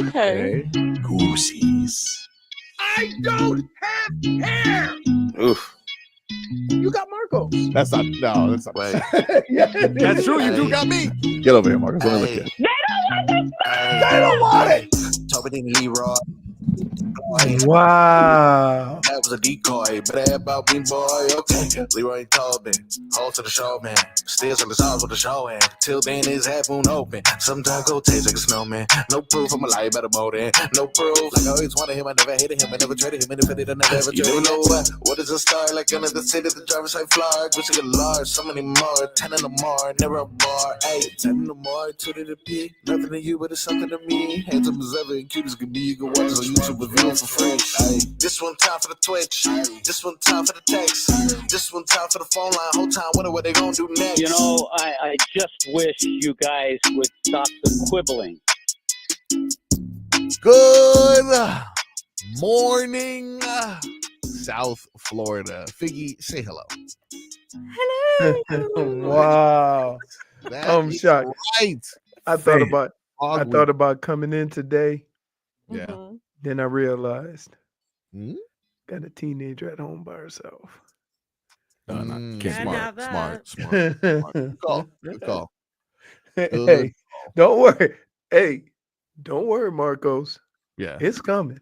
Okay. Goosies. I don't have hair. Oof. You got Marco. That's not. Wait. Yeah. That's true. You do got me. Get over here, Marcus. Let me look at you. They don't want it. Talking to Leroy. Wow. That was a decoy, but that about me, boy. Okay, Leroy ain't told me. Hold to the show, man. Still on the stars with the show, and till then his half moon open. Sometimes go taste like a snowman. No proof, I'm a lie about a motor. No proof. Like I always wanted him, I never hated him, I never traded him, and if I did, I never ever traded him. You know what is a star? Like another city, the driver's side flyer. Wish I could large, so many more. 10 in the more, never a bar. 8, 10 in the more, 2 to the P. Nothing to you, but it's something to me. Handsome as ever and cute as can be. You can watch it on YouTube with view for free. Ay. This one time for the Twitch. This one time for the text. This one time for the phone line. Whole time wondering what they gonna do next. You know, I just wish you guys would stop the quibbling. Good morning, South Florida. Figgy, say hello. Wow. That I'm is shocked. Right. I thought about coming in today. Yeah. Mhm. Then I realized Hmm? got a teenager at home by herself. Can't have that. Smart. Good call. Good call. Hey, don't worry. Hey, don't worry, Marcos. Yeah. It's coming.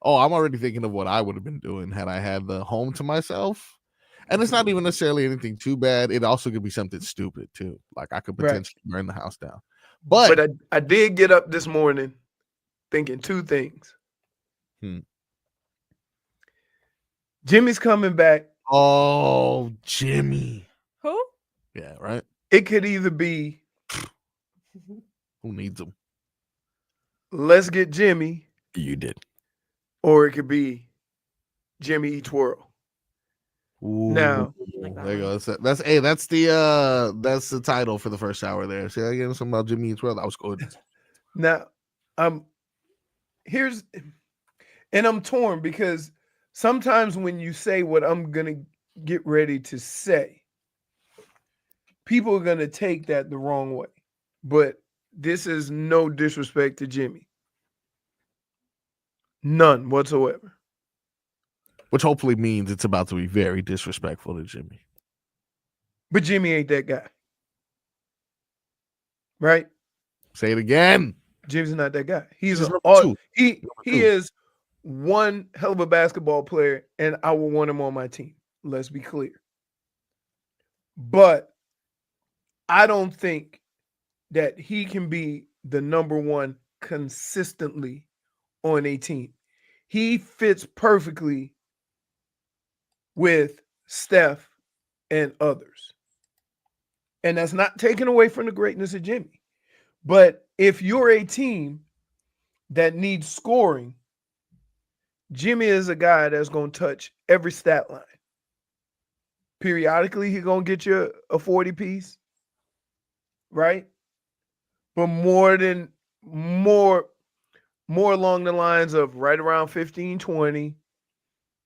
Oh, I'm already thinking of what I would have been doing had I had the home to myself. And it's not even necessarily anything too bad. It also could be something stupid too. Like I could potentially burn the house down. But I did get up this morning thinking two things. Jimmy's coming back. oh, Jimmy. Who? Yeah, right. It could either be Who needs him? let's get Jimmy, You did. or it could be Jimmy Eats World. Now, Like that there you one. go. That's the title for the first hour there. See, I get something about Jimmy Eats World. That was good. Now, I'm torn because sometimes when you say what I'm gonna get ready to say, people are gonna take that the wrong way. But this is no disrespect to Jimmy. None whatsoever. Which hopefully means it's about to be very disrespectful to Jimmy. But Jimmy ain't that guy. Right? Say it again. Jimmy's not that guy. He's He's an number two. he Number two. is one hell of a basketball player, and I will want him on my team. Let's be clear. But I don't think that he can be the number one consistently on a team. He fits perfectly with Steph and others. And that's not taken away from the greatness of Jimmy. But if you're a team that needs scoring, Jimmy is a guy that's going to touch every stat line. Periodically, he's going to get you a 40 piece, right? But more along the lines of right around 15, 20.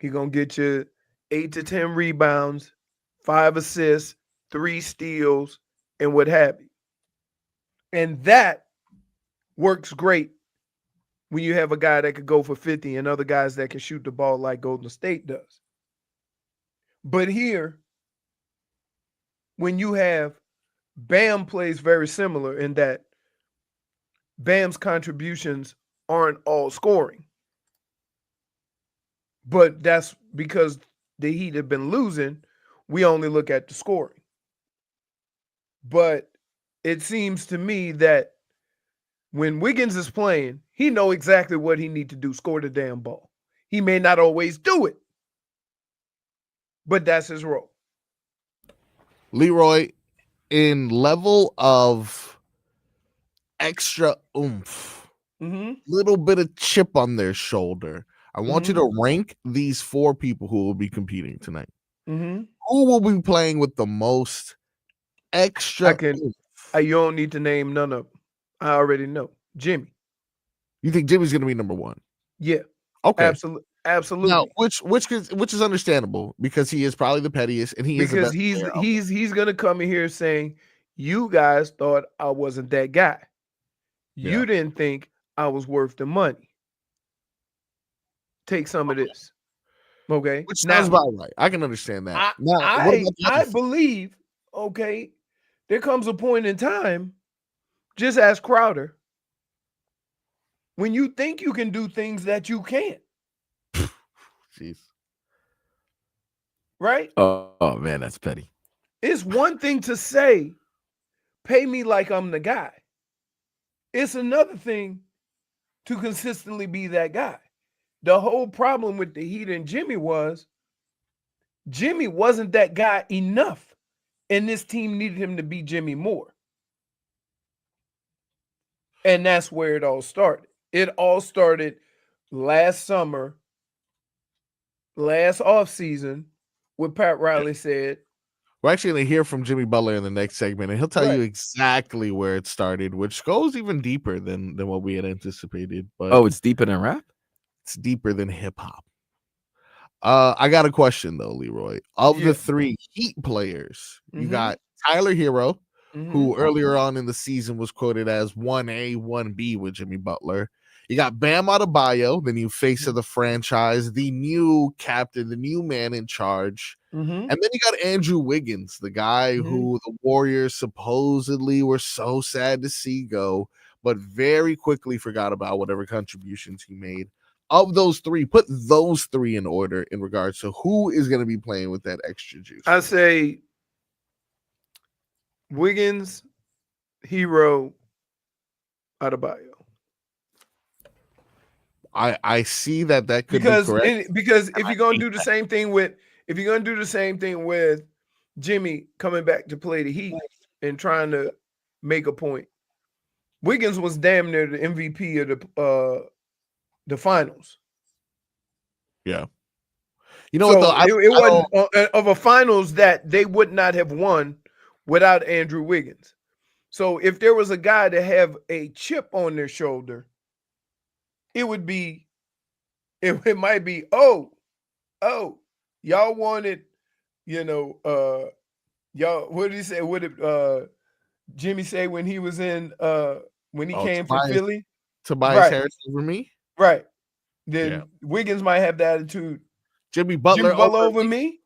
He's going to get you 8 to 10 rebounds, 5 assists, 3 steals, and what have you. And that works great when you have a guy that could go for 50 and other guys that can shoot the ball like Golden State does. But here, when you have Bam plays very similar in that Bam's contributions aren't all scoring. But that's because the Heat have been losing. We only look at the scoring. But it seems to me that when Wiggins is playing, he knows exactly what he needs to do, score the damn ball. He may not always do it, but that's his role. Leroy, in level of extra oomph, little bit of chip on their shoulder, I want you to rank these 4 people who will be competing tonight. Who will be playing with the most extra oomph? You don't need to name none of them. I already know. Jimmy. You think Jimmy's going to be number 1? Yeah. Okay. Absolutely. Now, which is understandable because he is probably the pettiest, and he's going to come in here saying, "You guys thought I wasn't that guy. You didn't think I was worth the money. Take some of this. Okay. Which sounds about right. I can understand that. I believe, okay, there comes a point in time, just ask Crowder, when you think you can do things that you can't. Jeez. Right? Oh man, that's petty. It's one thing to say, pay me like I'm the guy. It's another thing to consistently be that guy. The whole problem with the Heat and Jimmy was Jimmy wasn't that guy enough, and this team needed him to be Jimmy more. And that's where it all started. It all started last summer, last offseason, what Pat Riley said. We're actually going to hear from Jimmy Butler in the next segment, and he'll tell you exactly where it started, which goes even deeper than what we had anticipated. But it's deeper than rap? It's deeper than hip-hop. I got a question, though, Leroy. Of the three Heat players, you got Tyler Hero, who earlier on in the season was quoted as 1A, 1B with Jimmy Butler. You got Bam Adebayo, the new face of the franchise, the new captain, the new man in charge. And then you got Andrew Wiggins, the guy who the Warriors supposedly were so sad to see go, but very quickly forgot about whatever contributions he made. Of those three, put those three in order in regards to who is going to be playing with that extra juice. I say Wiggins, Hero, Adebayo. I see that could be correct. Because if you're gonna do the same thing with Jimmy coming back to play the Heat and trying to make a point, Wiggins was damn near the MVP of the finals. Yeah, you know what though? It wasn't of a finals that they would not have won without Andrew Wiggins. So if there was a guy to have a chip on their shoulder, it would be, it might be, y'all wanted, y'all, what did he say? What did Jimmy say when he was in, when he came from Philly? Tobias Harris over me? Right. Then Wiggins might have the attitude. Jimmy Butler over me?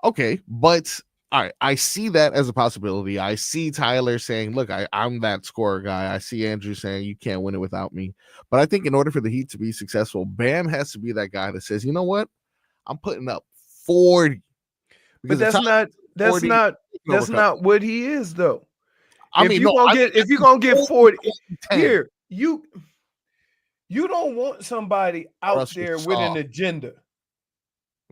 Okay, but all right, I see that as a possibility. I see Tyler saying, look, I'm that scorer guy. I see Andrew saying you can't win it without me. But I think in order for the Heat to be successful, Bam has to be that guy that says, you know what? I'm putting up 40. But that's not what he is, though. If you're gonna get 40 here, you don't want somebody out there with an agenda.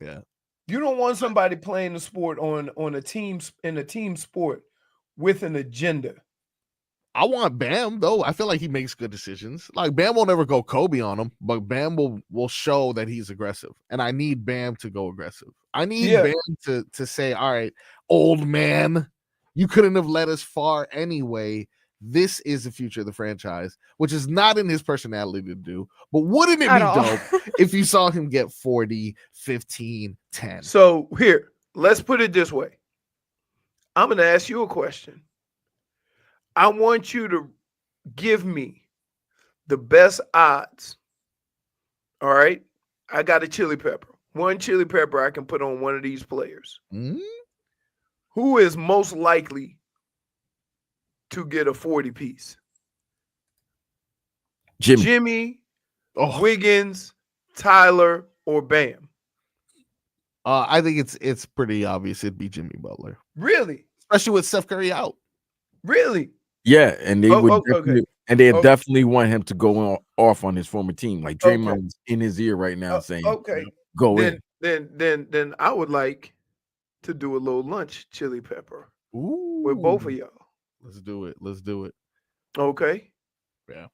Yeah. You don't want somebody playing the sport on a team in a team sport with an agenda. I want Bam, though. I feel like he makes good decisions. Like Bam will never go Kobe on him, but Bam will show that he's aggressive. And I need Bam to go aggressive. I need Bam to say, all right, old man, you couldn't have led us far anyway. This is the future of the franchise, which is not in his personality to do. But wouldn't it be dope if you saw him get 40, 15, 10? So here, let's put it this way. I'm going to ask you a question. I want you to give me the best odds. All right? I got a chili pepper. One chili pepper I can put on one of these players. Who is most likely to get a 40 piece? Jimmy, Wiggins, Tyler, or Bam? I think it's pretty obvious it'd be Jimmy Butler. Really? Especially with Steph Curry out. Really? Yeah, and they they definitely want him to go off on his former team. Like Draymond's in his ear right now saying, go in. Then I would like to do a little lunch chili pepper with both of y'all. Let's do it. Okay. Yeah.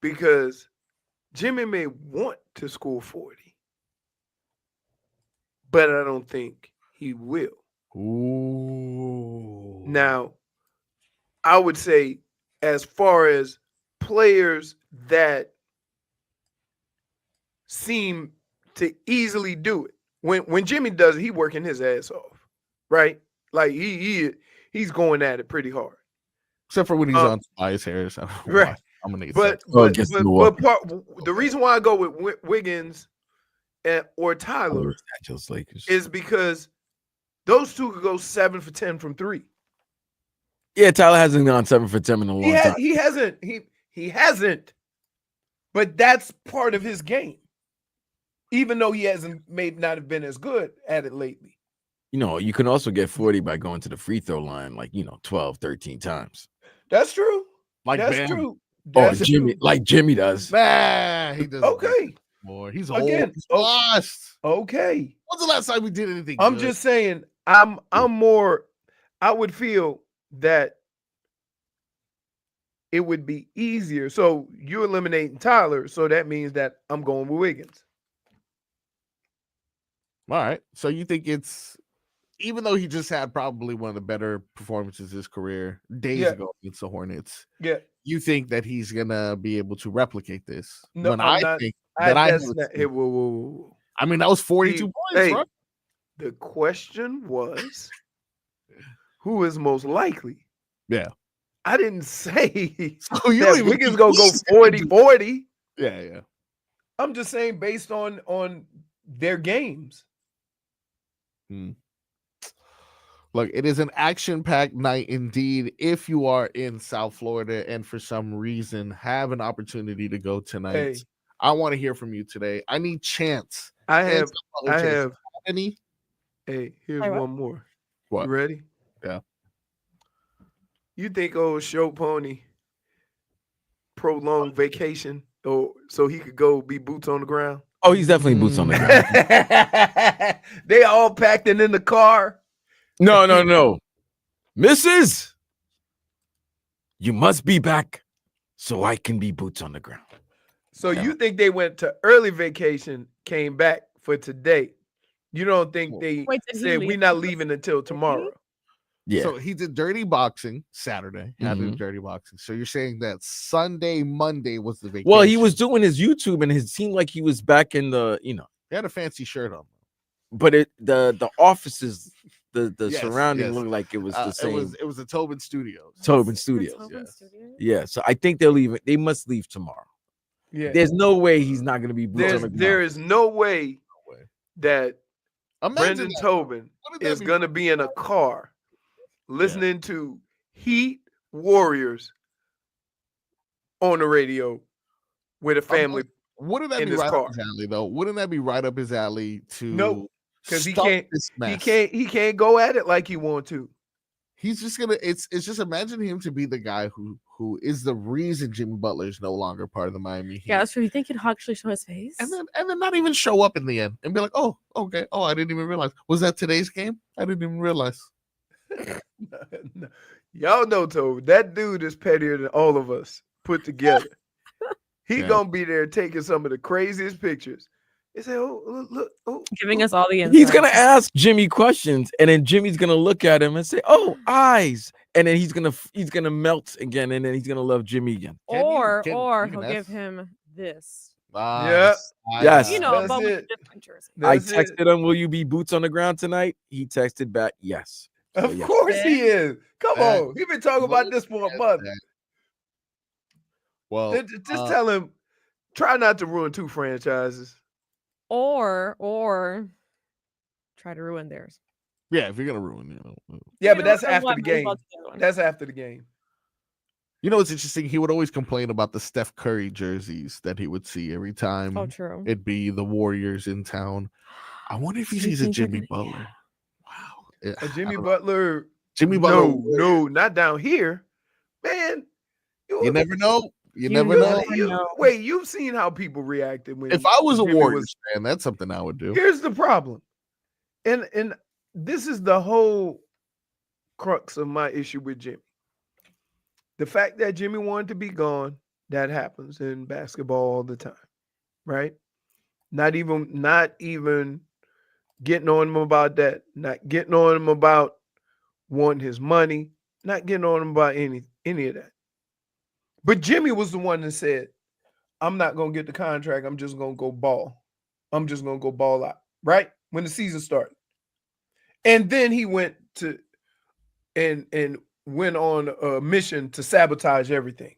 Because Jimmy may want to score 40, but I don't think he will. Ooh. Now, I would say as far as players that seem to easily do it, when Jimmy does it, he working his ass off, right? Like he's going at it pretty hard. Except for when he's on Tobias Harris. Right. I'm gonna need but the reason why I go with Wiggins or Tyler is because those two could go 7 for 10 from 3. Yeah, Tyler hasn't gone 7 for 10 in a long time. He hasn't. But that's part of his game. Even though he may not have been as good at it lately. You can also get 40 by going to the free throw line 12, 13 times. That's true. That's true. Jimmy does. Nah, he doesn't. Okay. Boy, he's old. He's lost. Okay. When's the last time we did anything? I'm just saying, I would feel that it would be easier. So you're eliminating Tyler, so that means that I'm going with Wiggins. All right. So you think even though he just had probably one of the better performances of his career days ago against the Hornets, you think that he's gonna be able to replicate this? No, I mean, that was 42 points, bro. The question was, who is most likely? Yeah. I didn't say that Wiggins gonna go 40-40. Yeah. I'm just saying based on their games. Look, it is an action-packed night indeed. If you are in South Florida and for some reason have an opportunity to go tonight, I want to hear from you today. I need Chance. I have any. Hey, here's one more. What? You ready? Yeah. You think old Show Pony prolonged vacation so he could go be boots on the ground? Oh, he's definitely boots on the ground. They all packed and in the car. No. Mrs. You must be back so I can be boots on the ground. So you think they went to early vacation, came back for today? You don't think they said we're not leaving until tomorrow? Yeah. So he did dirty boxing Saturday. Dirty boxing. So you're saying that Sunday, Monday was the vacation? Well, he was doing his YouTube, and it seemed like he was back in the, He had a fancy shirt on. But the offices, the surrounding looked like it was the same. It was the Tobin Studios. Yeah. So I think they'll leave. They must leave tomorrow. Yeah. There's no way he's not going to be boots on the ground. There is no way that Brendan Tobin is going to be in a car listening to Heat Warriors on the radio with a family. Wouldn't that be right up his alley, though? Wouldn't that be right up his alley to? No, because he can't go at it like he want to. He's just gonna. It's just imagine him to be the guy who is the reason Jimmy Butler is no longer part of the Miami Heat. Yeah, so you think he'd actually show his face, and then not even show up in the end and be like, oh, okay, oh, I didn't even realize. Was that today's game? I didn't even realize. No. Y'all know, Toby, that dude is pettier than all of us put together. He gonna be there taking some of the craziest pictures. He said, "Oh, look, giving us all the insights." He's gonna ask Jimmy questions, and then Jimmy's gonna look at him and say, "Oh, eyes," and then he's gonna melt again, and then he's gonna love Jimmy again. Or he'll give him this. Yes. But with a different jersey. I texted him, "Will you be boots on the ground tonight?" He texted back, "Yes." Of course he is. Come on, he's been talking about this for a month. Well, just tell him, try not to ruin 2 franchises. Or try to ruin theirs. Yeah, if you're gonna ruin, Yeah, but that's after the game. That's after the game. You know what's interesting? He would always complain about the Steph Curry jerseys that he would see every time. Oh, true. It'd be the Warriors in town. I wonder if he sees a Jimmy Butler. Wow, a Jimmy Butler. Jimmy Butler. No, not down here, man. You never know. You never know. Wait, you've seen how people reacted when. If I was a Warriors fan, that's something I would do. Here's the problem, and this is the whole crux of my issue with Jimmy. The fact that Jimmy wanted to be gone, that happens in basketball all the time, right? Not even getting on him about that. Not getting on him about wanting his money. Not getting on him about any of that. But Jimmy was the one that said, I'm not going to get the contract. I'm just going to go ball. I'm just going to go ball out, right? When the season started. And then he went to and went on a mission to sabotage everything.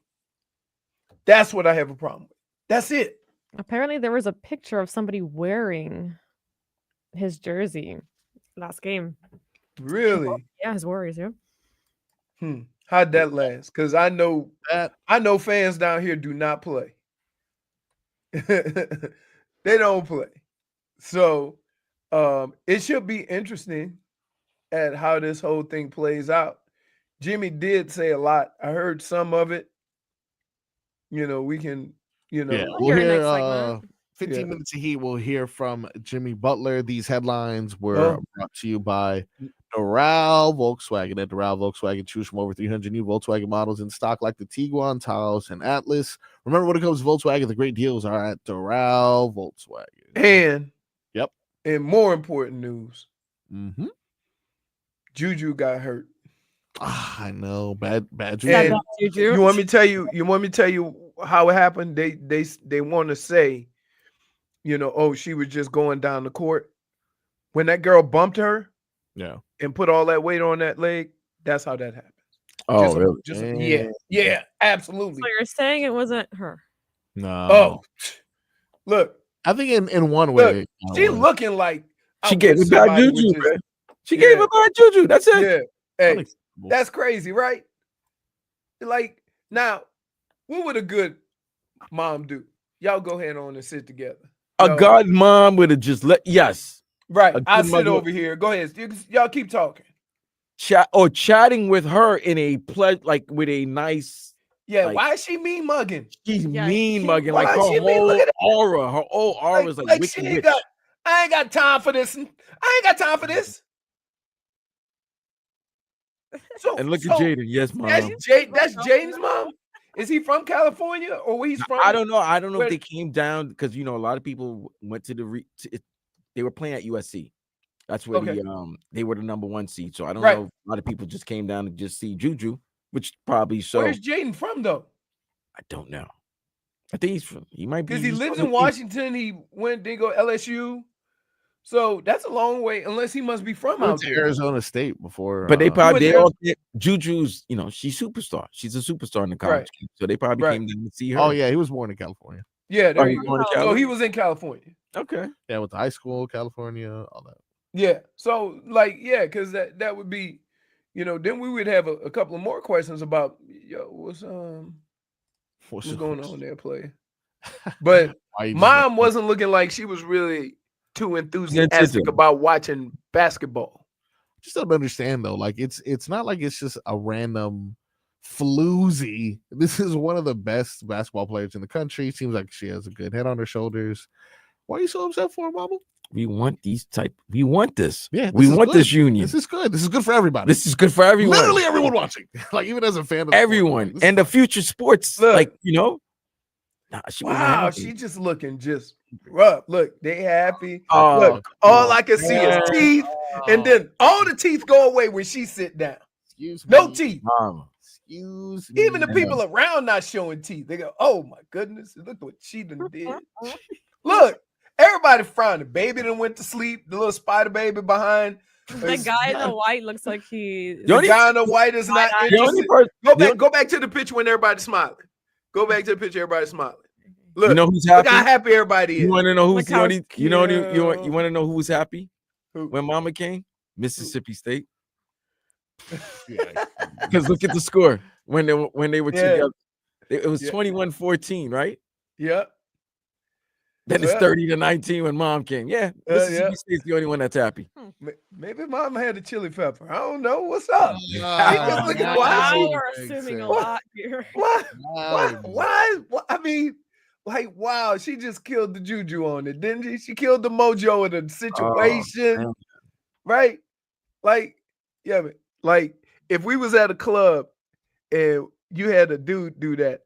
That's what I have a problem with. That's it. Apparently, there was a picture of somebody wearing his jersey last game. Really? Yeah, his Warriors. Yeah. How'd that last? Because I know fans down here do not play. They don't play. So it should be interesting at how this whole thing plays out. Jimmy did say a lot. I heard some of it. We can, we'll hear 15 minutes of heat. We'll hear from Jimmy Butler. These headlines were brought to you by Doral Volkswagen. At Doral Volkswagen, choose from over 300 new Volkswagen models in stock, like the Tiguan, Taos, and Atlas. Remember, when it comes to Volkswagen, the great deals are at Doral Volkswagen. And more important news, JuJu got hurt. I know, bad JuJu. You want me to tell you how it happened? They want to say, she was just going down the court. When that girl bumped her, and put all that weight on that leg, that's how that happens. Oh, really? Yeah, absolutely. So you're saying it wasn't her? No. Oh, look. I think in one way, she looking like she gave it bad JuJu, man. She gave it bad JuJu. That's it. Yeah. Hey, that's crazy, right? Like, now, what would a good mom do? Y'all go ahead on and sit together. A god mom would have just yes. Right. I'll sit over here. Go ahead. Y'all keep talking. Chatting with her in a with a nice. Yeah, why is she mean mugging? She's mean mugging. Like her whole aura is like wicked witch. I ain't got time for this. So, and look at Jayden. Yes, mom. That's Jayden's mom? Is he from California or where he's from? I don't know. I don't know if they came down because a lot of people went to they were playing at USC. That's where they were the number 1 seed. So I don't know. A lot of people just came down to just see JuJu, which probably so. Where's Jayden from though? I don't know. I think he might be because he lives in Washington. He did go LSU. So that's a long way, unless he must be from out there. Arizona State before. But they JuJu's, she's superstar. She's a superstar in the college game. So they probably came down to see her. Oh, yeah, he was born in California. Yeah, so he was in California. Okay. Yeah, with high school, California, all that. Yeah. So because that would be, then we would have a couple of more questions about what's going on there, player. But mom wasn't looking like she was really too enthusiastic about watching basketball. Just don't understand though. Like it's not like it's just a random floozy. This is one of the best basketball players in the country. Seems like she has a good head on her shoulders. Why are you so upset for her, Mama? We want we want this. Yeah, we want this union. This is good. This is good for everybody. This is good for everyone. Literally everyone watching. Like even as a fan of everyone and the future sports. She just looking just rough. Look, they happy. Look, all I can see is teeth, and then all the teeth go away when she sit down. Excuse me. No teeth. Excuse me. Even the people around not showing teeth. They go, "Oh my goodness, look what she done did." Look, everybody frowned. The baby done went to sleep. The little spider baby behind. The guy in the white looks like the guy in the white is not interested. Go back to the picture when everybody's smiling. Go back to the picture. Everybody's smiling. Look, who's happy? Look how happy everybody is. You want to know who's you want to know who was happy when Mama came? Mississippi State. Because look at the score when they were together. It was 21-14, right? Yeah. Then it's 30-19 when Mom came. Yeah, Mississippi State's the only one that's happy. Maybe Mom had a chili pepper. I don't know. What's up? We're assuming a lot here. Why? I mean, wow, she just killed the JuJu on it, didn't she? She killed the mojo of the situation, right? If we was at a club and you had a dude do that,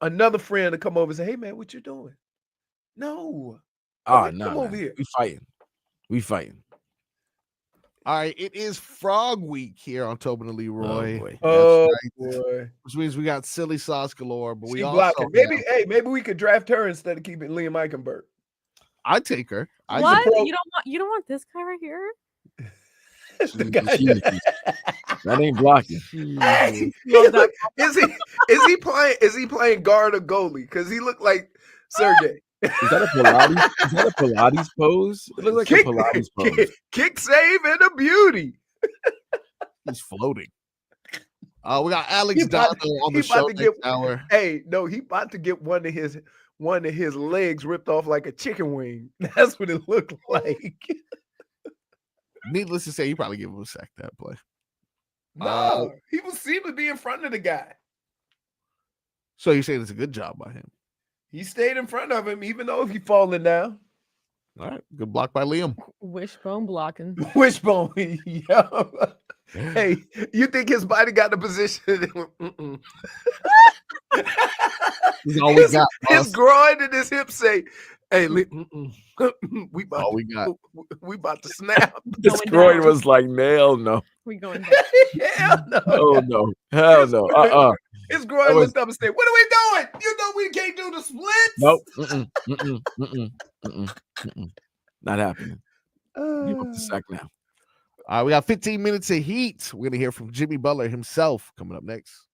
another friend to come over and say, "Hey, man, what you doing?" No. No. Come over here. We fighting. All right, it is Frog Week here on Tobin and Leroy. Boy. Which means we got silly sauce galore, but we also maybe we could draft her instead of keeping Liam Eichenberg. I'd take her. What? You don't want this guy right here? Jesus. That ain't blocking. Hey, look, is he playing guard or goalie? Because he looked like Sergey. Is that a Pilates? Is that a Pilates pose? It looks like a Pilates pose. Kick save and a beauty. He's floating. We got Alex Donno on the show next hour. Hey, no, he about to get one of his legs ripped off like a chicken wing. That's what it looked like. Needless to say, he probably gave him a sack that play. No, he seemed to be in front of the guy. So you're saying it's a good job by him? He stayed in front of him, even though he's falling down. All right, good block by Liam. Wishbone blocking. Wishbone, yeah. Hey, you think his body got the position? His groin and his hips say, "Hey, we about to snap." His groin was like, no. We going down. Hell no. Oh no. Hell no. His groin looked up and said, "What are we doing? You know we can't do the splits." Nope. Not happening. Give up the sack now. All right, we got 15 minutes of heat. We're going to hear from Jimmy Butler himself coming up next.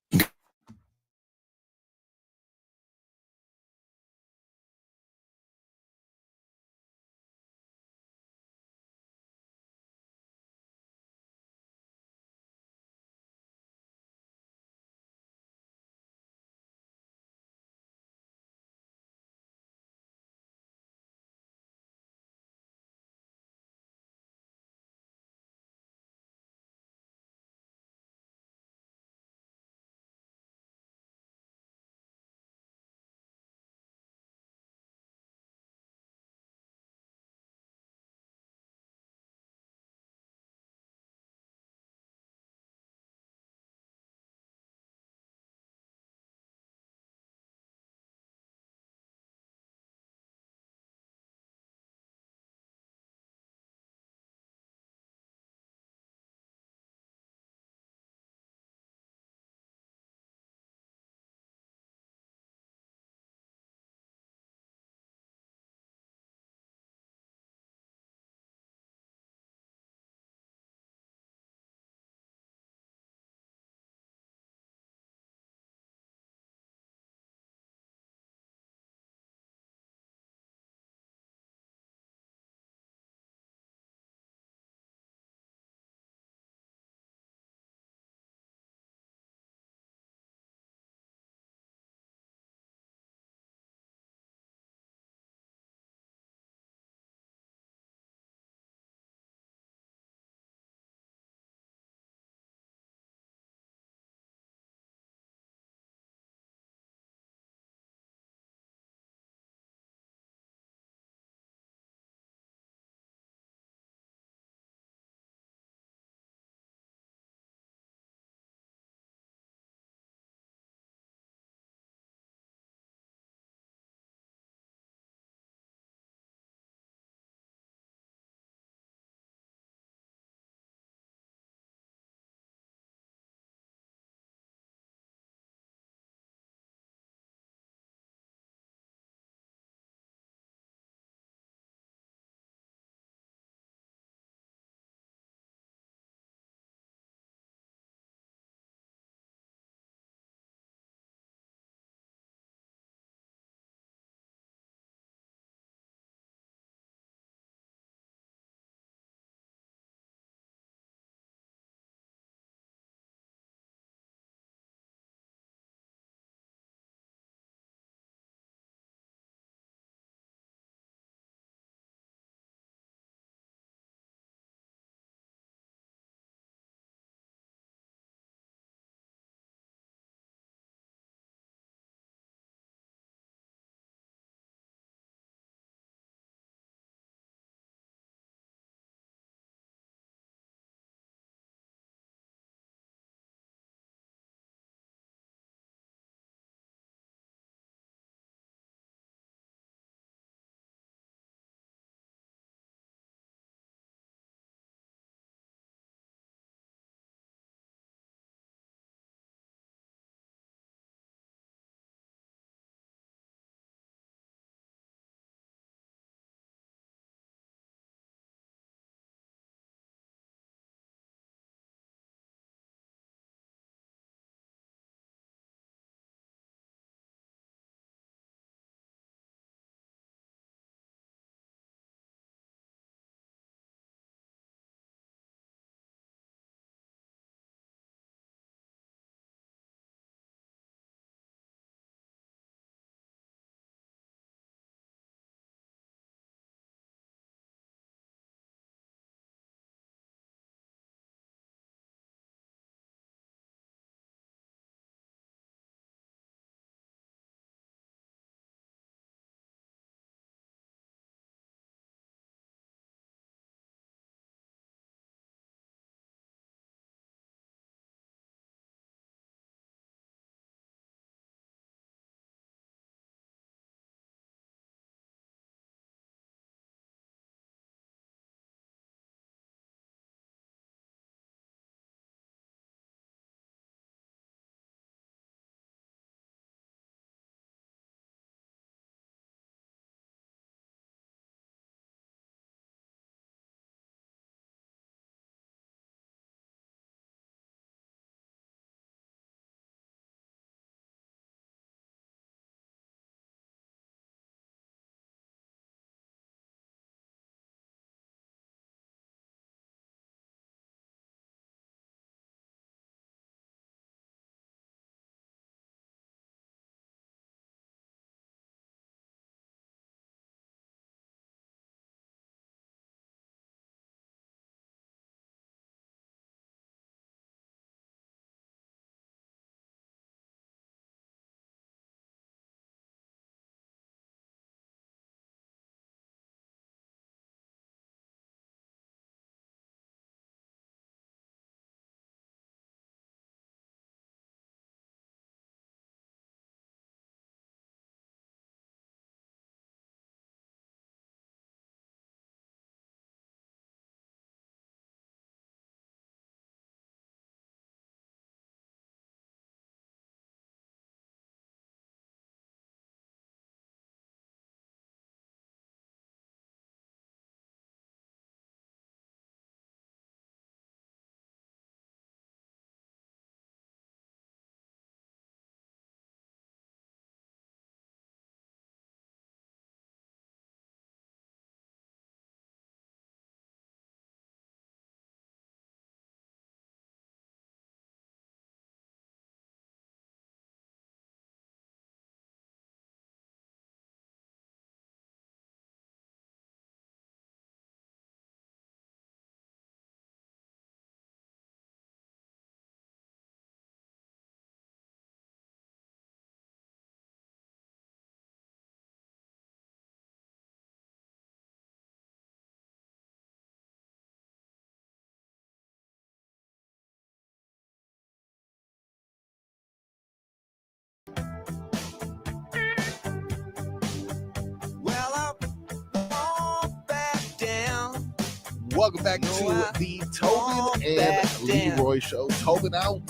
Welcome back to the Tobin and Leroy show. Tobin out.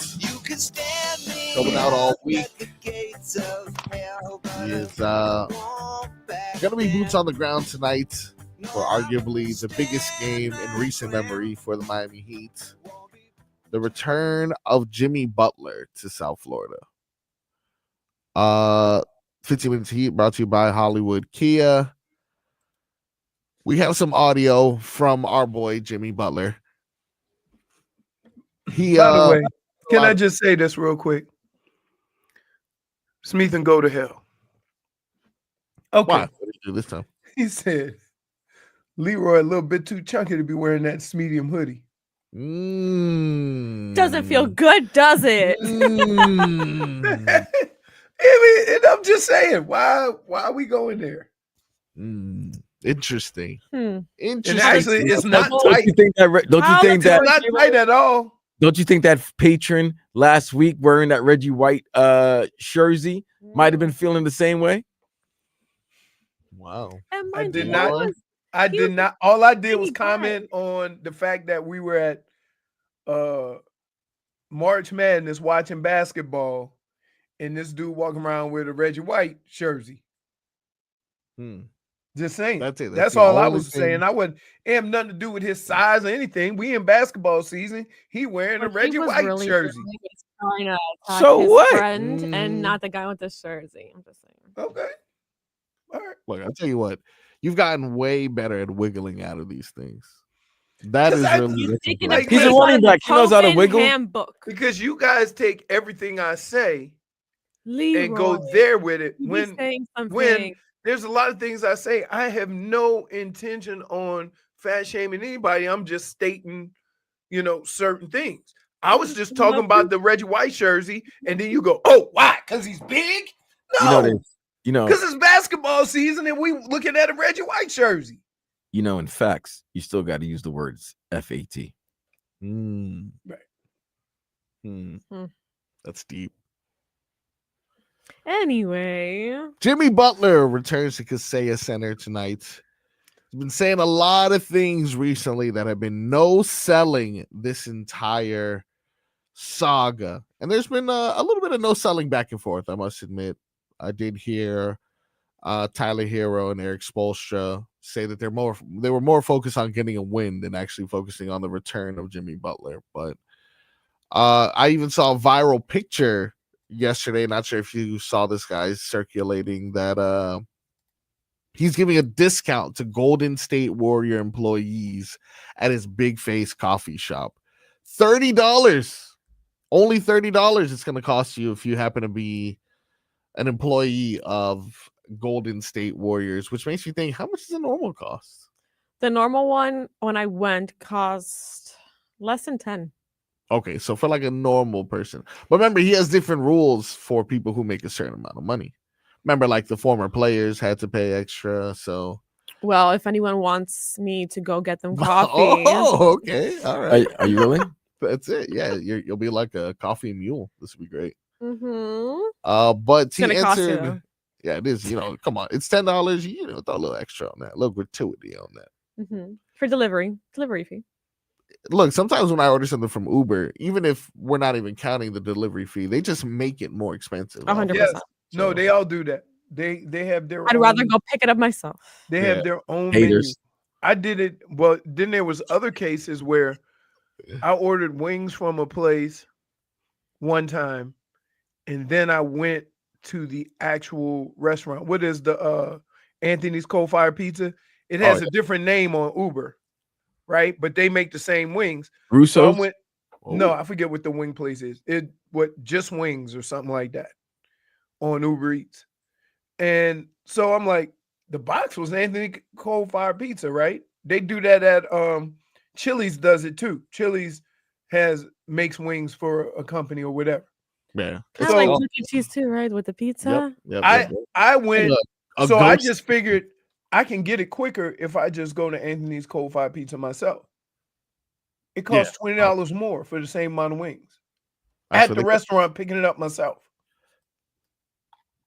Tobin out all week. He is going to be boots on the ground tonight for arguably the biggest game in recent memory for the Miami Heat. The return of Jimmy Butler to South Florida. 15 Minutes Heat brought to you by Hollywood Kia. We have some audio from our boy Jimmy Butler. By the way, can I just say this real quick? Smith and go to hell. Okay. Why? What did he do this time? He said, Leroy a little bit too chunky to be wearing that medium hoodie. Doesn't feel good, does it? I mean, and I'm just saying, why are we going there? Interesting. And actually, it's not don't tight. You think that? Don't you think that? It's not tight at all. Don't you think that patron last week wearing that Reggie White jersey might have been feeling the same way? Wow. I did not. I did not. All I did was comment on the fact that we were at March Madness watching basketball, and this dude walking around with a Reggie White jersey. Just saying. That's all I was saying. I wouldn't have nothing to do with his size or anything. We in basketball season. He wearing a Reggie White jersey. Trying to attack So his what? friend and not the guy with the jersey. I'm just saying. Okay. All right. Look, I'll tell you what. You've gotten way better at wiggling out of these things. That is really like, he's a running back. He knows how to wiggle. Handbook. Because you guys take everything I say Leroy, and go there with it. when There's a lot of things I say, I have no intention on fat shaming anybody. I'm just stating, certain things. I was just talking about the Reggie White jersey, and then you go, oh, why? Because he's big? No. Because it's basketball season, and we looking at a Reggie White jersey. In facts, you still got to use the words FAT. Right. That's deep. Anyway, Jimmy Butler returns to Kaseya Center tonight. He's been saying a lot of things recently that have been no selling this entire saga. And there's been a little bit of no selling back and forth, I must admit. I did hear Tyler Hero and Eric Spoelstra say that they were more focused on getting a win than actually focusing on the return of Jimmy Butler. But I even saw a viral picture yesterday. Not sure if you saw this, guys, circulating that he's giving a discount to Golden State Warrior employees at his Big Face coffee shop. $30. Only $30 it's going to cost you if you happen to be an employee of Golden State Warriors, which makes you think, how much does a normal cost? The normal one, when I went, cost less than 10. Okay, so for like a normal person. But remember, he has different rules for people who make a certain amount of money. Remember, like the former players had to pay extra, so... Well, if anyone wants me to go get them coffee... Oh, okay, all right. Are you really? That's it, yeah. You'll be like a coffee mule. This would be great. But he answered... Yeah, it is, come on. It's $10, throw a little extra on that. A little gratuity on that. For delivery fee. Look, sometimes when I order something from Uber, even if we're not even counting the delivery fee, they just make it more expensive. 100%. Yes. No, they all do that. They have their I'd rather go pick it up myself. They have their own haters. Menu. I did it. Well, then there was other cases where I ordered wings from a place one time, and then I went to the actual restaurant. What is the Anthony's Coal Fire Pizza? It has a different name on Uber, right? But they make the same wings. Russo's? So no, I forget what the wing place is. Just Wings or something like that on Uber Eats. And so I'm like, the box was Anthony Coal Fire Pizza, right? They do that at Chili's does it too. Chili's makes wings for a company or whatever. Yeah. Kind of like mac and cheese too, right? With the pizza. Yep. I went, so I just figured I can get it quicker if I just go to Anthony's Coal Fire Pizza myself. It costs $20 more for the same amount of wings. At the restaurant, picking it up myself.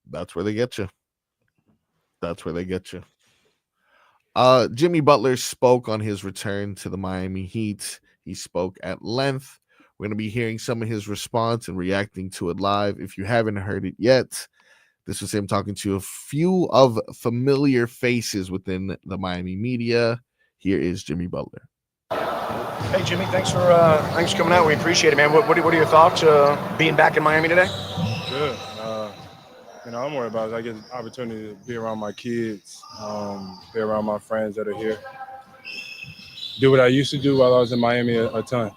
That's where they get you. Jimmy Butler spoke on his return to the Miami Heat. He spoke at length. We're going to be hearing some of his response and reacting to it live. If you haven't heard it yet, this was him talking to a few of familiar faces within the Miami media. Here is Jimmy Butler. Hey, Jimmy, thanks for coming out. We appreciate it, man. What are your thoughts being back in Miami today? Good. I'm worried about it. I get the opportunity to be around my kids, be around my friends that are here, do what I used to do while I was in Miami a ton.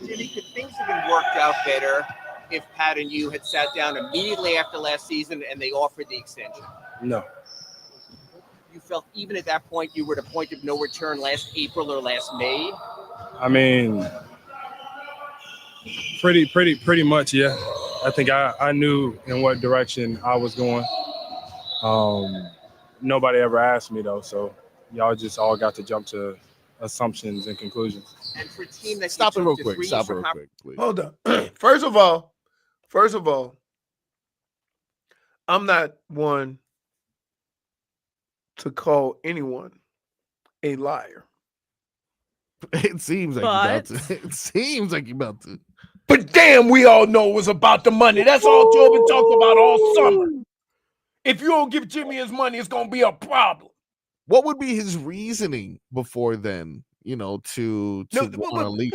Jimmy, could things have been worked out better if Pat and you had sat down immediately after last season and they offered the extension? No. You felt even at that point you were at a point of no return last April or last May? I mean, pretty much, yeah. I think I knew in what direction I was going. Nobody ever asked me, though, so y'all just all got to jump to assumptions and conclusions. And for a team that Stop it real quick. Stop it real quick, please. Hold on. First of all, I'm not one to call anyone a liar. It seems like you're about to. It seems like you're about to. But damn, we all know it was about the money. That's all Joe been talked about all summer. If you don't give Jimmy his money, it's gonna be a problem. What would be his reasoning before then? To want to leave.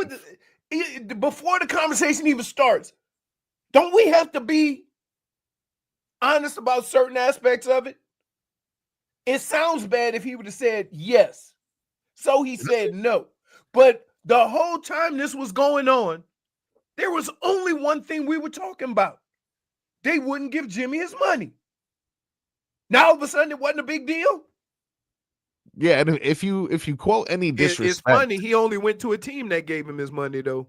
Before the conversation even starts, don't we have to be honest about certain aspects of it? It sounds bad if he would have said yes. So he said no. But the whole time this was going on, there was only one thing we were talking about. They wouldn't give Jimmy his money. Now all of a sudden it wasn't a big deal. Yeah, and if you quote any disrespect, it's funny. He only went to a team that gave him his money, though.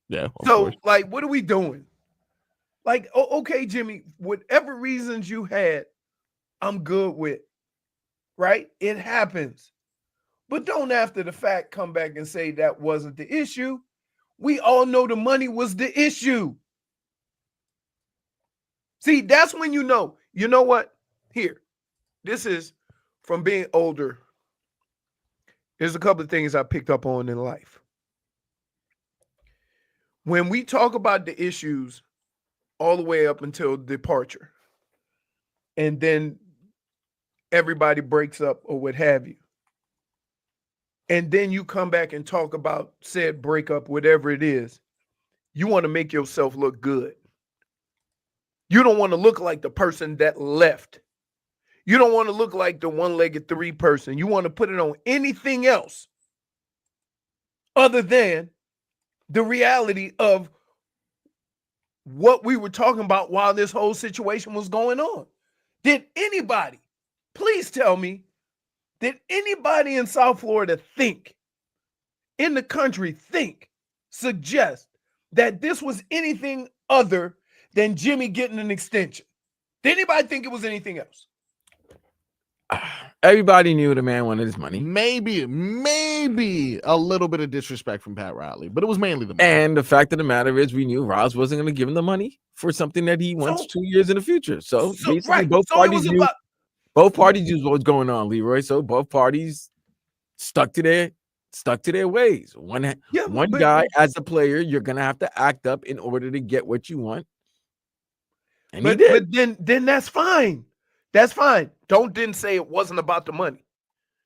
Yeah. So, like, what are we doing? Like, okay, Jimmy, whatever reasons you had, I'm good with. Right? It happens. But don't after the fact come back and say that wasn't the issue. We all know the money was the issue. See, that's when you know what? Here, this is from being older. There's a couple of things I picked up on in life. When we talk about the issues all the way up until departure, and then everybody breaks up or what have you, and then you come back and talk about said breakup, whatever it is, you want to make yourself look good. You don't want to look like the person that left. You don't want to look like the one-legged three person. You want to put it on anything else other than the reality of what we were talking about while this whole situation was going on. Did anybody, please tell me, did anybody in South Florida in the country suggest that this was anything other than Jimmy getting an extension? Did anybody think it was anything else? Everybody knew the man wanted his money. Maybe a little bit of disrespect from Pat Riley, but it was mainly the money. And the fact of the matter is, we knew Roz wasn't going to give him the money for something that he wants 2 years in the future. So basically, both parties knew what was going on, Leroy. So both parties stuck to their ways. One guy as a player, you're going to have to act up in order to get what you want. And he did. But then that's fine. That's fine. Didn't say it wasn't about the money.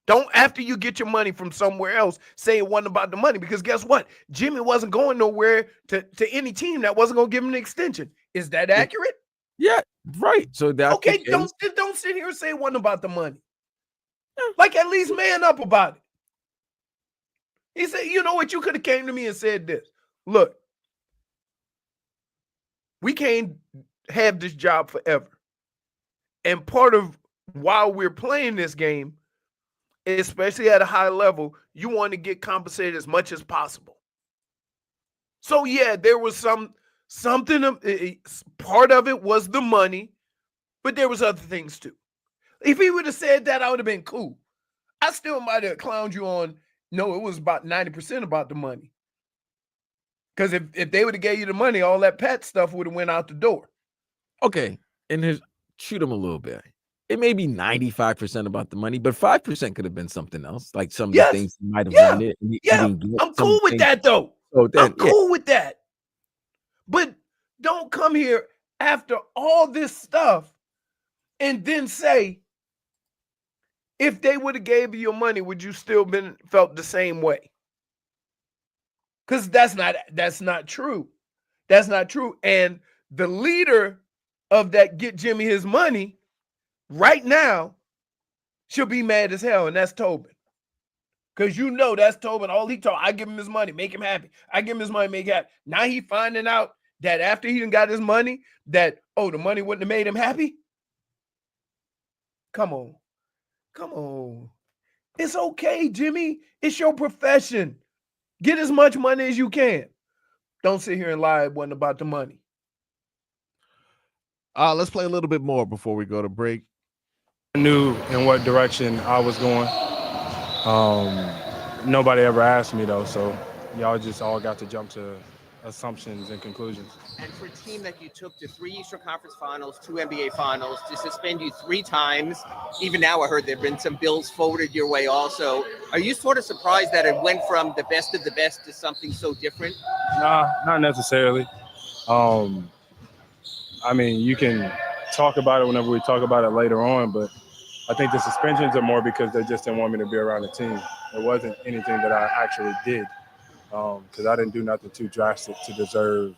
Don't, after you get your money from somewhere else, say it wasn't about the money. Because guess what? Jimmy wasn't going nowhere to any team that wasn't going to give him an extension. Is that accurate? Yeah, right. So that's okay. Don't sit here and say it wasn't about the money. Like, at least man up about it. He said, you know what? You could have came to me and said this. Look, we can't have this job forever. And part of while we're playing this game, especially at a high level, you want to get compensated as much as possible. So yeah, there was something. Part of it was the money, but there was other things too. If he would have said that, I would have been cool. I still might have clowned you on. No, it was about 90% about the money. Because if they would have gave you the money, all that Pat stuff would have went out the door. Okay, and shoot him a little bit. it may be 95% about the money, but 5% could have been something else, like some of the things he might have wanted. I'm cool with that though. So then, I'm cool with that. But don't come here after all this stuff and then say, if they would have gave you your money, would you still felt the same way? Because that's not true. That's not true. And the leader of that get Jimmy his money right now should be mad as hell, and that's Tobin. Because you know that's Tobin. All he told, I give him his money, make him happy. I give him his money, make him happy. Now he finding out that after he done got his money, that, oh, the money wouldn't have made him happy? Come on. Come on. It's okay, Jimmy. It's your profession. Get as much money as you can. Don't sit here and lie it wasn't about the money. Let's play a little bit more before we go to break. I knew in what direction I was going. Nobody ever asked me though, so y'all just all got to jump to assumptions and conclusions. And for a team that you took to 3 Eastern Conference Finals, 2 NBA Finals, to suspend you 3 times, even now I heard there have been some bills forwarded your way also. Are you sort of surprised that it went from the best of the best to something so different? Nah, not necessarily. I mean, you can talk about it whenever we talk about it later on, but I think the suspensions are more because they just didn't want me to be around the team. It wasn't anything that I actually did, because I didn't do nothing too drastic to deserve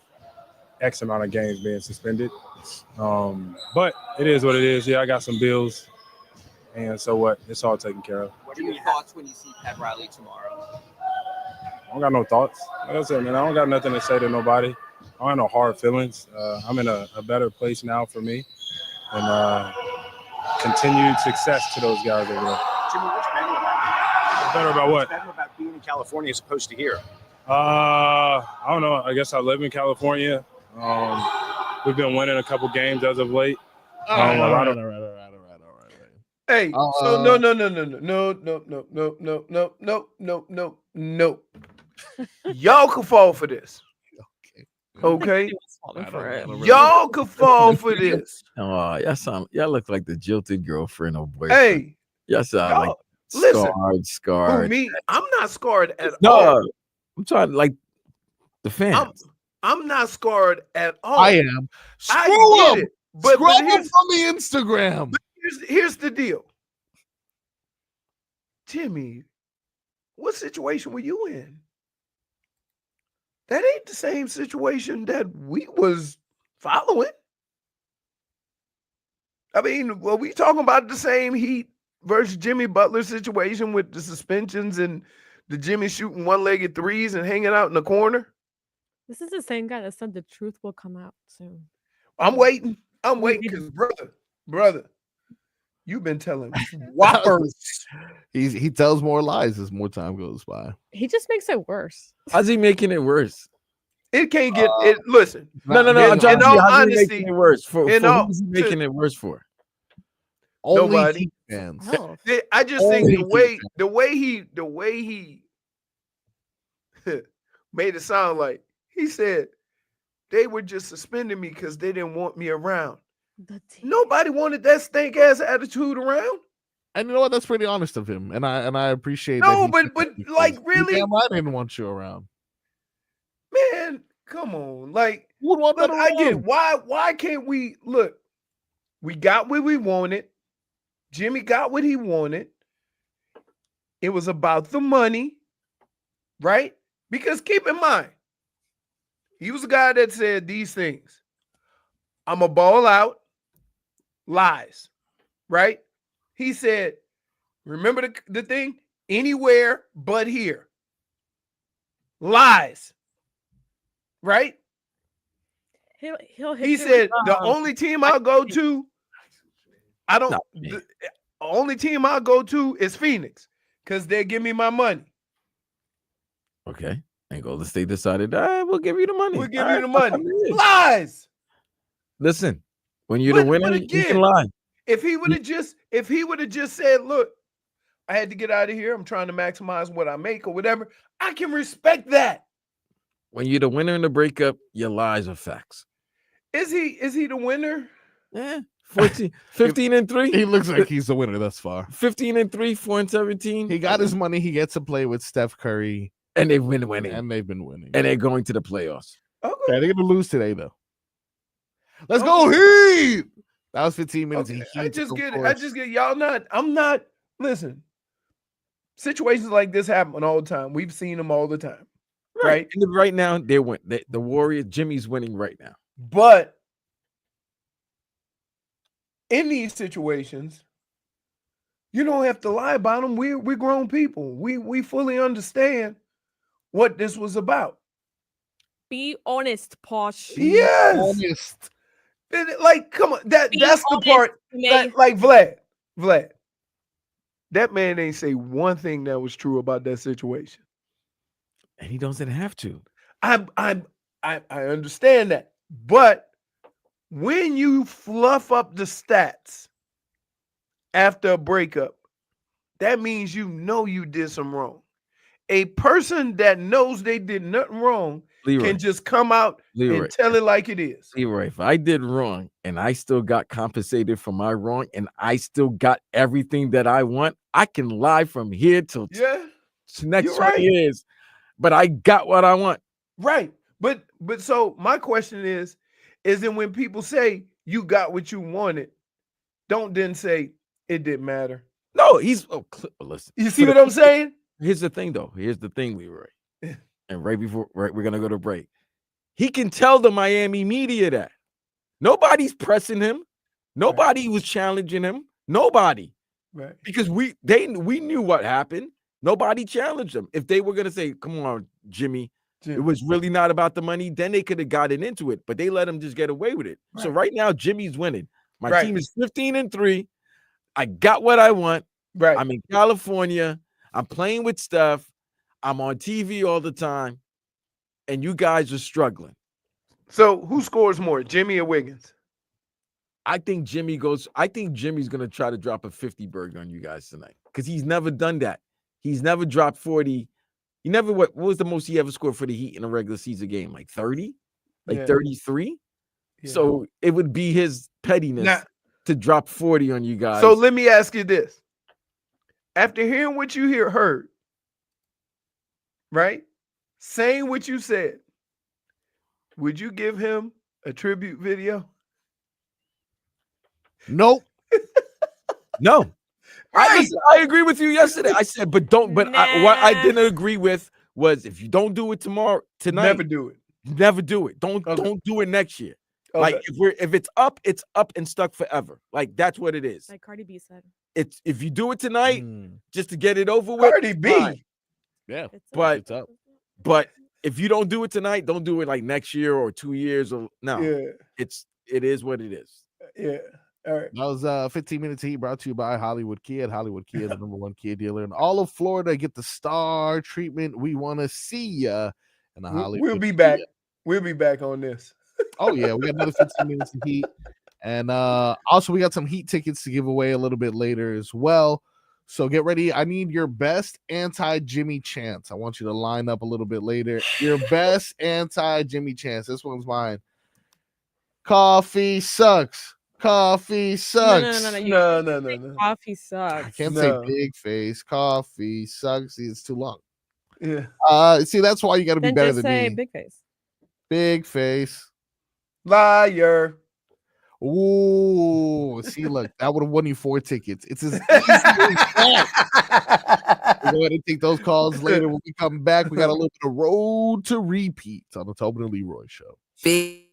X amount of games being suspended. But it is what it is. Yeah, I got some bills, and so what? It's all taken care of. What are your thoughts when you see Pat Riley tomorrow? I don't got no thoughts. Like I said, man, I don't got nothing to say to nobody. I don't have no hard feelings. I'm in a better place now for me, and continued success to those guys over there. Jimmy, what's better about it? Better about what? What's better about being in California as opposed to here? I don't know. I guess I live in California. We've been winning a couple games as of late. All right. Hey, so no. Y'all could fall for this. Okay. Y'all could fall for this. Oh, y'all look like the jilted girlfriend or boyfriend. Hey, y'all sound like listen, scarred. Who, me? I'm not scarred at all. No, I'm trying like the fans. I'm not scarred at all. I am. I get it. But Scroll up from the Instagram. But here's the deal. Jimmy, what situation were you in? That ain't the same situation that we was following. I mean, well, we talking about the same Heat versus Jimmy Butler situation with the suspensions and the Jimmy shooting one-legged threes and hanging out in the corner? This is the same guy that said the truth will come out soon. I'm waiting because, brother, you've been telling whoppers. He tells more lies as more time goes by. He just makes it worse. How's he making it worse? It can't get it. Listen, no. I'm trying to see how's he making it worse for who's he making it worse for? Nobody. Fans. Oh. I just think the way he made it sound like he said they were just suspending me because they didn't want me around. Nobody wanted that stink ass attitude around. And you know what? That's pretty honest of him, and I appreciate. No, that but like really, damn, I didn't want you around. Man, come on, like who would want look, that I get it. around? Why can't we look? We got what we wanted. Jimmy got what he wanted. It was about the money, right? Because keep in mind, he was a guy that said these things. I'm a ball out. Lies, right? He said, remember the thing? Anywhere but here. Lies, right? He said, the only team I'll go to, the only team I'll go to is Phoenix because they give me my money. Okay. And Golden State decided, we'll give you the money. We'll give you the money. Lies. Listen, when you're the winner, you can lie. If he would have just said, look, I had to get out of here. I'm trying to maximize what I make or whatever. I can respect that. When you're the winner in the breakup, your lies are facts. Is he the winner? Yeah. 14, 15-3. He looks like he's the winner thus far. 15-3, 4-17. He got his money. He gets to play with Steph Curry. And they've been winning. And they've been winning. And they're going to the playoffs. Okay. Yeah, they're going to lose today, though. Let's go, Heat! That was 15 minutes. Okay. Of I Heat, just of get it. course. I just get y'all not. I'm not. Listen, situations like this happen all the time. We've seen them all the time. Right. And right now, they win. The Warriors, Jimmy's winning right now. But in these situations, you don't have to lie about them. We're grown people. We fully understand what this was about. Be honest, Posh. Yes. Honest. Like, come on. That's the part that, like, Vlad. That man ain't say one thing that was true about that situation. And he doesn't have to. I understand that. But when you fluff up the stats after a breakup, that means you know you did some wrong. A person that knows they did nothing wrong can just come out and tell it like it is. Leroy, if I did wrong and I still got compensated for my wrong and I still got everything that I want, I can lie from here till next 20 years. But I got what I want. Right. But so my question is that when people say you got what you wanted, don't then say it didn't matter. No, listen. You see what I'm saying? Here's the thing, though. Here's the thing, Leroy. And right before we're gonna go to break. He can tell the Miami media that. Nobody's pressing him. Nobody was challenging him. Nobody. Right. Because we knew what happened. Nobody challenged him. If they were gonna say, come on, Jimmy, it was really not about the money, then they could have gotten into it, but they let him just get away with it. Right. So right now, Jimmy's winning. My team is 15-3. I got what I want. Right. I'm in California. I'm playing with stuff. I'm on TV all the time. And you guys are struggling. So who scores more, Jimmy or Wiggins? I think Jimmy's going to try to drop a 50 burger on you guys tonight because he's never done that. He's never dropped 40. He never, what was the most he ever scored for the Heat in a regular season game? Like 30? Like 33? Yeah. So it would be his pettiness to drop 40 on you guys. So let me ask you this. After hearing what you heard, right? Saying what you said, would you give him a tribute video? Nope. No. Right. I agree with you yesterday. I said, but don't. But what I didn't agree with was if you don't do it tonight, never do it. Never do it. Don't do it next year. Okay. Like if it's up and stuck forever. Like that's what it is. Like Cardi B said. It's if you do it tonight, just to get it over with. Cardi B. Fine. Yeah, but if you don't do it tonight, don't do it like next year or 2 years or no. Yeah. It is what it is. Yeah. All right. That was 15 Minutes Heat brought to you by Hollywood Kid. Hollywood Kid, the #1 Kia dealer in all of Florida. Get the star treatment. We want to see ya. And we'll be back. We'll be back on this. Oh yeah, we got another 15 minutes of Heat, and also we got some Heat tickets to give away a little bit later as well. So get ready. I need your best anti-Jimmy chance. I want you to line up a little bit later. Your best anti-Jimmy chance. This one's mine. Coffee sucks. Coffee sucks. No. Coffee sucks. I can't say big face. Coffee sucks. It's too long. Yeah. See, that's why you got to be better than me. Big face. Big face. Liar. Ooh, see, look, that would have won you 4 tickets. It's as easy as that. We're going to take those calls later when we come back. We got a little bit of road to repeat on the Tobin and Leroy show. Big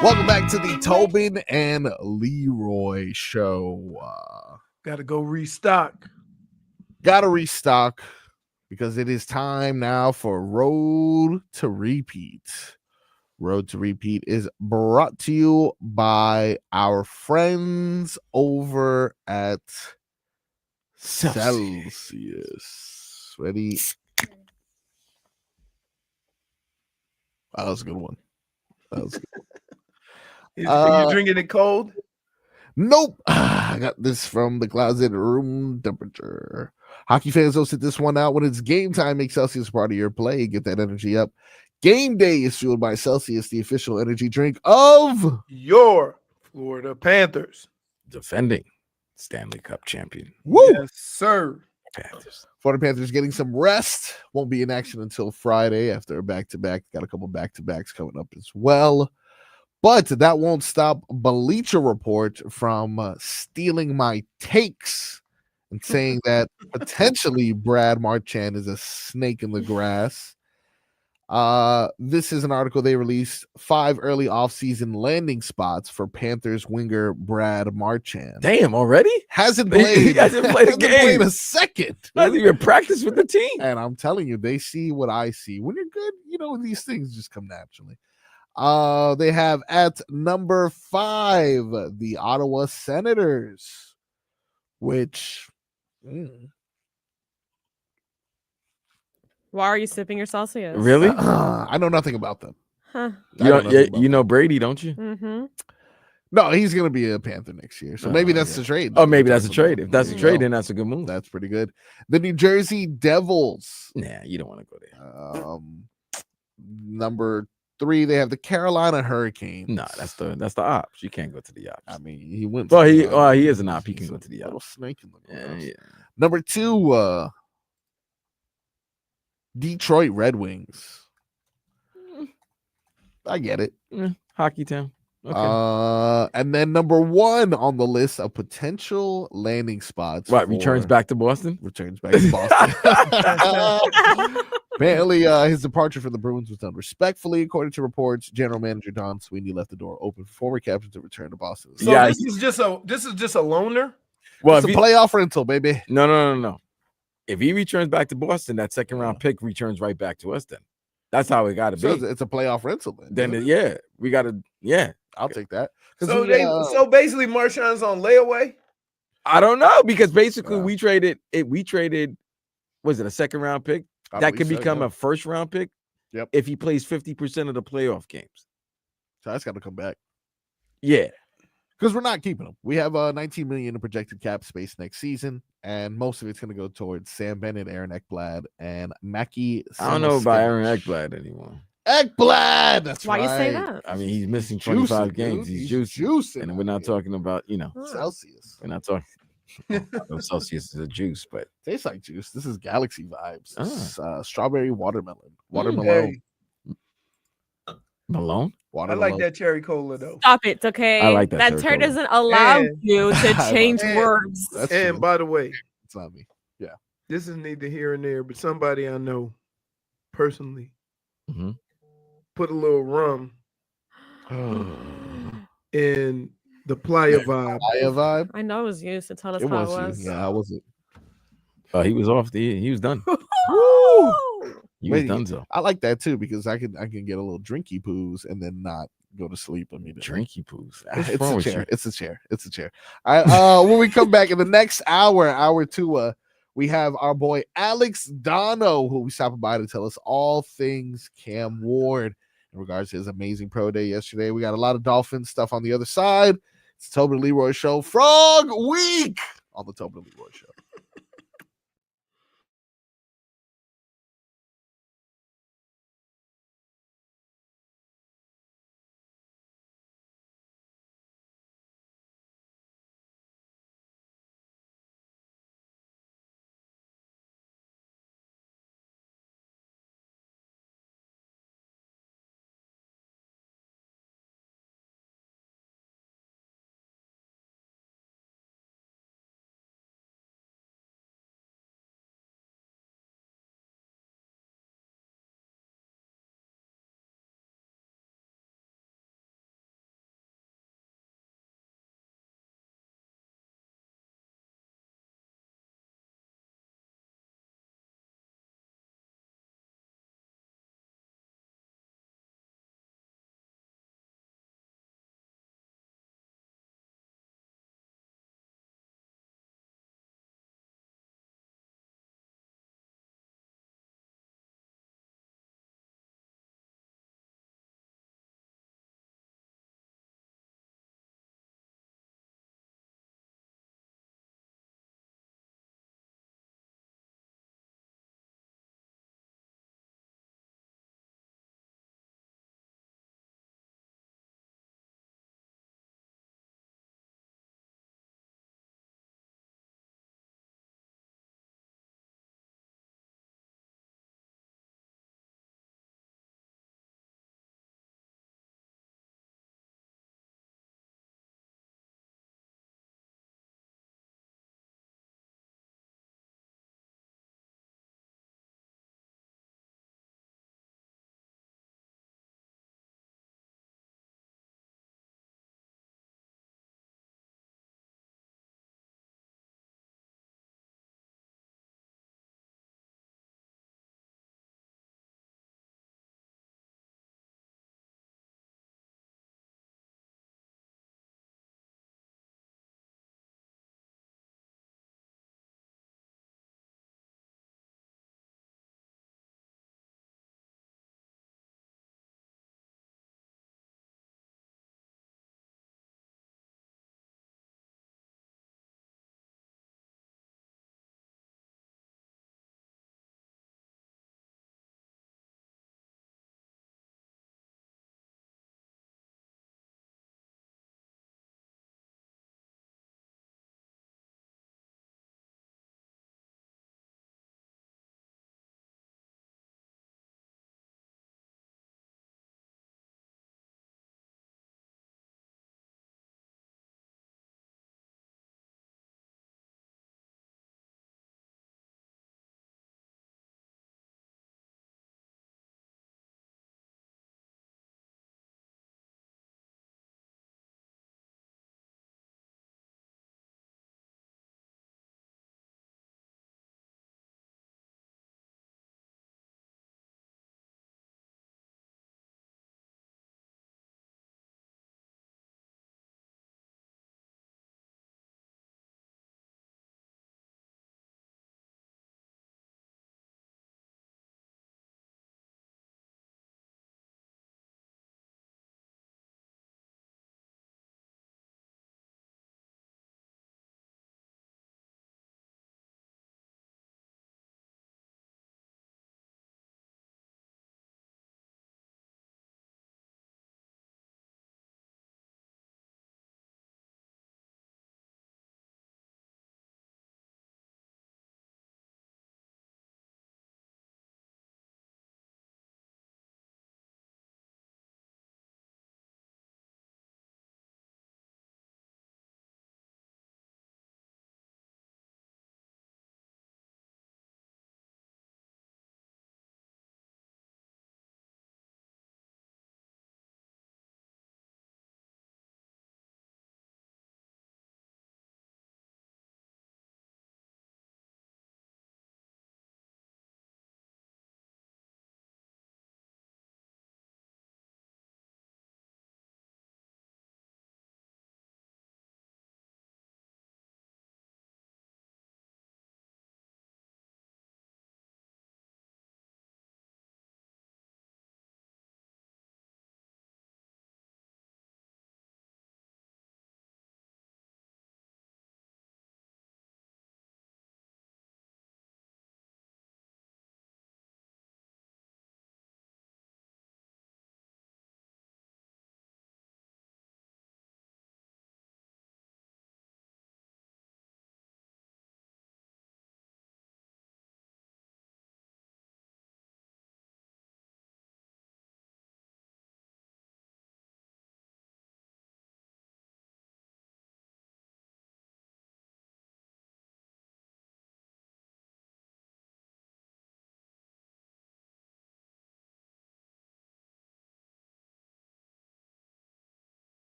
Welcome back to the Tobin and Leroy show. Gotta go restock. Gotta restock because it is time now for Road to Repeat. Road to Repeat is brought to you by our friends over at Celsius. Ready? That was a good one. That was good. Are you drinking it cold? Nope. I got this from the closet room temperature. Hockey fans will sit this one out when it's game time. Make Celsius part of your play. Get that energy up. Game day is fueled by Celsius, the official energy drink of your Florida Panthers. Defending Stanley Cup champion. Woo! Yes, sir. Panthers. Florida Panthers getting some rest. Won't be in action until Friday after a back-to-back. Got a couple back-to-backs coming up as well. But that won't stop Bleacher Report from stealing my takes and saying that potentially Brad Marchand is a snake in the grass. This is an article they released 5 early offseason landing spots for Panthers winger Brad Marchand. Damn, already? Hasn't played. He hasn't played a game. Played a second. Not even practice with the team. And I'm telling you, they see what I see. When you're good, these things just come naturally. They have at number 5 the Ottawa Senators, which Why are you sipping your Celsius? Really? I know nothing about them. Huh. You know Brady, don't you? Mm-hmm. No, he's going to be a Panther next year. So maybe that's the trade. Oh, maybe that's a trade. If that's a trade, then that's a good move. That's pretty good. The New Jersey Devils. Nah, you don't want to go there. Number 3, they have the Carolina Hurricanes. No, that's the ops. You can't go to the ops. I mean, he went. Well, he is an op. He can go to the little ops. snake in the grass. Yeah. Number 2, Detroit Red Wings. I get it. Hockey town. Okay. And then number 1 on the list of potential landing spots. What, returns back to Boston? Returns back to Boston. Apparently, his departure from the Bruins was done respectfully. According to reports, general manager Don Sweeney left the door open for former captains to return to Boston. So this is just a loaner? Well, it's a playoff rental, baby. No. If he returns back to Boston, that second round pick returns right back to us then. That's how it got to be. So it's a playoff rental then. We got to, I'll take that. So basically Marchand's on layaway? I don't know, because basically we traded, was it a second round pick? That could become a first round pick. Yep. If he plays 50% of the playoff games. So that's got to come back. Yeah. Because we're not keeping him. We have $19 million in projected cap space next season, and most of it's going to go towards Sam Bennett, Aaron Ekblad, and Mackie. I don't know about Aaron Ekblad anymore. Ekblad! That's why right. you say that? I mean, he's missing 25 games. Dude. He's juicing. And we're not talking about, Celsius. We're not talking. Celsius is a juice, but tastes like juice. This is Galaxy vibes. Ah. Strawberry watermelon. Hey. Malone? I like that cherry cola though. Stop it, okay? I like that That cherry term cola. doesn't allow you to change words. And by the way, it's not me. Yeah. This is neither here and there, but somebody I know personally put a little rum in the playa vibe. Playa vibe? I know it was used to tell us how it was. Yeah, I wasn't. He was off. He was done. Woo! He was done so. I like that too because I can get a little drinky poos and then not go to sleep immediately. Drinky poos. It's a chair. It's a chair. It's a chair. When we come back in the next hour 2, we have our boy Alex Donno, who we stopping by to tell us all things Cam Ward in regards to his amazing pro day yesterday. We got a lot of Dolphins stuff on the other side. It's the Tobin and Leroy Show. Frog Week on the Tobin and Leroy Show.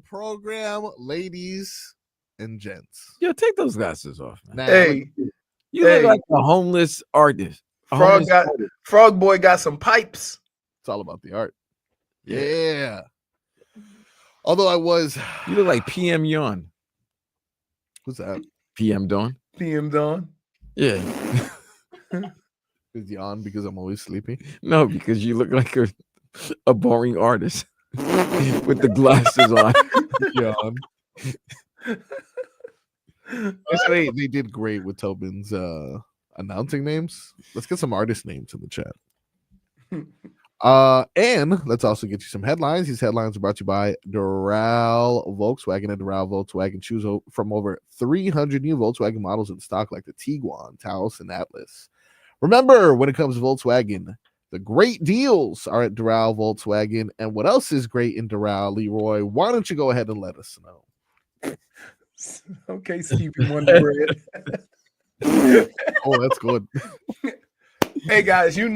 program, ladies and gents. Yo, take those glasses off, man. Now, Hey, You look like a homeless artist. Frog Boy got some pipes. It's all about the art. Yeah. Although you look like PM Yawn. Who's that? PM Dawn. PM Dawn. Yeah. Is yawn because I'm always sleepy? No, because you look like a boring artist with the glasses on. Yawn. Actually, they did great with Tobin's announcing names. Let's get some artist names in the chat. And let's also get you some headlines. These headlines are brought to you by Doral Volkswagen. And Doral Volkswagen choose from over 300 new Volkswagen models in stock, like the Tiguan, Taos, and Atlas. Remember, when it comes to Volkswagen, the great deals are at Doral Volkswagen. And what else is great in Doral, Leroy? Why don't you go ahead and let us know? Okay, Stevie Wonder Bread. Oh, that's good. Hey guys, we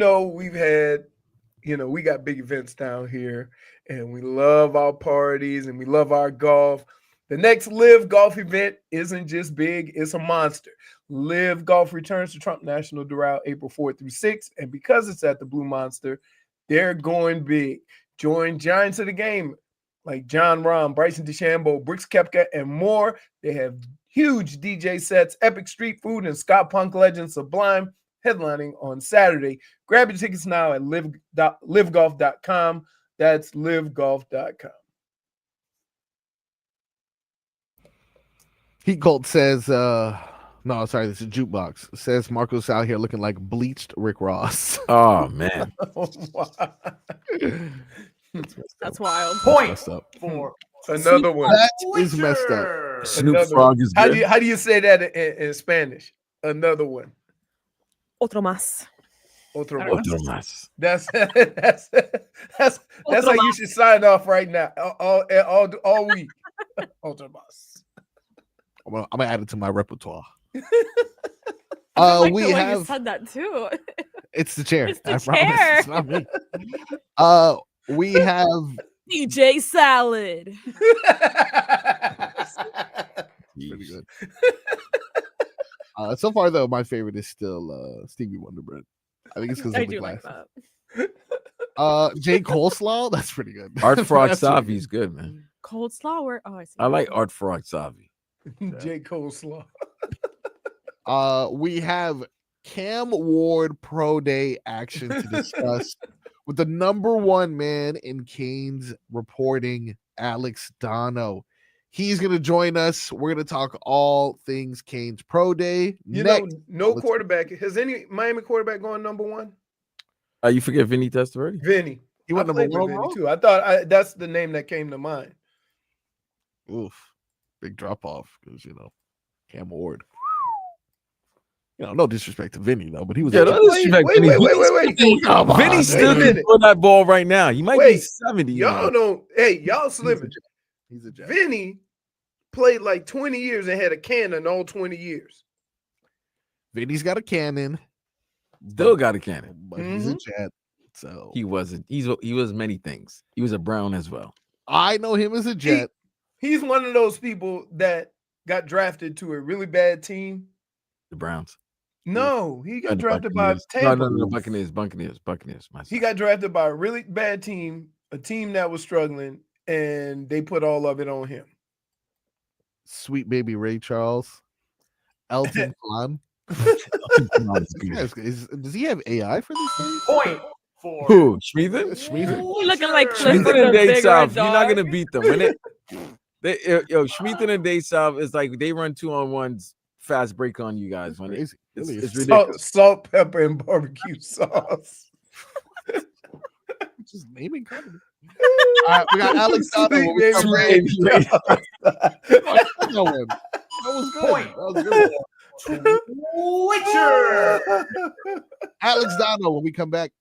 got big events down here, and we love our parties and we love our golf. The next Live Golf event isn't just big, it's a monster. Live Golf returns to Trump National Doral April 4th through 6th, and because it's at the Blue Monster, they're going big. Join giants of the game like John Rahm, Bryson DeChambeau, Brooks Koepka, and more. They have huge DJ sets, epic street food, and Scott Punk legend Sublime headlining on Saturday. Grab your tickets now at livegolf.com. That's livegolf.com. Heat Cult says, no, sorry, this is Jukebox. Says Marco's out here looking like bleached Rick Ross. Oh, man. That's wild. Point for another one. That is messed up. Snoop Frog is good. How do you say that in Spanish? Another one. Otro más. Otro más. That's how you should sign off right now. All week. Otro más. I'm gonna add it to my repertoire. You have said that too. It's the chair. It's the I chair. promise. It's not me. We have DJ Salad. pretty good. So far, though, my favorite is still Stevie Wonder Bread. I think it's because of the glass. Jay Coleslaw, that's pretty good. Art Frog Savi is good, man. Cold Slaw. Oh, I see. I like Art Frog Savi. Jay Coleslaw. We have Cam Ward Pro Day action to discuss with the number one man in Canes reporting, Alex Donno. He's going to join us. We're going to talk all things Canes Pro Day. No quarterback. Has any Miami quarterback gone number one? You forget Vinny Testaverde? Vinny. He went number one Vinny too. I thought that's the name that came to mind. Oof. Big drop off because, Cam Ward. No disrespect to Vinny, though, but he was. Yeah, wait. Vinny still can throw that ball right now. He might be 70. Y'all don't. Hey, y'all slipping. He's a jack. Vinny played like 20 years and had a cannon all 20 years. Vinny's got a cannon. Still got a cannon. But he's a jet. So he wasn't. He was many things. He was a Brown as well. I know him as a jet. He's one of those people that got drafted to a really bad team. The Browns. No, he got drafted by Tampa. No, Buccaneers. He got drafted by a really bad team, a team that was struggling, and they put all of it on him. Sweet baby Ray Charles. Elton John. Does he have AI for these things? Point for who? Schmeathen? He looking like Schmeathen and Dave South. You're not gonna beat them. Schmeathen and Dave South is like they run 2-on-1s. Fast break on you guys. When it's ridiculous. Salt, pepper, and barbecue sauce. Just naming company. All right, we got Alex Donno. That was good. Point. That was good. Twitcher. Alex Donno when we come back.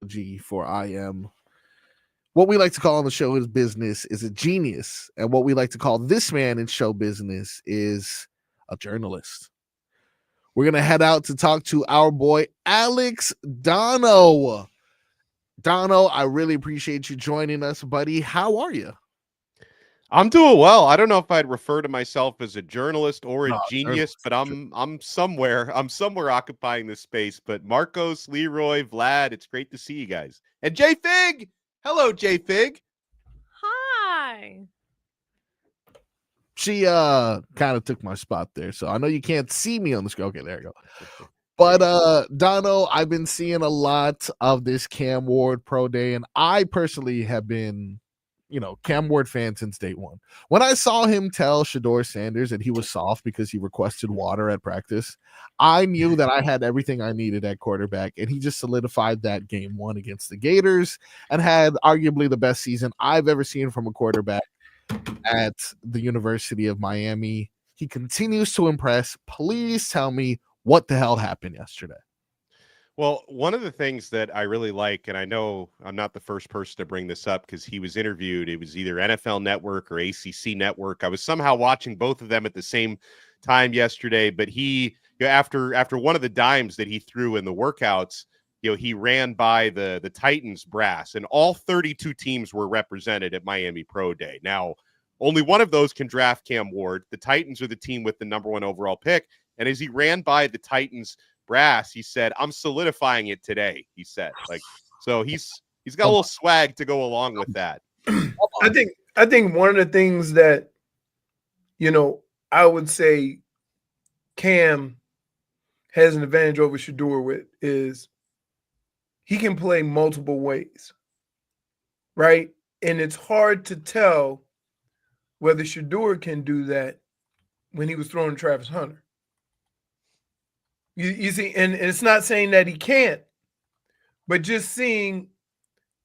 analogy for I am. What we like to call on the show is business is a genius. And what we like to call this man in show business is a journalist. We're going to head out to talk to our boy, Alex Donno. Donno, I really appreciate you joining us, buddy. How are you? I'm doing well. I don't know if I'd refer to myself as a journalist or a genius, journalist, but I'm somewhere occupying this space. But Marcos, Leroy, Vlad, it's great to see you guys. And JFig, hello, JFig. Hi. She kind of took my spot there, so I know you can't see me on the screen. Okay, there you go. But Donno, I've been seeing a lot of this Cam Ward Pro Day, and I personally have been, Cam Ward fan since day one. When I saw him tell Shedeur Sanders that he was soft because he requested water at practice, I knew that I had everything I needed at quarterback, and he just solidified that game one against the Gators and had arguably the best season I've ever seen from a quarterback at the University of Miami. He continues to impress. Please tell me what the hell happened yesterday. Well, one of the things that I really like, and I know I'm not the first person to bring this up because he was interviewed. It was either NFL Network or ACC Network. I was somehow watching both of them at the same time yesterday, but he, after one of the dimes that he threw in the workouts, he ran by the Titans brass, and all 32 teams were represented at Miami Pro Day. Now, only one of those can draft Cam Ward. The Titans are the team with the number 1 overall pick. And as he ran by the Titans brass, he said, "I'm solidifying it today." He said, so he's got a little swag to go along with that. I think one of the things that, I would say Cam has an advantage over Shedeur with is he can play multiple ways, right? And it's hard to tell whether Shedeur can do that when he was throwing Travis Hunter. You see, and it's not saying that he can't, but just seeing,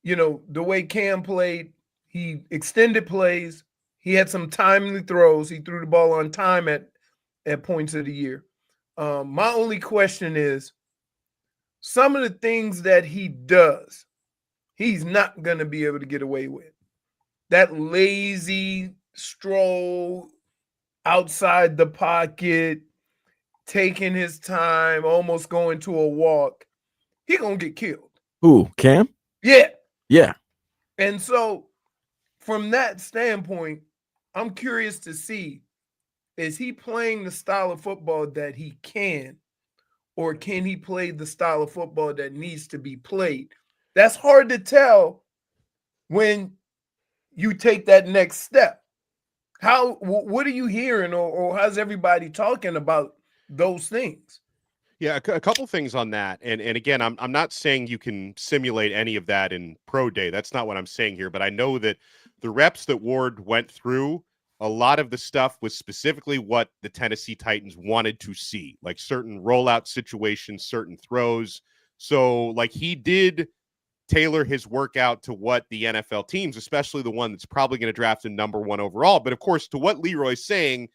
the way Cam played, he extended plays. He had some timely throws. He threw the ball on time at points of the year. My only question is, some of the things that he does, he's not going to be able to get away with. That lazy stroll outside the pocket, taking his time, almost going to a walk, he gonna get killed. Who, Cam? Yeah. And so from that standpoint, I'm curious to see, is he playing the style of football that he can, or can he play the style of football that needs to be played? That's hard to tell when you take that next step. What are you hearing, or how's everybody talking about those things? Yeah, a couple things on that. And again, I'm not saying you can simulate any of that in Pro Day. That's not what I'm saying here. But I know that the reps that Ward went through, a lot of the stuff was specifically what the Tennessee Titans wanted to see, like certain rollout situations, certain throws. So he did tailor his workout to what the NFL teams, especially the one that's probably going to draft a number 1 overall. But of course, to what Leroy's saying,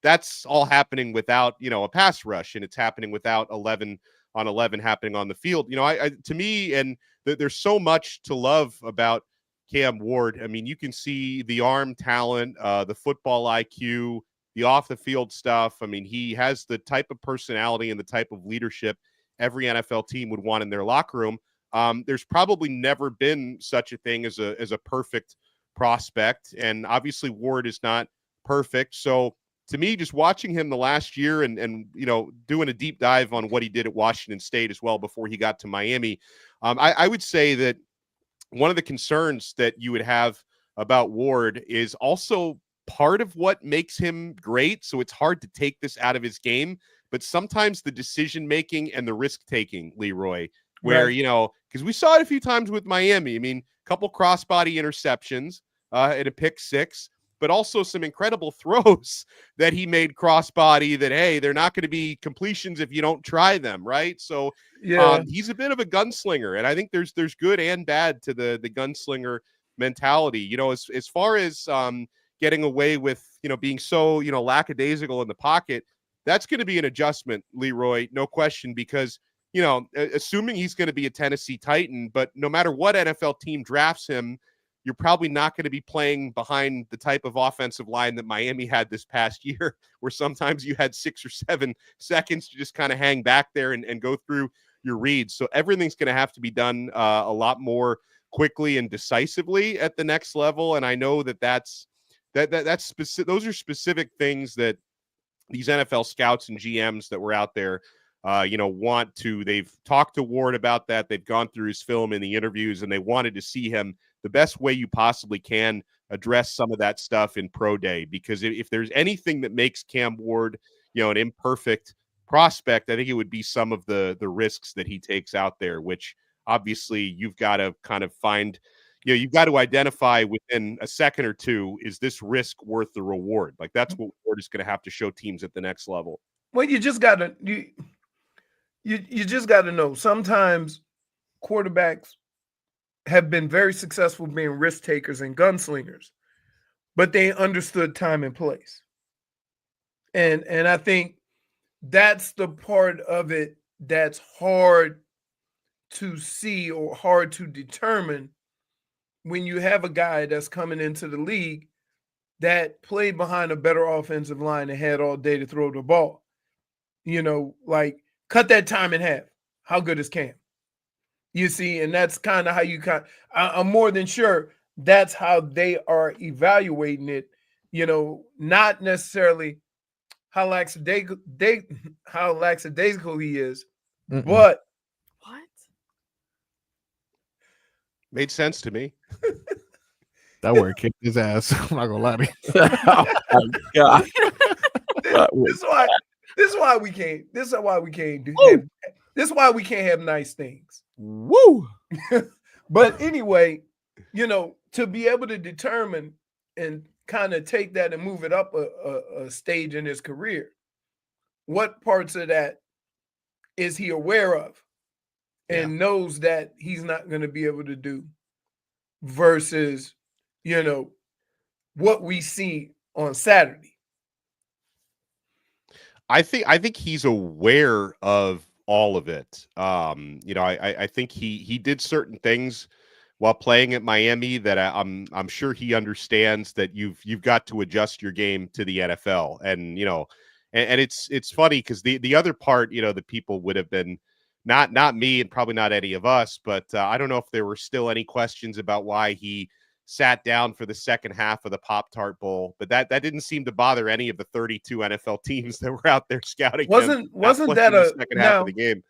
that's all happening without, a pass rush, and it's happening without 11 on 11 happening on the field. To me, and there's so much to love about Cam Ward. I mean, you can see the arm talent, the football IQ, the off the field stuff. I mean, he has the type of personality and the type of leadership every NFL team would want in their locker room. There's probably never been such a thing as a perfect prospect. And obviously Ward is not perfect. So to me, just watching him the last year and doing a deep dive on what he did at Washington State as well before he got to Miami, I would say that one of the concerns that you would have about Ward is also part of what makes him great. So it's hard to take this out of his game, but sometimes the decision-making and the risk-taking, Leroy, where, because we saw it a few times with Miami. I mean, a couple crossbody interceptions and a pick six, but also some incredible throws that he made crossbody that, hey, they're not going to be completions if you don't try them, right? So he's a bit of a gunslinger, and I think there's good and bad to the gunslinger mentality. As far as getting away with, being so, lackadaisical in the pocket, that's going to be an adjustment, Leroy, no question, because assuming he's going to be a Tennessee Titan, but no matter what NFL team drafts him, you're probably not going to be playing behind the type of offensive line that Miami had this past year, where sometimes you had 6 or 7 seconds to just kind of hang back there and go through your reads. So everything's going to have to be done a lot more quickly and decisively at the next level. And I know that's specific. Those are specific things that these NFL scouts and GMs that were out there, want to. They've talked to Ward about that. They've gone through his film in the interviews, and they wanted to see him the best way you possibly can address some of that stuff in pro day. Because if there's anything that makes Cam Ward, an imperfect prospect, I think it would be some of the risks that he takes out there, which obviously you've got to kind of find, you've got to identify within a second or two, is this risk worth the reward? Like, that's what Ward is going to have to show teams at the next level. Well, you just got to, you just got to know, sometimes quarterbacks have been very successful being risk takers and gunslingers, but they understood time and place. And I think that's the part of it that's hard to see or hard to determine when you have a guy that's coming into the league that played behind a better offensive line and had all day to throw the ball. Like, cut that time in half. How good is Cam? You see, and that's kind of how I'm more than sure that's how they are evaluating it, not necessarily how lackadaisical he is, but what? Made sense to me. That word kicked his ass. I'm not gonna lie to you. Oh my God. This is why we can't have nice things. Woo! But anyway, to be able to determine and kind of take that and move it up a stage in his career, what parts of that is he aware of and knows that he's not going to be able to do versus, what we see on Saturday? I think he's aware of all of it. I think he did certain things while playing at Miami that I'm sure he understands that you've got to adjust your game to the NFL. And and it's funny because the other part, that people would have been, not me and probably not any of us, but I don't know if there were still any questions about why he sat down for the second half of the Pop Tart Bowl, but that didn't seem to bother any of the 32 NFL teams that were out there scouting. Wasn't that a second half of the game?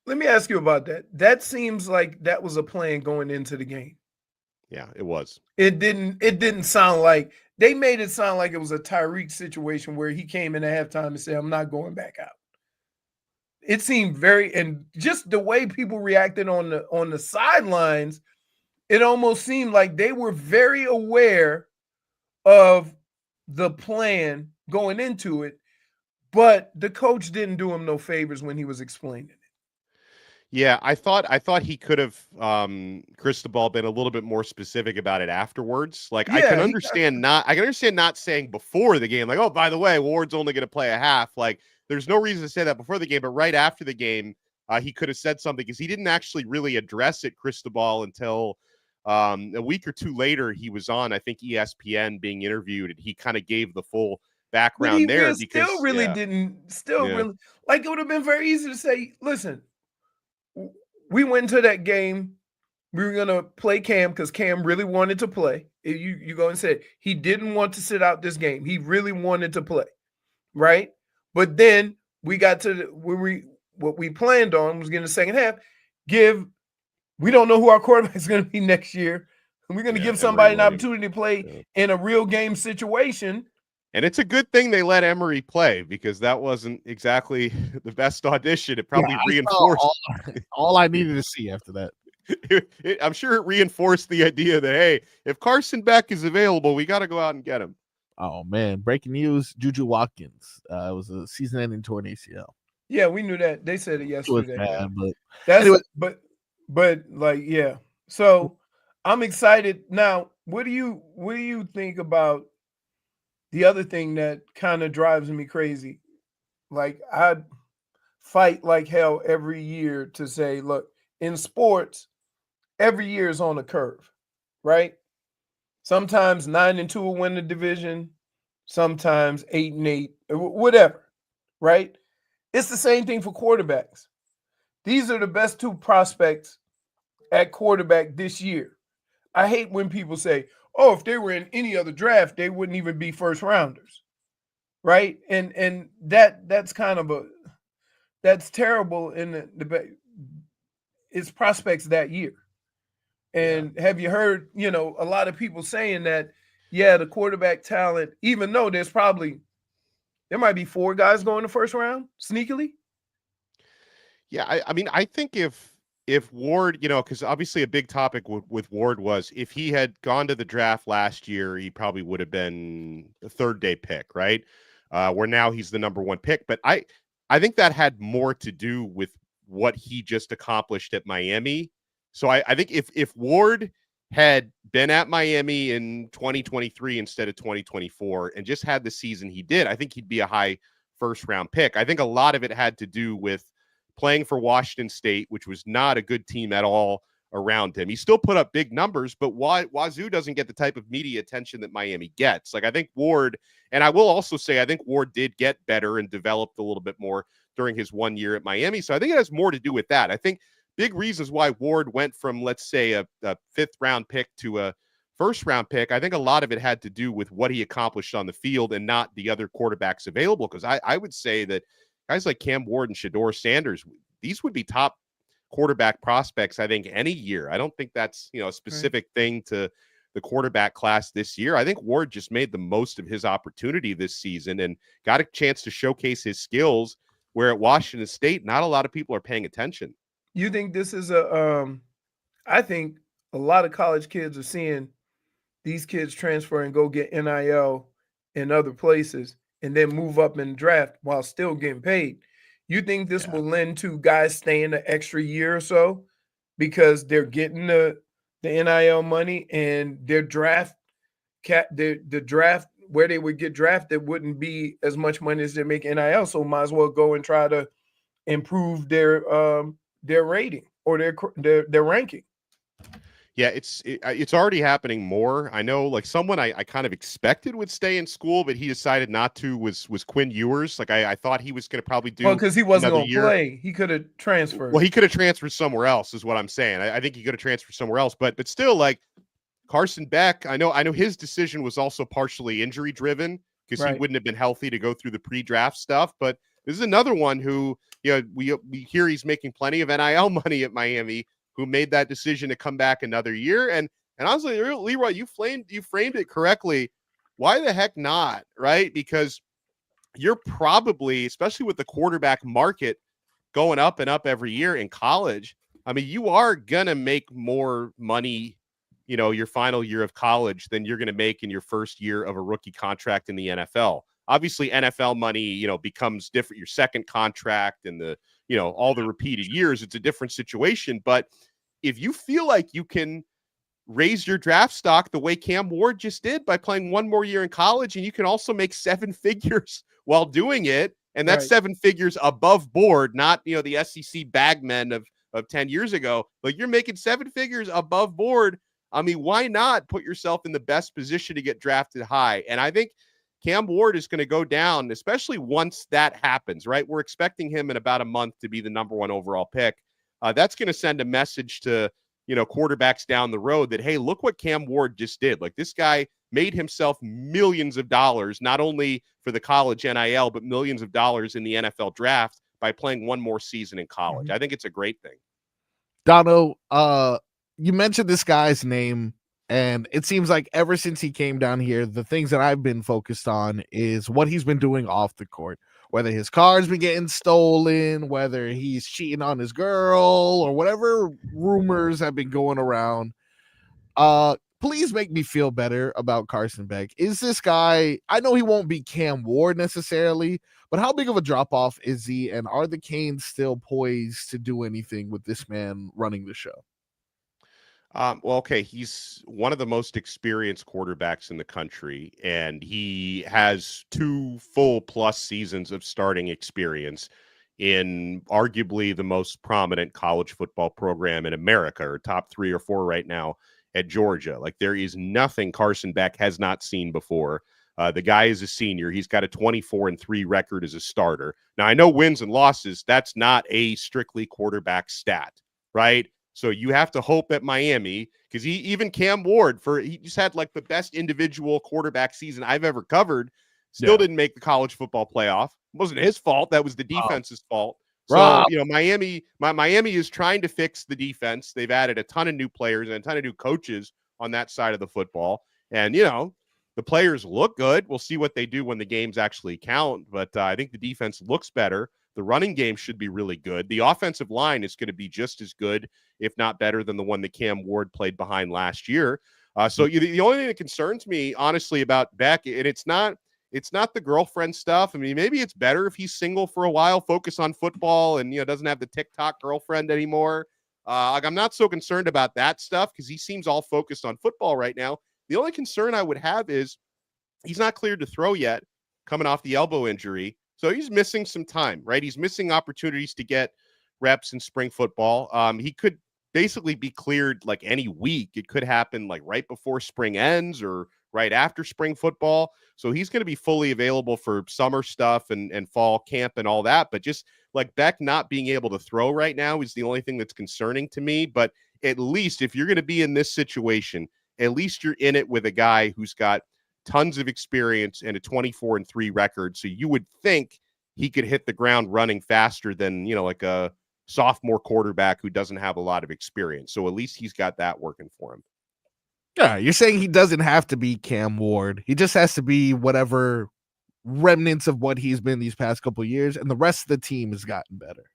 Let me ask you about that. That seems like that was a plan going into the game. Yeah, it was. It didn't sound like they made it sound like it was a Tyreek situation where he came in at halftime and said, "I'm not going back out." It seemed and just the way people reacted on the sidelines, it almost seemed like they were very aware of the plan going into it, but the coach didn't do him no favors when he was explaining it. Yeah, I thought he could have Cristobal been a little bit more specific about it afterwards. Like, I can understand not saying before the game, like, oh, by the way, Ward's only going to play a half. Like, there's no reason to say that before the game, but right after the game, he could have said something, because he didn't actually really address it, Cristobal, until a week or two later. He was on, I think, ESPN being interviewed, and he kind of gave the full background there. Because really, like, it would have been very easy to say, listen, we went into that game, we were going to play Cam because Cam really wanted to play. You go and say he didn't want to sit out this game. He really wanted to play, right? But then we got to what we planned on was getting the second half. We don't know who our quarterback is going to be next year. And we're going to give somebody an opportunity to play in a real game situation. And it's a good thing they let Emery play, because that wasn't exactly the best audition. It probably reinforced all I needed to see after that. I'm sure it reinforced the idea that, hey, if Carson Beck is available, we got to go out and get him. Oh, man. Breaking news, JuJu Watkins. It was a season-ending torn ACL. Yeah, we knew that. They said it yesterday. But yeah. So I'm excited. Now, what do you think about the other thing that kind of drives me crazy? Like, fight like hell every year to say, look, in sports, every year is on a curve, right? Sometimes 9-2 will win the division, sometimes 8-8, whatever, right? It's the same thing for quarterbacks. These are the best two prospects at quarterback this year. I hate when people say, oh, if they were in any other draft, they wouldn't even be first rounders, right? And that's kind of that's terrible in the it's prospects that year. And have you heard, a lot of people saying that, the quarterback talent, even though there might be 4 guys going the first round sneakily. Yeah, I mean, I think if Ward, because obviously a big topic with Ward was if he had gone to the draft last year, he probably would have been a 3rd-day pick, right? Where now he's the number 1 pick. But I think that had more to do with what he just accomplished at Miami. So I think if Ward had been at Miami in 2023 instead of 2024 and just had the season he did, I think he'd be a high first-round pick. I think a lot of it had to do with playing for Washington State, which was not a good team at all around him. He still put up big numbers, but Wazoo doesn't get the type of media attention that Miami gets. Like, I think Ward, and I will also say, I think Ward did get better and developed a little bit more during his 1 year at Miami. So I think it has more to do with that. I think big reasons why Ward went from, let's say, a 5th-round pick to a first-round pick, I think a lot of it had to do with what he accomplished on the field and not the other quarterbacks available. Because I would say that guys like Cam Ward and Shedeur Sanders, these would be top quarterback prospects, I think, any year. I don't think that's, a specific thing to the quarterback class this year. I think Ward just made the most of his opportunity this season and got a chance to showcase his skills, where at Washington State, not a lot of people are paying attention. You think this is I think a lot of college kids are seeing these kids transfer and go get NIL in other places and then move up in the draft while still getting paid. You think this will lend to guys staying an extra year or so because they're getting the NIL money, and their draft the draft where they would get drafted wouldn't be as much money as they make NIL, so might as well go and try to improve their rating or their ranking. Yeah, it's already happening more. I know, like, someone I kind of expected would stay in school, but he decided not to, was Quinn Ewers. Like, I thought he was going to probably do because he wasn't going to play. He could have transferred. Well, he could have transferred somewhere else, is what I'm saying. I think he could have transferred somewhere else, but still, like, Carson Beck, I know his decision was also partially injury driven because he wouldn't have been healthy to go through the pre-draft stuff. But this is another one who, we hear he's making plenty of NIL money at Miami, who made that decision to come back another year. And honestly, Leroy, you framed it correctly. Why the heck not, right? Because you're probably, especially with the quarterback market going up and up every year in college, I mean, you are going to make more money, your final year of college than you're going to make in your first year of a rookie contract in the NFL. Obviously, NFL money, becomes different. Your second contract and the, all the repeated years, it's a different situation. But if you feel like you can raise your draft stock the way Cam Ward just did by playing one more year in college, and you can also make 7 figures while doing it, and that's 7 figures above board, not, the SEC bagmen of 10 years ago. Like, you're making 7 figures above board. I mean, why not put yourself in the best position to get drafted high? And I think Cam Ward is going to go down, especially once that happens, right? We're expecting him in about a month to be the number 1 overall pick. That's going to send a message to, quarterbacks down the road that, hey, look what Cam Ward just did. Like, this guy made himself millions of dollars, not only for the college NIL, but millions of dollars in the NFL draft by playing one more season in college. I think it's a great thing. Donno, you mentioned this guy's name, and it seems like ever since he came down here, the things that I've been focused on is what he's been doing off the court, whether his car's been getting stolen, whether he's cheating on his girl, or whatever rumors have been going around. Please make me feel better about Carson Beck. Is this guy, I know he won't be Cam Ward necessarily, but how big of a drop-off is he, and are the Canes still poised to do anything with this man running the show? Well, okay, he's one of the most experienced quarterbacks in the country, and he has 2 full plus seasons of starting experience. in arguably the most prominent college football program in America, or top 3 or 4 right now at Georgia. Like, there is nothing Carson Beck has not seen before. The guy is a senior. He's got a 24-3 record as a starter. Now, I know wins and losses, that's not a strictly quarterback stat, right? So you have to hope at Miami, because even Cam Ward, he just had like the best individual quarterback season I've ever covered. Still didn't make the college football playoff. It wasn't his fault. That was the defense's fault. So, Miami is trying to fix the defense. They've added a ton of new players and a ton of new coaches on that side of the football. And, the players look good. We'll see what they do when the games actually count. But I think the defense looks better. The running game should be really good. The offensive line is going to be just as good, if not better, than the one that Cam Ward played behind last year. So the only thing that concerns me, honestly, about Beck, and it's not the girlfriend stuff. I mean, maybe it's better if he's single for a while, focus on football, and doesn't have the TikTok girlfriend anymore. I'm not so concerned about that stuff because he seems all focused on football right now. The only concern I would have is he's not cleared to throw yet, coming off the elbow injury. So he's missing some time, right? He's missing opportunities to get reps in spring football. He could basically be cleared like any week. It could happen like right before spring ends or right after spring football. So he's going to be fully available for summer stuff and fall camp and all that. But just like Beck not being able to throw right now is the only thing that's concerning to me. But at least if you're going to be in this situation, at least you're in it with a guy who's got tons of experience and a 24-3 record. So you would think he could hit the ground running faster than, like a sophomore quarterback who doesn't have a lot of experience. So at least he's got that working for him. Yeah, you're saying he doesn't have to be Cam Ward. He just has to be whatever remnants of what he's been these past couple of years, and the rest of the team has gotten better.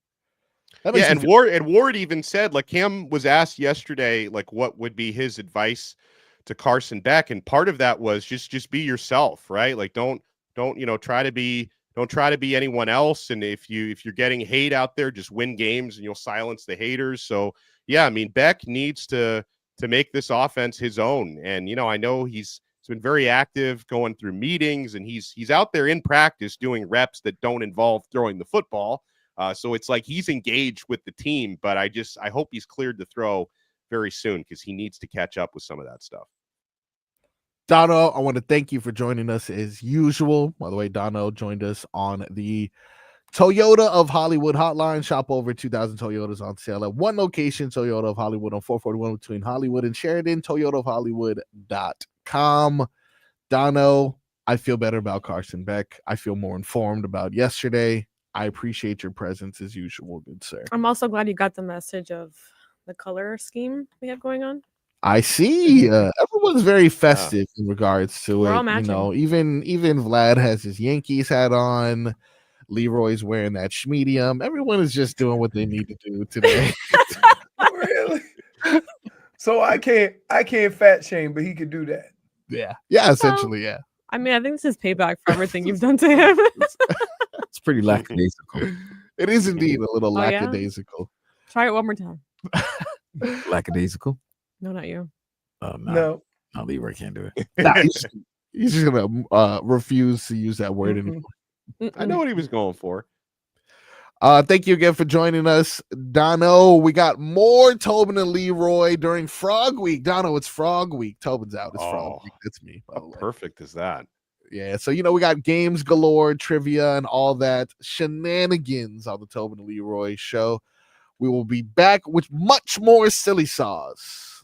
Yeah, and Ward even said, like, Cam was asked yesterday, like, what would be his advice to Carson Beck, and part of that was just be yourself, right? Like, don't try to be anyone else, and if you're getting hate out there, just win games and you'll silence the haters. So yeah, I mean, Beck needs to make this offense his own, and I know he's been very active going through meetings, and he's out there in practice doing reps that don't involve throwing the football. So it's like he's engaged with the team, but I hope he's cleared to throw very soon because he needs to catch up with some of that stuff. Donno, I want to thank you for joining us as usual. By the way, Donno joined us on the Toyota of Hollywood hotline. Shop over 2,000 Toyotas on sale at one location, Toyota of Hollywood on 441 between Hollywood and Sheridan, toyotaofhollywood.com. Donno, I feel better about Carson Beck. I feel more informed about yesterday. I appreciate your presence as usual, good sir. I'm also glad you got the message of the color scheme we have going on. I see. Everyone's very festive in regards to We're it. all matching. Even Vlad has his Yankees hat on. Leroy's wearing that schmedium. Everyone is just doing what they need to do today. Really? So I can't fat shame, but he could do that. Yeah, essentially, yeah. I mean, I think this is payback for everything you've done to him. It's pretty lackadaisical. It is indeed a little lackadaisical. Yeah? Try it one more time. Lackadaisical? No, not you. No, Leroy can't do it. Nah, he's just gonna refuse to use that word anymore. I know what he was going for. Thank you again for joining us, Donno. We got more Tobin and Leroy during Frog Week. Donno, it's Frog Week. Tobin's out. It's Frog Week. That's me. How perfect is that? Yeah, so we got games galore, trivia, and all that shenanigans on the Tobin and Leroy show. We will be back with much more silly saws.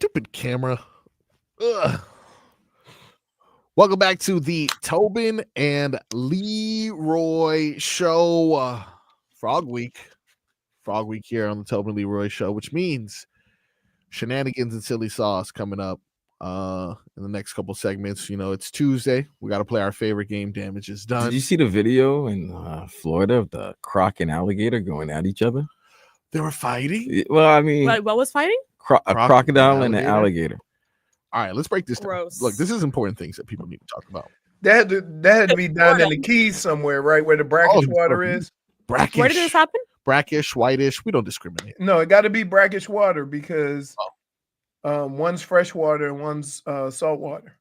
Stupid camera. Ugh. Welcome back to the Tobin and Leroy show. Frog Week here on the Tobin Leroy show, which means shenanigans and silly sauce coming up in the next couple segments. You know, it's Tuesday. We got to play our favorite game, Damage is Done. Did you see the video in Florida of the croc and alligator going at each other? They were fighting? Well, I mean, what was fighting? A crocodile and an alligator. All right, let's break this down. Look, this is important things that people need to talk about. That had to be down in the Keys somewhere, right where the brackish water is. Brackish. Where did this happen? Brackish, whitish. We don't discriminate. No, it got to be brackish water because one's fresh water and one's salt water.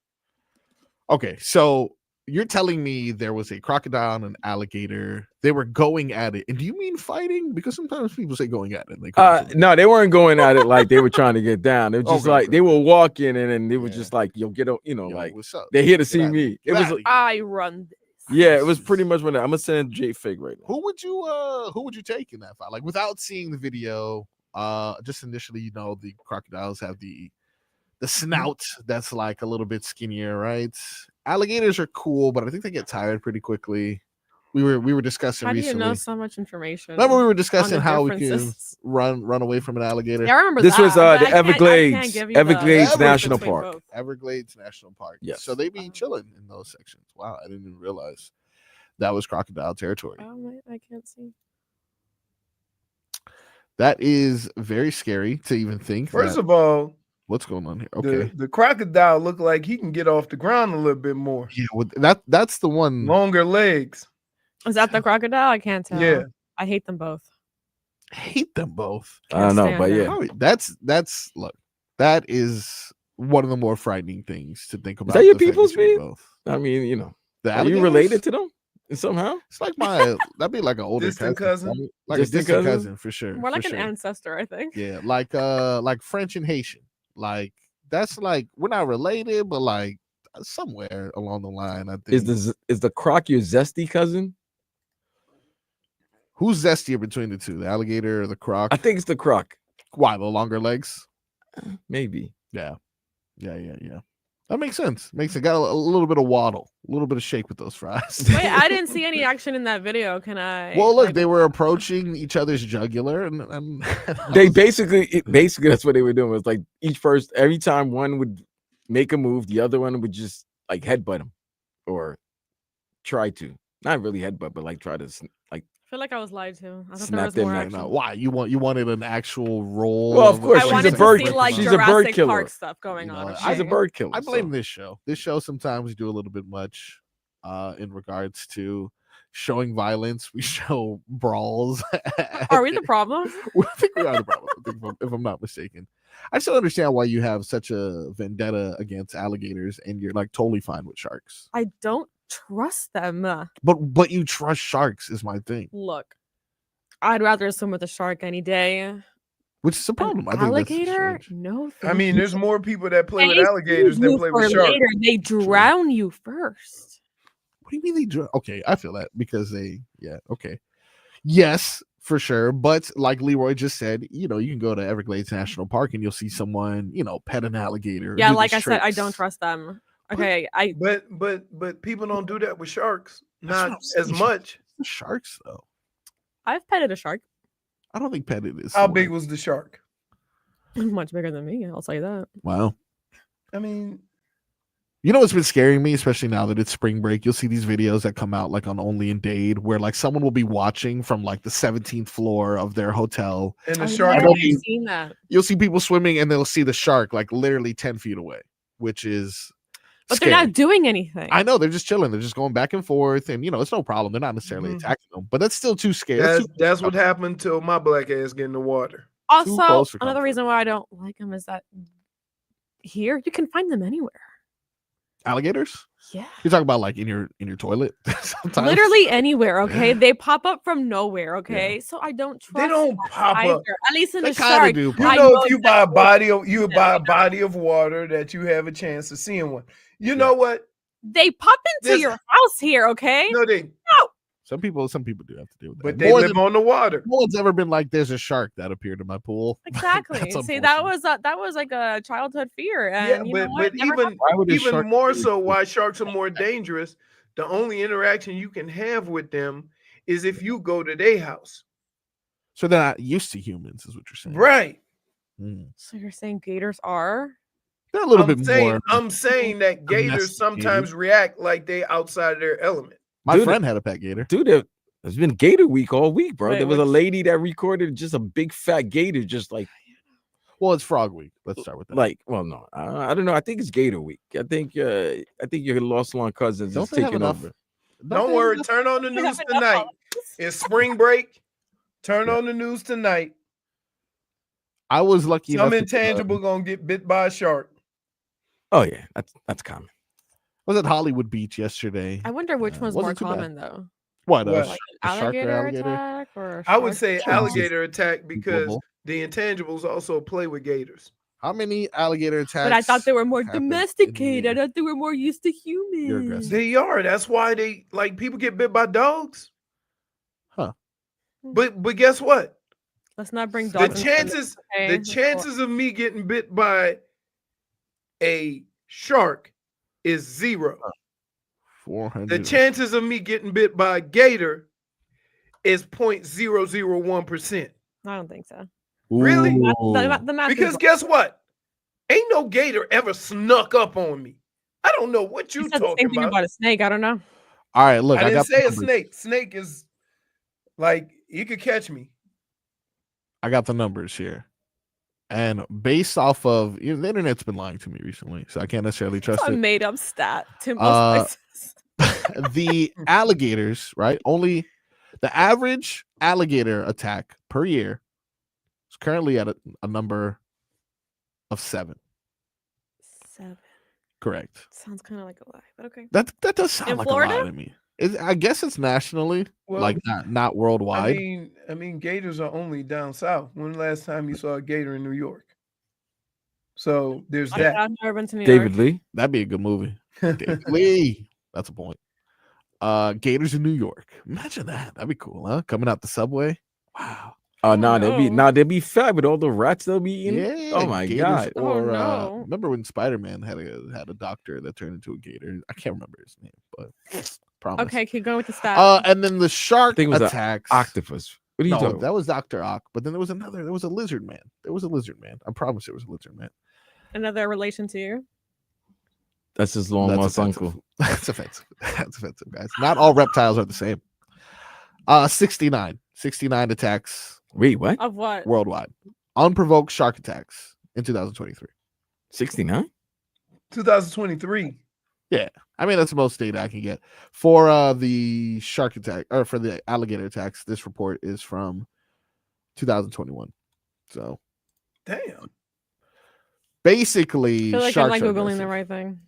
Okay, so you're telling me there was a crocodile and an alligator. They were going at it. And do you mean fighting? Because sometimes people say going at it. No, they weren't going at it like they were trying to get down. It was just like they were walking and they were just like, yo, get up, like what's up? they're here to see me. It was like, I run this. Yeah, it was pretty much when I'm gonna send JFig right now. Who would you take in that fight? Like without seeing the video, just initially, the crocodiles have the snout that's like a little bit skinnier, right? Alligators are cool, but I think they get tired pretty quickly. We were discussing How do recently. you know so much information? Remember we were discussing how we can run away from an alligator. Yeah, I remember this that. was the Everglades, Everglades National Park. Both. Everglades National Park. Yes. So they be chilling in those sections. Wow, I didn't even realize that was crocodile territory. Oh, I can't see. That is very scary to even think. First of all, what's going on here? Okay, the crocodile look like he can get off the ground a little bit more. Yeah, well, that's the one. Longer legs. Is that the crocodile? I can't tell. Yeah, I hate them both. Hate them both. I don't know, but yeah, that's look. That is one of the more frightening things to think about. Is that your people's feet? I mean, are you related to them somehow? It's like that'd be like an older cousin. Like a distant cousin for sure. More like an ancestor, I think. Yeah, like French and Haitian. Like that's like we're not related, but like somewhere along the line, I think. Is the croc your zesty cousin? Who's zestier between the two, the alligator or the croc? I think it's the croc. Why, the longer legs? Maybe. Yeah. That makes sense. Got a little bit of waddle, a little bit of shake with those fries. Wait, I didn't see any action in that video. Can I? Well, look, they were approaching each other's jugular, and they basically that's what they were doing. It was like every time one would make a move, the other one would just like headbutt him, or try to, not really headbutt, but like try to like. I feel like I was lied to. I thought Snap there was more them action. No, why you wanted an actual role? Well, of course, I she's wanted a bird. to see like She's a Jurassic bird killer. Park stuff going on. She's a bird killer. I blame this show. This show sometimes we do a little bit much in regards to showing violence. We show brawls. Are we the problem? I think we are the problem, if I'm not mistaken. I still understand why you have such a vendetta against alligators and you're like totally fine with sharks. I don't trust them. But you trust sharks is my thing. Look, I'd rather swim with a shark any day. Which is a problem. I think alligator? No. I mean, there's more people that play with alligators than play with sharks. They drown you first. What do you mean they drown? Okay, I feel that because okay. Yes, for sure. But like Leroy just said, you can go to Everglades National Park and you'll see someone, pet an alligator. Yeah, like I said, I don't trust them. Okay, but people don't do that with sharks. Not as much. Sharks though. I've petted a shark. I don't think petted is. How big was the shark? Much bigger than me. I'll tell you that. Wow. I mean, what's been scaring me, especially now that it's spring break? You'll see these videos that come out like on Only in Dade, where like someone will be watching from like the 17th floor of their hotel, and the shark. I've seen that. You'll see people swimming, and they'll see the shark like literally 10 feet away, which is. But scary. They're not doing anything. I know, they're just chilling. They're just going back and forth, and it's no problem. They're not necessarily attacking them, but that's still too scary. That's what happened till my black ass get in the water. Also, another reason why I don't like them is that here you can find them anywhere. Alligators? Yeah. You're talking about like in your toilet? Sometimes? Literally anywhere, okay? They pop up from nowhere, okay? Yeah. So I don't trust They don't pop either. up. At least in they the shark. Do, if you buy a body of water that you have a chance of seeing one. You know what? They pop into your house here, okay? No, they Some people do have to deal with that. But they live on the water. No one's ever been like, "There's a shark that appered in my pool." Exactly. See, that was like a childhood fear, and Yeah, but even more so, why sharks are more dangerous. The only interaction you can have with them is if you go to their house. So they're not used to humans, is what you're saying, right? So you're saying gators are? They're a little bit more. I'm saying that gators sometimes react like they outside of their element. My friend had a pet gator. Dude, it's been Gator Week all week, bro. Wait, there was a lady that recorded just a big fat gator, just like. Well, it's Frog Week. Let's start with that. Like, well, no, I don't know. I think it's Gator Week. I think your Lost Lawn Cousins is taking over. Don't worry. Turn on the news tonight. It's spring break. Turn on the news tonight. I was lucky. Some intangible gonna get bit by a shark. Oh yeah, that's common. I was at Hollywood Beach yesterday. I wonder which one's more common though. What? Like alligator attack or? I would say alligator attack because the intangibles also play with gators. How many alligator attacks? But I thought they were more domesticated. I thought they were more used to humans. They are. That's why they like people get bit by dogs. Huh. But guess what? Let's not bring dogs. The chances of me getting bit by a shark is 0. 400. The chances of me getting bit by a gator is 0.001%. I don't think so. Really? The math because guess what? Ain't no gator ever snuck up on me. I don't know what you talking same thing about a snake. I don't know. All right, look. I didn't say a snake. Snake is like you could catch me. I got the numbers here. And based off of the internet's been lying to me recently, so I can't necessarily trust it. A made up stat to most places. The alligators, right? Only the average alligator attack per year is currently at a number of 7. 7. Correct. Sounds kind of like a lie, but okay. That does sound in like Florida? a lie to me. I guess it's nationally, like not worldwide. I mean, gators are only down south. When the last time you saw a gator in New York? So there's that. I've never been to New David York. Lee. That'd be a good movie. David Lee. That's a point. Gators in New York. Imagine that. That'd be cool, huh? Coming out the subway. Wow. Oh no, they'll be fat with all the rats they'll be eating. Yeah. Oh my gators, god. Or no. Remember when Spider-Man had a doctor that turned into a gator? I can't remember his name, but promise. Okay, keep going with the stat. And then the shark Thing was attacks. Octopus. What are you talking? That was Dr. Ock. But then there was another. There was a lizard man. I promise there was a lizard man. Another relation to you? That's his long lost uncle. That's offensive. That's offensive, guys. Not all reptiles are the same. 69 attacks. Wait, what? Of what? Worldwide. Unprovoked shark attacks in 2023. 69? 2023. Yeah. I mean, that's the most data I can get. For the shark attack, or for the alligator attacks, this report is from 2021. So. Damn. Basically, I feel like I'm like Googling the right thing.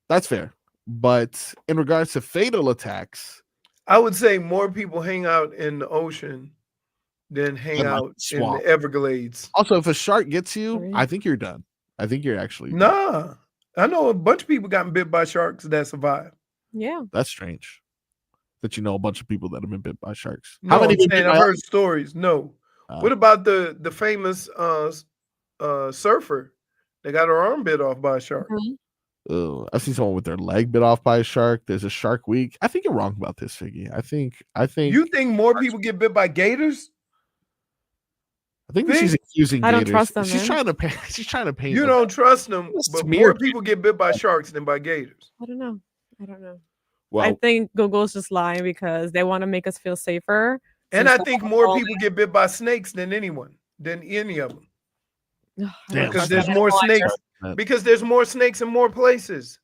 That's fair. But in regards to fatal attacks, I would say more people hang out in the ocean than hang out in the Everglades. Also, if a shark gets you, I think you're done. I think you're actually done. Nah. I know a bunch of people gotten bit by sharks that survived. Yeah. That's strange. That you know a bunch of people that have been bit by sharks. No, How many? I've heard stories. No. What about the famous surfer that got her arm bit off by a shark? I've seen someone with their leg bit off by a shark. There's a Shark Week. I think you're wrong about this, Figgy. I think you think more people get bit by gators? I think she's accusing gators. I don't trust them. She's trying to paint. You don't trust them, but more people get bit by sharks than by gators. I don't know. Well, I think Google's just lying because they want to make us feel safer. And I think more people get bit by snakes than any of them. Because there's more snakes. Because there's more snakes in more places.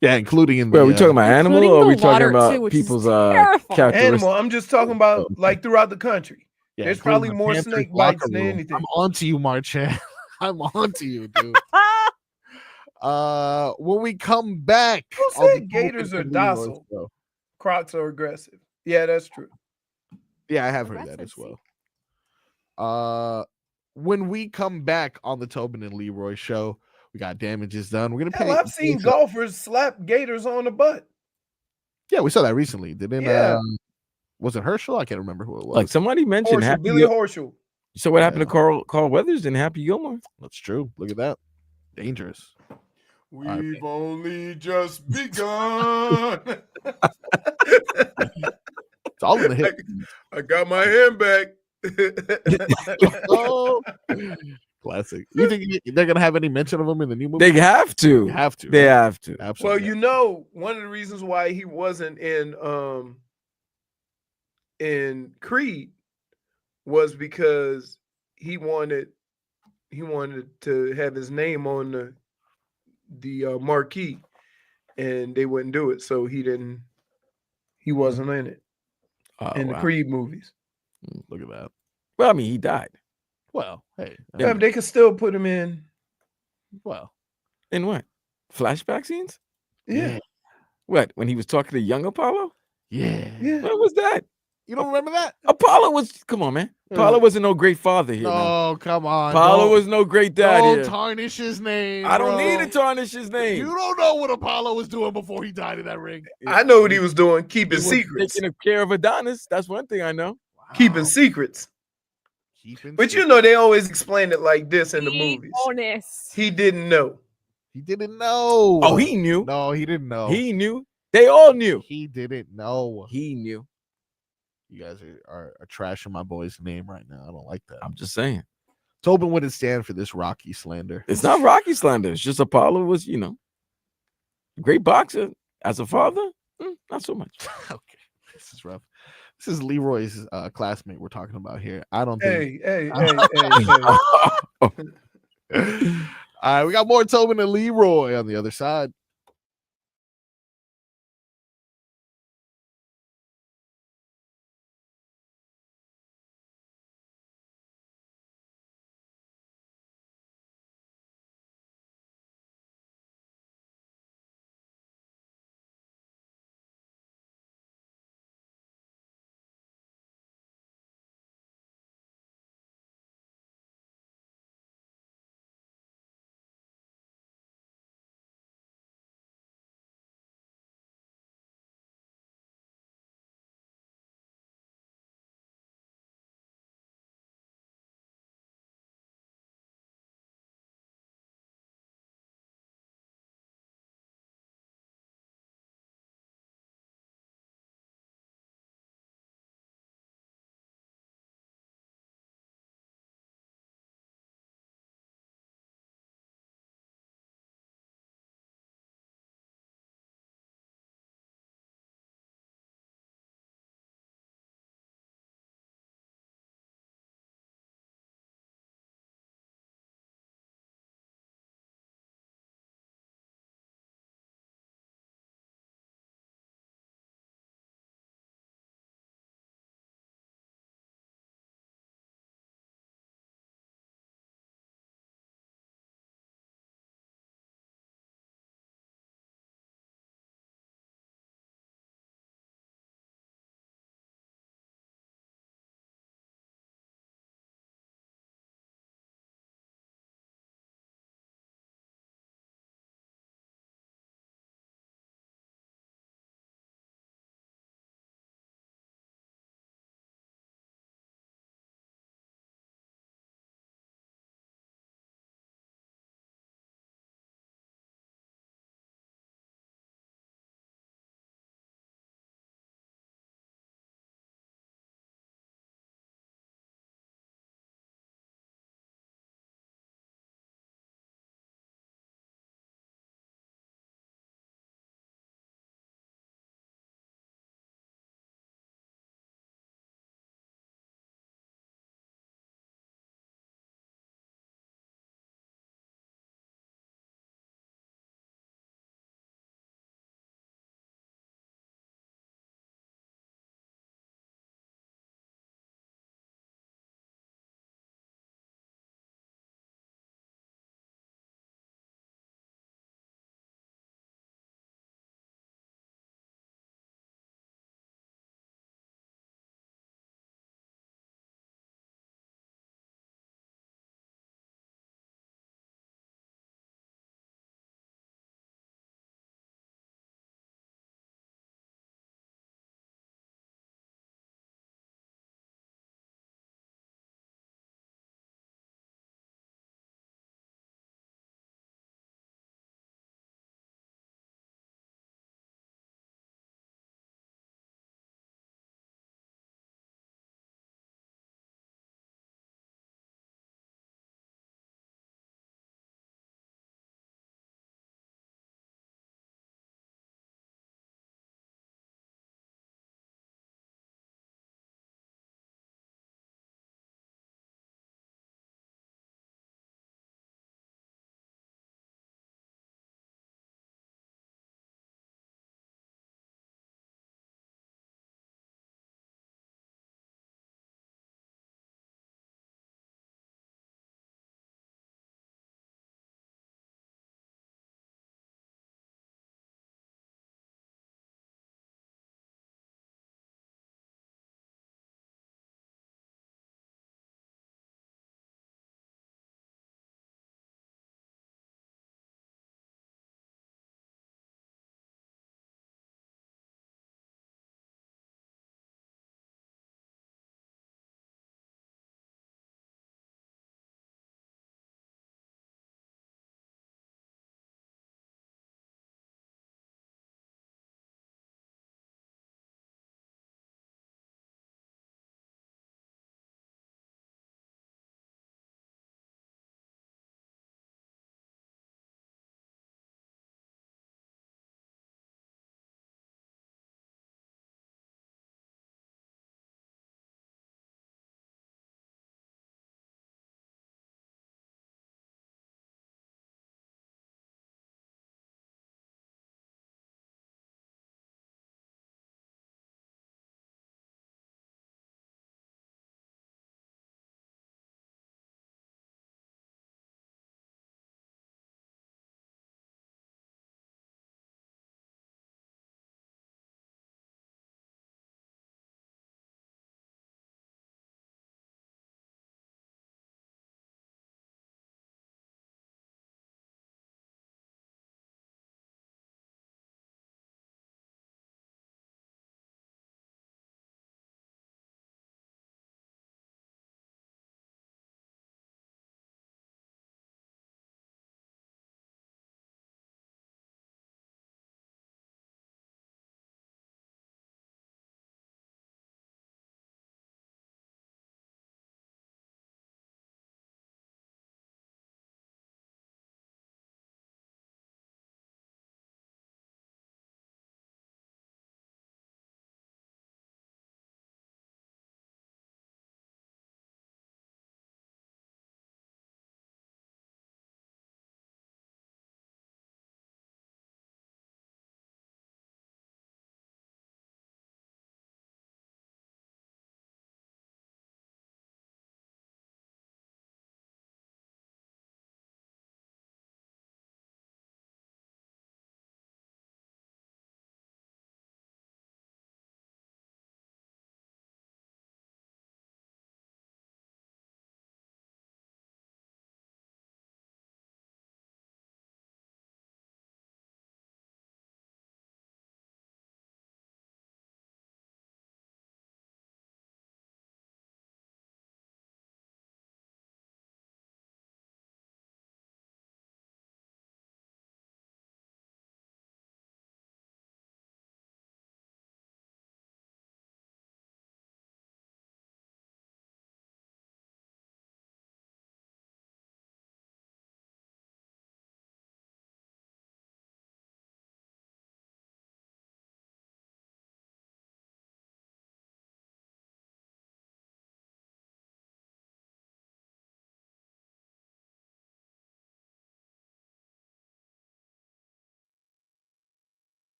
Yeah, including in the. Are we talking about animal or are we talking about people's characteristics? Animal. I'm just talking about like throughout the country. Yeah, there's probably more snake bites than anything. I'm on to you, Marchand. I'm on to you, dude. When we come back, Who said gators are docile? Crocs are aggressive. Yeah, that's true. Yeah, I have heard that as well. When we come back on the Tobin and Leroy show, we got damages done. We're gonna pay. I've seen golfers slap gators on the butt. Yeah, we saw that recently. Didn't was it Herschel? I can't remember who it was. Like somebody mentioned Horschel, Happy Billy Horschel. So what happened to Carl Weathers and Happy Gilmore? That's true. Look at that. Dangerous. We've only just begun. It's all in the hit. I got my hand back. Oh, classic. You think they're gonna have any mention of him in the new movie? They have to. They have to. They right? have to. Absolutely. Well, one of the reasons why he wasn't in Creed was because he wanted to have his name on the marquee, and they wouldn't do it, so he wasn't in it in the Creed movies. Look at that. Well, I mean, he died. Well, hey, Yeah, but they could still put him in. Well, in what? Flashback scenes? Yeah. What? When he was talking to young Apollo? Yeah. What was that? You don't remember that? Apollo was. Come on, man. Apollo wasn't no great father here. No, come on. Apollo was no great dad Don't here. tarnish his name. I don't bro. need to tarnish his name. You don't know what Apollo was doing before he died in that ring. I know what he was doing, keeping He was secrets. taking care of Adonis. That's one thing I know. Keeping secrets. But you know, they always explain it like this in the movies. Honest. He didn't know. He didn't know. Oh, he knew. No, he didn't know. He knew. They all knew. He didn't know. He knew. You guys are trashing my boy's name right now. I don't like that. I'm just saying. Tobin wouldn't stand for this Rocky slander. It's not Rocky slander. It's just Apollo was, great boxer. As a father, not so much. Okay, this is rough. This is Leroy's classmate we're talking about here. I don't think. Hey. All right, we got more Tobin and Leroy on the other side.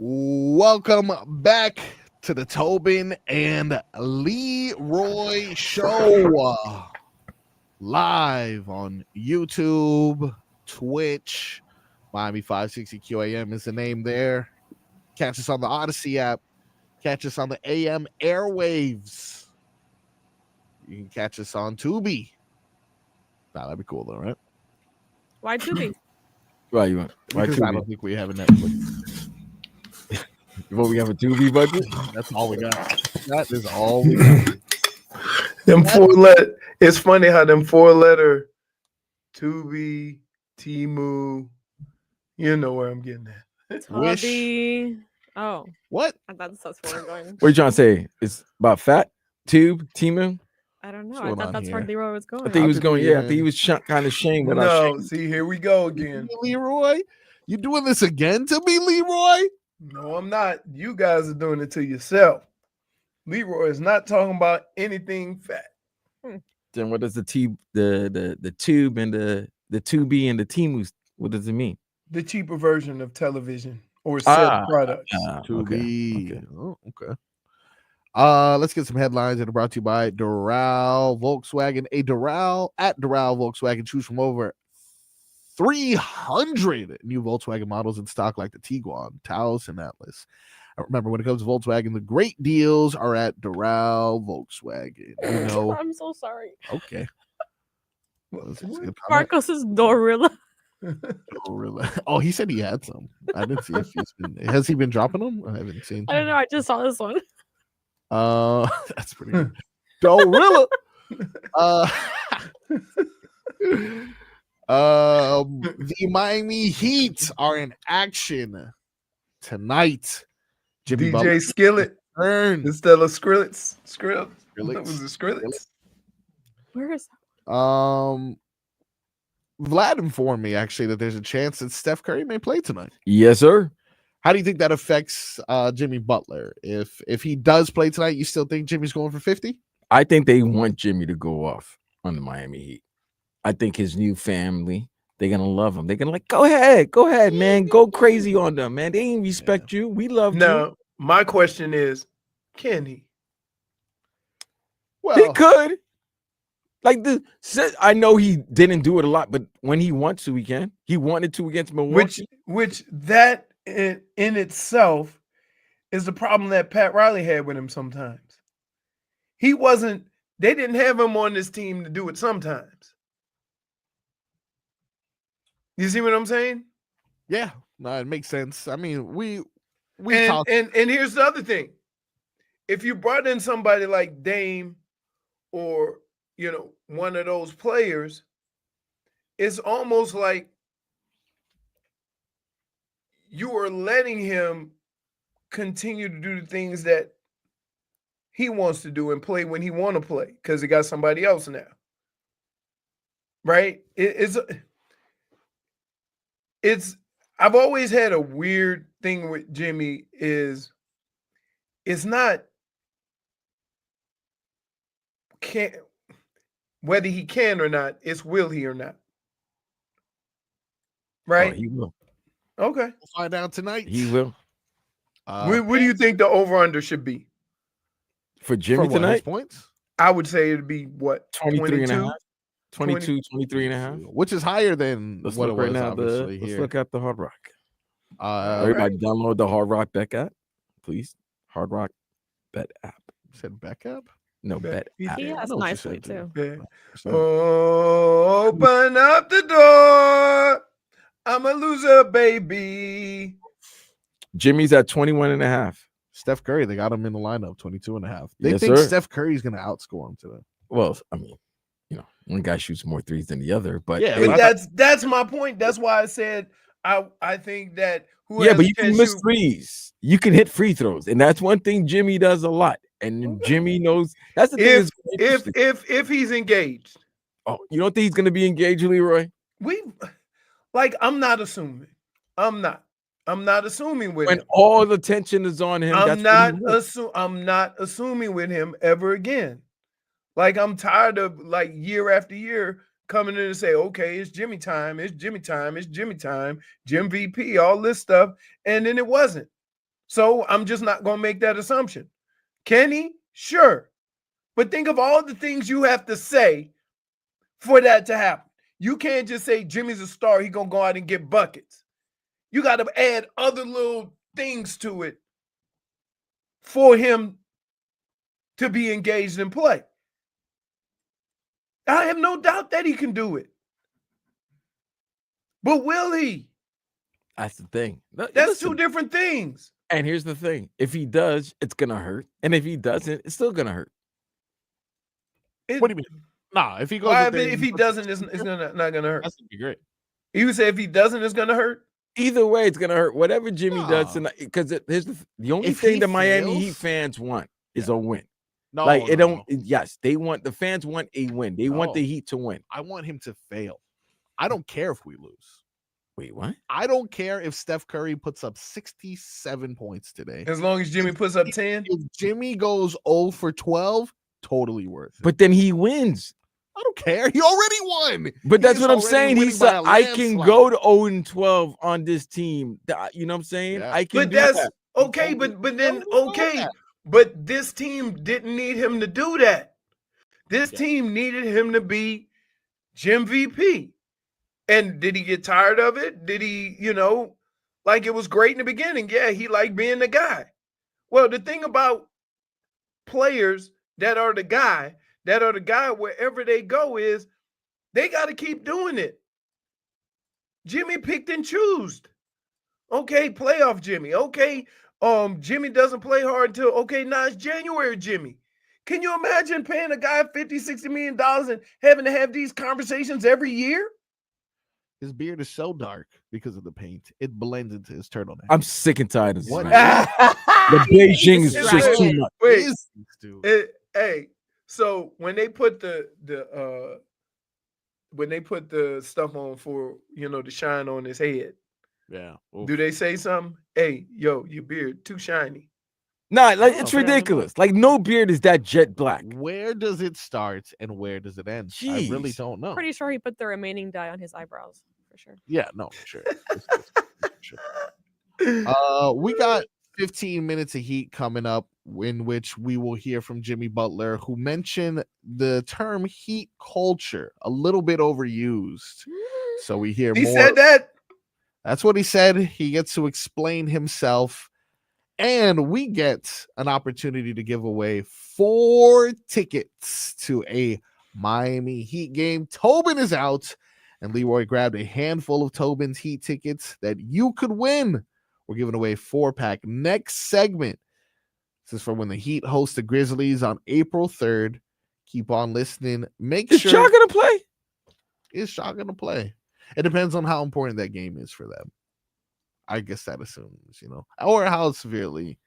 Welcome back to the Tobin and Leroy show. Live on YouTube, Twitch, Miami 560 QAM is the name there. Catch us on the Odyssey app. Catch us on the AM airwaves. You can catch us on Tubi. That'd be cool though, right? Why Tubi? Why you want? Why Because I Tubi? don't think we have a Netflix. What, we have a Tubi budget? That's all we got. That is all we got. Them 4-letter. It's funny how them 4-letter Tubi, Timu. You know where I'm getting at. Tubi. Oh, what? I thought that's where we're going. What are you trying to say? It's about fat, tube, Timu? I don't know. What's I going thought on that's where here? Leroy was I going. think he was going, I think he was kind of shamed when I No, shamed. see, here we go again. Leroy, you doing this again to me, Leroy? No, I'm not. You guys are doing it to yourself. Leroy is not talking about anything fat. Then what does the tube and the Tubi and the Timu, what does it mean? The cheaper version of television or said products. Okay. Oh, okay. Let's get some headlines that are brought to you by Doral Volkswagen. At Doral Volkswagen, choose from over 300 new Volkswagen models in stock, like the Tiguan, Taos, and Atlas. Remember, when it comes to Volkswagen, the great deals are at Doral Volkswagen. You know, I'm so sorry. okay. Marcos is Dorilla. Dorilla. Oh, he said he had some. I didn't see if has he been dropping them? I haven't seen. I don't know. I just saw this one. That's pretty good. Dorilla. The Miami Heat are in action tonight. Jimmy DJ Butler Skillet instead of Skrillex. That was the Skrillex. Where is Vlad informed me actually that there's a chance that Steph Curry may play tonight. Yes, sir. How do you think that affects Jimmy Butler? If he does play tonight, you still think Jimmy's going for 50? I think they want Jimmy to go off on the Miami Heat. I think his new family, they're gonna love him. They're gonna like, go ahead, man, go crazy on them, man. They ain't respect you. We love you. Now, my question is, can he? Well, He could. Like I know he didn't do it a lot, but when he wants to, he can. He wanted to against Milwaukee. Which that in itself is the problem that Pat Riley had with him sometimes. They didn't have him on this team to do it sometimes. You see what I'm saying? Yeah, no, it makes sense. I mean, we and here's the other thing. If you brought in somebody like Dame or one of those players, it's almost like you are letting him continue to do the things that he wants to do and play when he want to play because he got somebody else now. Right? I've always had a weird thing with Jimmy is it's not whether he can or not, it's will he or not. Right? Oh, he will. Okay. We'll find out tonight. He will. What do you think the over-under should be? For Jimmy tonight? Points? I would say it'd be what? 23 and a half? 23 and a half. Which is higher than Let's what look it right was, now. obviously, Let's here. look at the Hard Rock. Everybody download the Hard Rock Bet app, please. Hard Rock Bet app. You said Beck app? No, Bet app. He has nicely too. Open up the door. I'm a loser, baby. Jimmy's at 21 and a half. Steph Curry, they got him in the lineup, 22 and a half. They Yes, think sir. Steph Curry's going to outscore him today. Well, I mean, one guy shoots more threes than the other, but Yeah, But that's my point. That's why I said I think that but you can miss threes. You can hit free throws, and that's one thing Jimmy does a lot. And Jimmy knows that's the thing. If he's engaged. Oh, you don't think he's going to be engaged, Leroy? I'm not assuming. I'm not assuming with When him. all the attention is on him, I'm not assuming with him ever again. Like, I'm tired of year after year coming in and say, okay, it's Jimmy time, Jim VP, all this stuff. And then it wasn't. So I'm just not going to make that assumption. Can he? Sure. But think of all the things you have to say for that to happen. You can't just say Jimmy's a star. He's going to go out and get buckets. You got to add other little things to it for him to be engaged in play. I have no doubt that he can do it. But will he? That's the thing. That's two different things. And here's the thing. If he does, it's going to hurt. And if he doesn't, it's still going to hurt. What do you mean? Nah, if he goes, if he doesn't, it's not going to hurt. That's going to be great. You say if he doesn't, it's going to hurt? Either way, it's going to hurt. Whatever Jimmy does tonight, because here's the only thing the Miami Heat fans want is a win. No, like it don't. Yes, they want, the fans want a win. They want the Heat to win. I want him to fail. I don't care if we lose. Wait, what? I don't care if Steph Curry puts up 67 points today. As long as Jimmy puts up 10? If Jimmy goes 0 for 12, totally worth it. But then he wins. I don't care. He already won. But that's what I'm saying. He said, I can go to 0 and 12 on this team. You know what I'm saying? Yeah. I can But do that's that. okay. But this team didn't need him to do that. This team needed him to be Jim VP. And did he get tired of it? Did he, like it was great in the beginning? Yeah, he liked being the guy. Well, the thing about players that are the guy wherever they go is they got to keep doing it. Jimmy picked and chose. Okay, playoff Jimmy. Okay, Jimmy doesn't play hard until, now it's January Jimmy. Can you imagine paying a guy $50, $60 million and having to have these conversations every year? His beard is so dark because of the paint. It blends into his turtleneck. I'm sick and tired of this. What? The Beijing is just too much. Wait, hey, so when they put the stuff on for the shine on his head, do they say something? Hey, yo, your beard too shiny. Nah, like it's ridiculous. Like no beard is that jet black. Where does it start and where does it end? I really don't know. Pretty sure he put the remaining dye on his eyebrows for sure. Yeah, no, sure. We got 15 minutes of Heat coming up, in which we will hear from Jimmy Butler, who mentioned the term Heat culture, a little bit overused. So we hear he more. He said that? That's what he said. He gets to explain himself. And we get an opportunity to give away 4 tickets to a Miami Heat game. Tobin is out, and Leroy grabbed a handful of Tobin's Heat tickets that you could win. We're giving away 4-pack. Next segment. This is for when the Heat host the Grizzlies on April 3rd. Keep on listening. Is Shaw going to play? Is Shaw going to play? It depends on how important that game is for them. I guess that assumes, or how severely.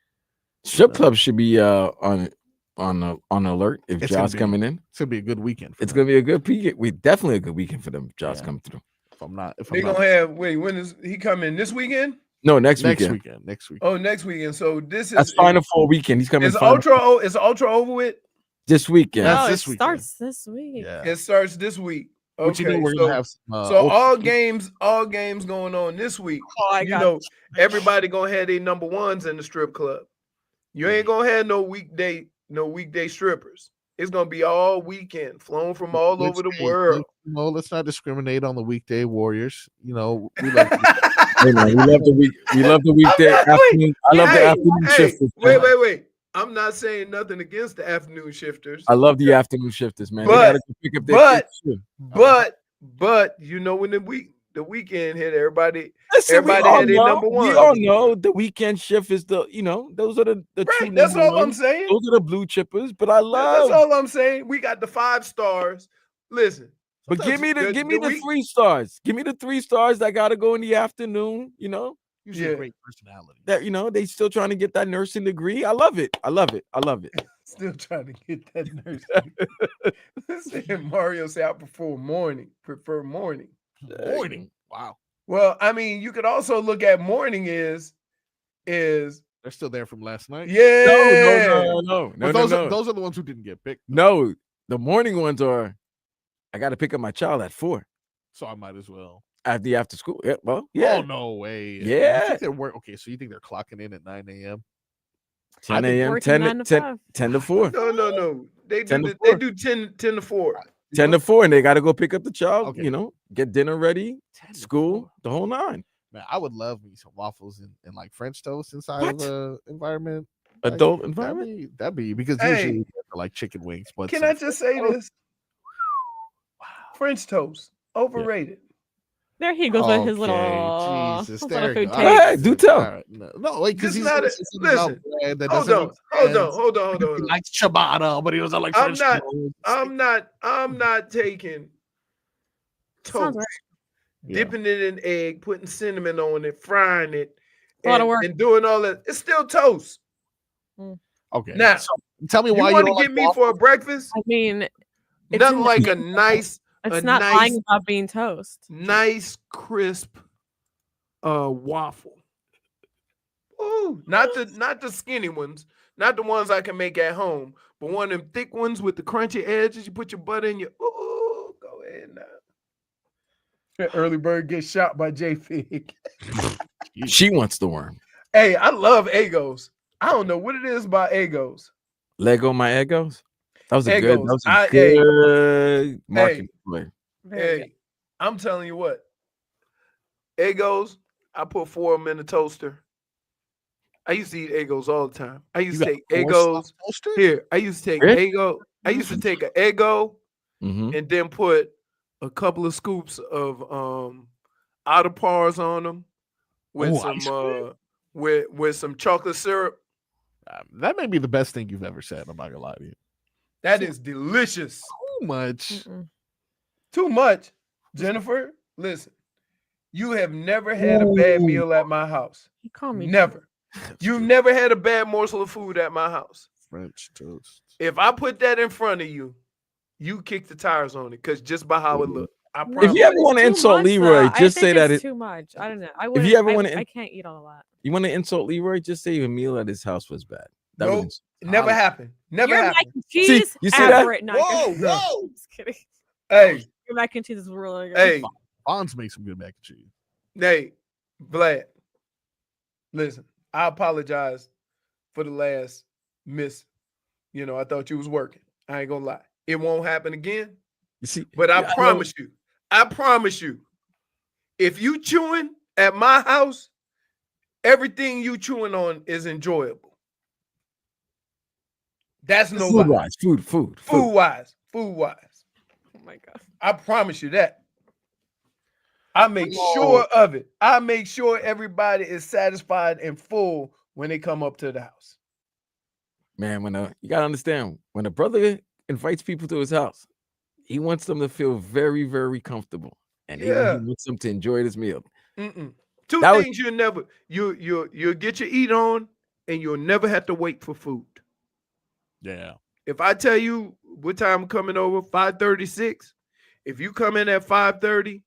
Strip club should be on alert if Josh coming in. It's gonna be a good weekend. It's gonna be a good weekend. Definitely a good weekend for them. Josh coming through. When is he coming this weekend? No, next weekend. Next weekend. Oh, next weekend. So that's Final Four weekend. He's coming. Is Ultra over with this weekend? No, it starts this week. Yeah. It starts this week. Okay, we're gonna have all games going on this week. Everybody gonna have their number ones in the strip club. You ain't gonna have no weekday strippers. It's gonna be all weekend, flown from all over the world. Let's not discriminate on the weekday warriors. We love we love the weekday afternoon. I love the afternoon shifters. Wait. I'm not saying nothing against the afternoon shifters. I love the afternoon shifters, man. But when the weekend hit, everybody had their number one. We all know the weekend shift is those are the right. That's all I'm saying. Those are the blue chippers. But I love. That's all I'm saying. We got the 5 stars. Listen, but give me the 3 stars. Give me the 3 stars that gotta go in the afternoon. Usually a great personality. That they still trying to get that nursing degree. I love it. Still trying to get that nursing degree. Mario say I prefer morning. Morning. Wow. Well, I mean, you could also look at morning is they're still there from last night. Yeah. No. Those are the ones who didn't get picked. No, the morning ones are. I got to pick up my child at 4. So I might as well. after school. Yeah, well, Oh, yeah. no way. Yeah. You think they're okay, so you think they're clocking in at 9 a.m.? 10 a.m. 10 to 4. No. They 10 do to 4. they do 10 to 4. 10 to 4, and they got to go pick up the child, Okay. get dinner ready, school, the whole 9. Man, I would love me some waffles and like French toast inside of a environment. Adult environment? That'd be because Hey. usually they're like chicken wings. But Can I just say this? French toast, overrated. There he goes with his little, Jesus, his there little you food go. taste. All right, do tell. All right, no, like because Just he's not not a- listen. listen, Hold on. Hold He on. likes ciabatta, but he was like I'm French not toast. I'm not taking Sounds toast, right. dipping it in egg, putting cinnamon on it, frying it, A lot of work. and doing all that. It's still toast. Okay, Now, so tell me you why you want to don't get like me for a breakfast? I mean, it's Nothing in the like a name. nice, It's a not nice, lying about being toast. nice, crisp waffle. Ooh, not the skinny ones, not the ones I can make at home, but one of them thick ones with the crunchy edges. You put your butter in your. Ooh, go ahead now. Early bird gets shot by JFig. She wants the worm. Hey, I love Eggos. I don't know what it is about Eggos. Lego my Eggos. That was a Eggos. good marketing play. Hey, I'm telling you what. Eggos, I put 4 of them in the toaster. I used to eat Eggos all the time. I used to take Eggos. Here, I used to take Eggo. I used to take an Eggo and then put a couple of scoops of Autopars on them with with some chocolate syrup. That may be the best thing you've ever said. I'm not gonna lie to you. That is delicious. Too much. Mm-mm. Too much. Jennifer, listen. You have never had a bad meal at my house. You call me Never. You've never had a bad morsel of food at my house. French toast. If I put that in front of you, you kick the tires on it because just by how it looked. I promise. If you ever want to insult Leroy, just say that it's too much. I don't know. I if you ever want I can't eat all of that. You want to insult Leroy, just say a meal at his house was bad. That Nope. was Never happened. Never Your happened. mac and cheese. See, you see that? average. No, Whoa. just kidding. Hey, Your mac and cheese is really good. hey, Bonds make some good mac and cheese. hey, Vlad. Listen, I apologize for the last miss. I thought you was working. I ain't gonna lie. It won't happen again. You see, But I promise you, if you chewing at my house, everything you chewing on is enjoyable. That's no food lie. wise, food. Food wise. Oh my god. I promise you that. I make sure of it. I make sure everybody is satisfied and full when they come up to the house. Man, you gotta understand, when a brother invites people to his house, he wants them to feel very, very comfortable, and he wants them to enjoy this meal. Two things you'll get your eat on, and you'll never have to wait for food. Yeah. If I tell you what time I'm coming over, 5:36, if you come in at 5:30,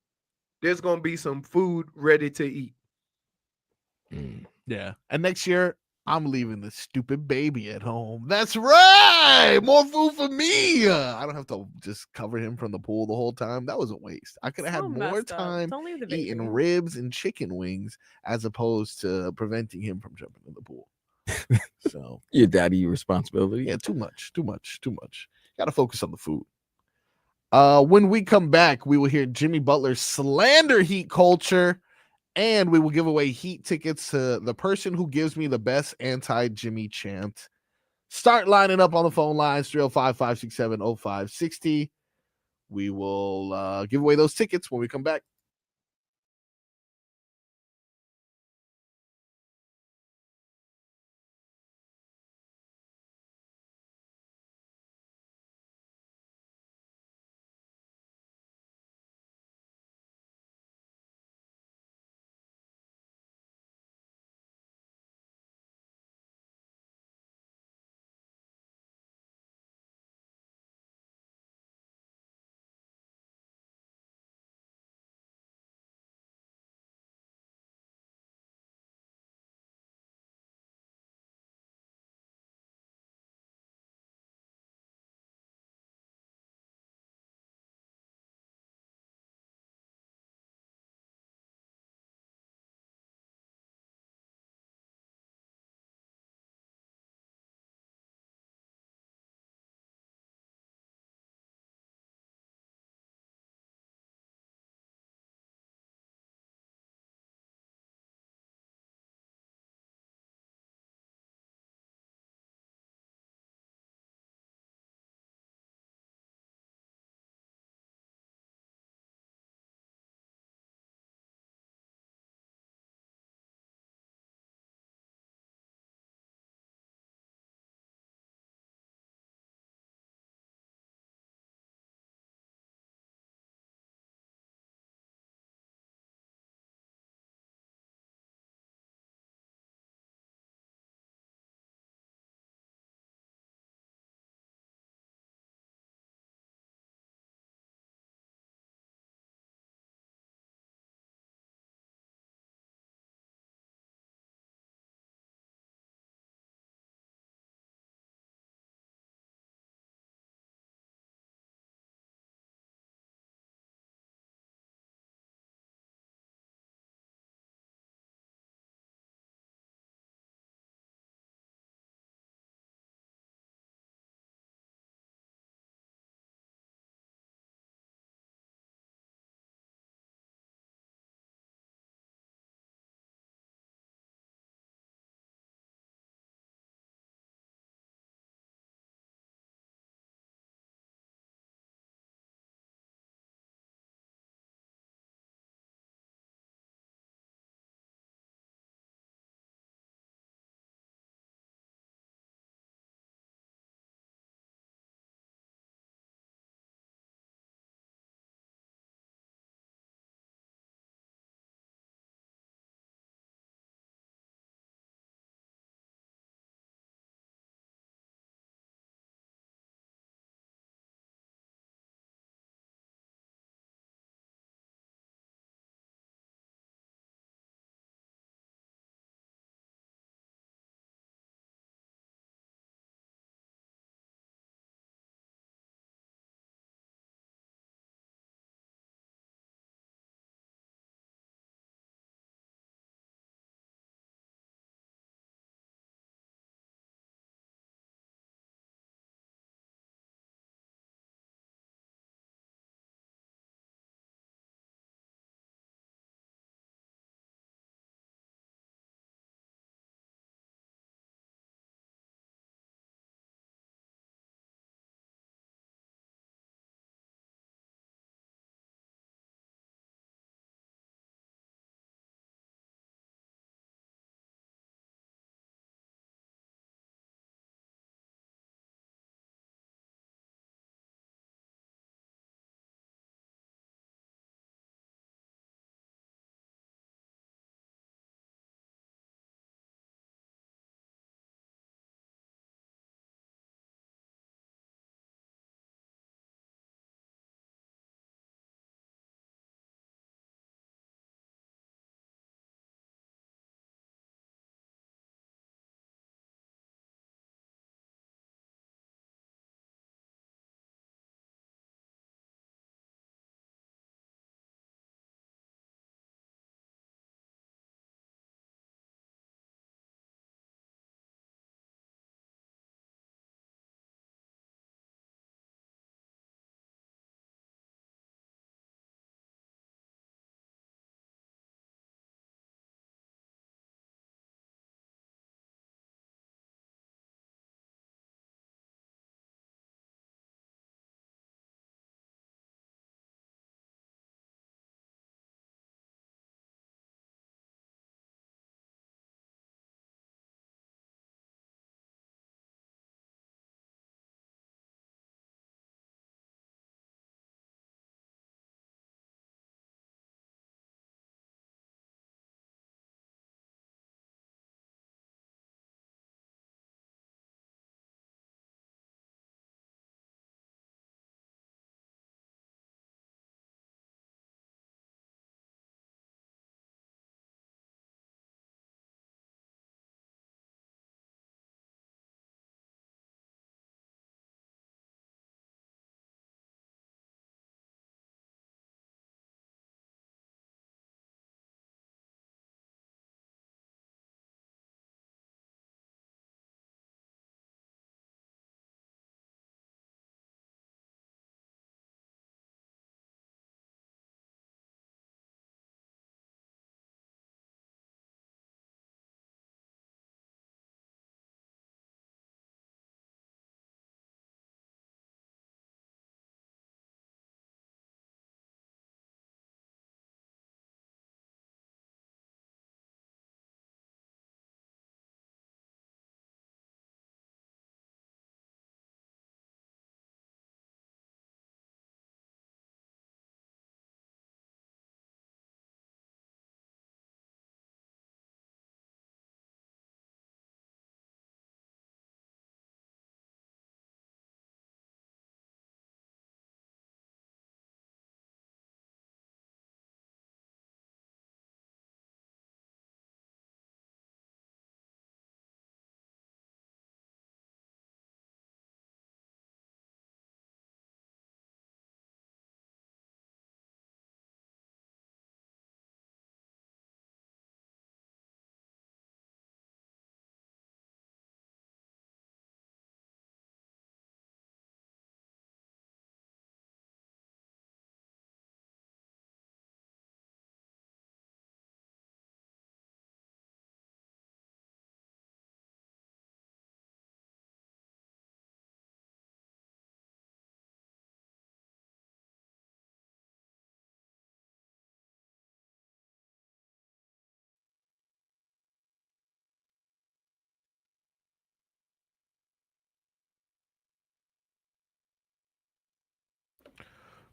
there's gonna be some food ready to eat. Yeah. And next year, I'm leaving the stupid baby at home. That's right. More food for me. I don't have to just cover him from the pool the whole time. That was a waste. I could have had more time Don't leave the baby. eating ribs and chicken wings as opposed to preventing him from jumping in the pool. So your daddy responsibility. Yeah, too much. Got to focus on the food. When we come back, we will hear Jimmy Butler slander Heat culture, and we will give away Heat tickets to the person who gives me the best anti-Jimmy chant. Start lining up on the phone lines, 305-567-0560. We will give away those tickets when we come back.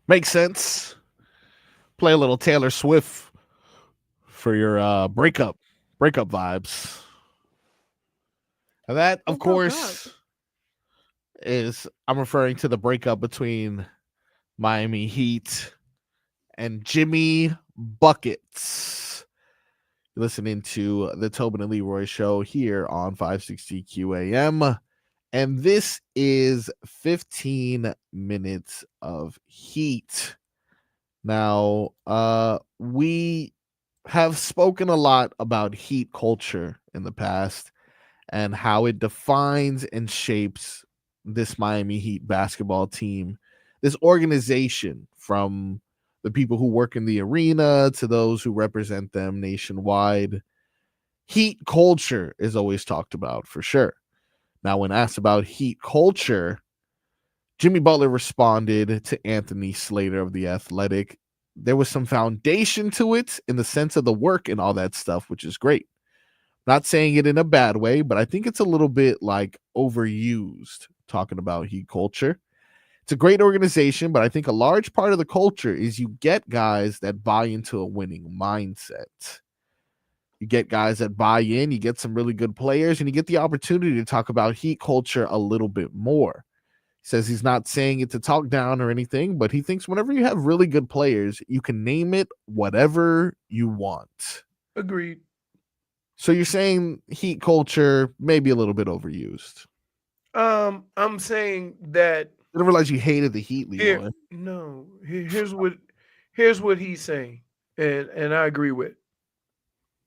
Makes sense. Play a little Taylor Swift for your breakup vibes. And that, of course, is I'm referring to the breakup between Miami Heat and Jimmy Buckets. Listening to the Tobin and Leroy show here on 560 QAM. And this is 15 minutes of heat. Now, we have spoken a lot about heat culture in the past and how it defines and shapes this Miami Heat basketball team, this organization, from the people who work in the arena to those who represent them nationwide. Heat culture is always talked about, for sure. Now, when asked about heat culture, Jimmy Butler responded to Anthony Slater of The Athletic. There was some foundation to it in the sense of the work and all that stuff, which is great. Not saying it in a bad way, but I think it's a little bit like overused talking about heat culture. It's a great organization, but I think a large part of the culture is you get guys that buy into a winning mindset. You get guys that buy in, you get some really good players, and you get the opportunity to talk about heat culture a little bit more. He says he's not saying it to talk down or anything, but he thinks whenever you have really good players, you can name it whatever you want. Agreed. So you're saying heat culture may be a little bit overused. I'm saying that I didn't realize you hated the Heat, Leroy. Here's what he's saying, and I agree with.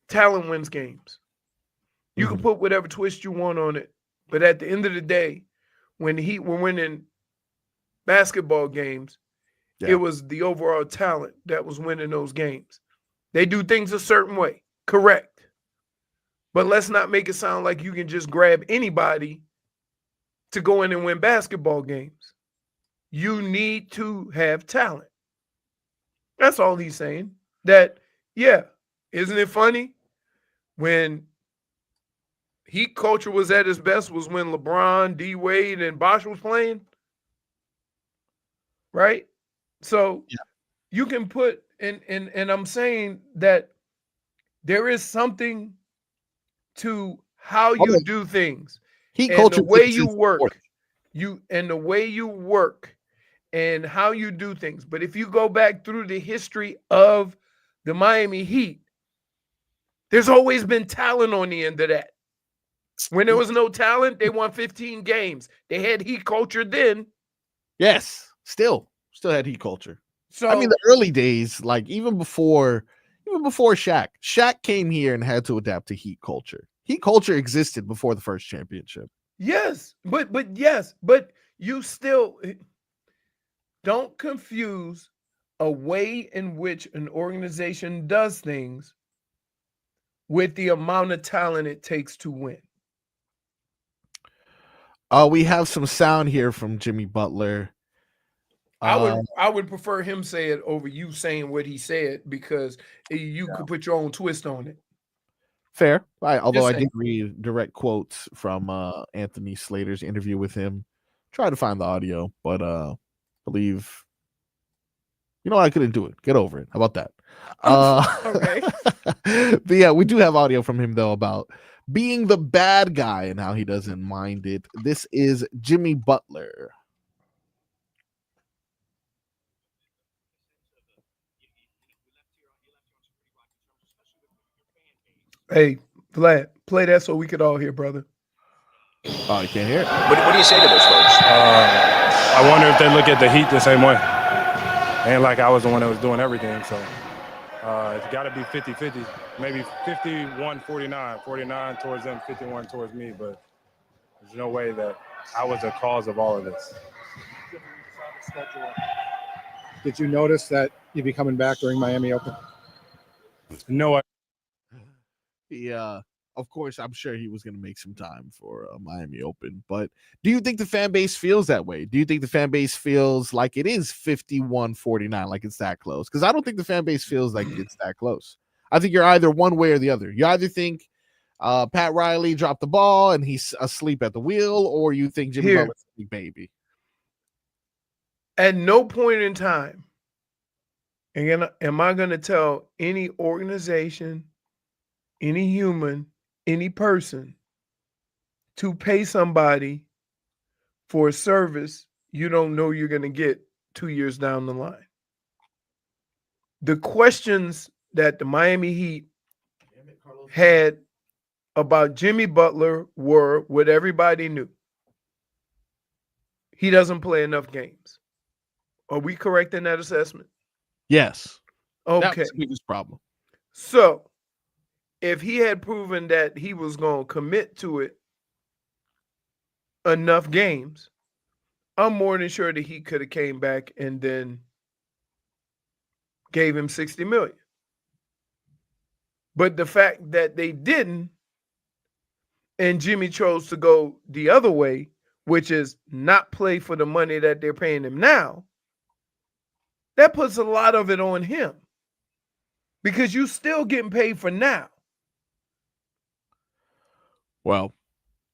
Talent wins games. You can put whatever twist you want on it, but at the end of the day, when the Heat were winning basketball games, it was the overall talent that was winning those games. They do things a certain way, correct. But let's not make it sound like you can just grab anybody to go in and win basketball games. You need to have talent. That's all he's saying. That, yeah, isn't it funny? When Heat culture was at its best was when LeBron, D. Wade, and Bosh was playing. Right? So you can put, and I'm saying that there is something to how you do things. Heat and culture, the way you work, the way you work and how you do things. But if you go back through the history of the Miami Heat, there's always been talent on the end of that. When there was no talent, they won 15 games. They had heat culture then. Yes, still had heat culture. So I mean, the early days, like even before Shaq came here and had to adapt to heat culture. Heat culture existed before the first championship. Yes, but you still don't confuse a way in which an organization does things with the amount of talent it takes to win. We have some sound here from Jimmy Butler. I would prefer him say it over you saying what he said, because you could put your own twist on it. Fair. Although I did read direct quotes from Anthony Slater's interview with him. Try to find the audio, but believe I couldn't do it. Get over it. How about that? Okay. But yeah, we do have audio from him though about being the bad guy and how he doesn't mind it. This is Jimmy Butler. Hey, Vlad, play that so we could all hear, brother. Oh, you can't hear it? What do you say to those folks? I wonder if they look at the Heat the same way. And like I was the one that was doing everything, so it's got to be 50-50, maybe 51-49, 49 towards them, 51 towards me, but there's no way that I was the cause of all of this. Did you notice that you'd be coming back during Miami Open? No, of course, I'm sure he was going to make some time for Miami Open. But do you think the fan base feels that way? Do you think the fan base feels like it is 51-49, like it's that close? Because I don't think the fan base feels like it's that close. I think you're either one way or the other. You either think Pat Riley dropped the ball and he's asleep at the wheel, or you think Jimmy Butler's a big baby. At no point in time And am I going to tell any organization, any human, any person to pay somebody for a service you don't know you're going to get 2 years down the line? The questions that the Miami Heat had about Jimmy Butler were what everybody knew. He doesn't play enough games. Are we correct in that assessment? Yes. Okay. That's the biggest problem. So, if he had proven that he was going to commit to it enough games, I'm more than sure that he could have came back and then gave him $60 million. But the fact that they didn't, and Jimmy chose to go the other way, which is not play for the money that they're paying him now, that puts a lot of it on him. Because you still getting paid for now. Well,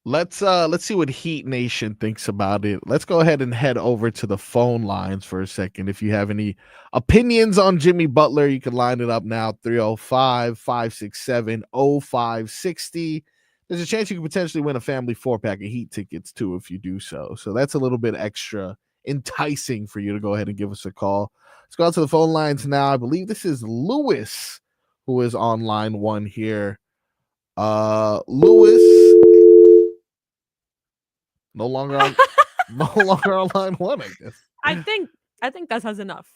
let's see what Heat Nation thinks about it. Let's go ahead and head over to the phone lines for a second. If you have any opinions on Jimmy Butler, you can line it up now. 305-567-0560. There's a chance you could potentially win a family 4-pack of Heat tickets too if you do so. So that's a little bit extra enticing for you to go ahead and give us a call. Let's go out to the phone lines now. I believe this is Lewis who is on line 1 here. Lewis no longer on line 1, I guess. I think that has enough.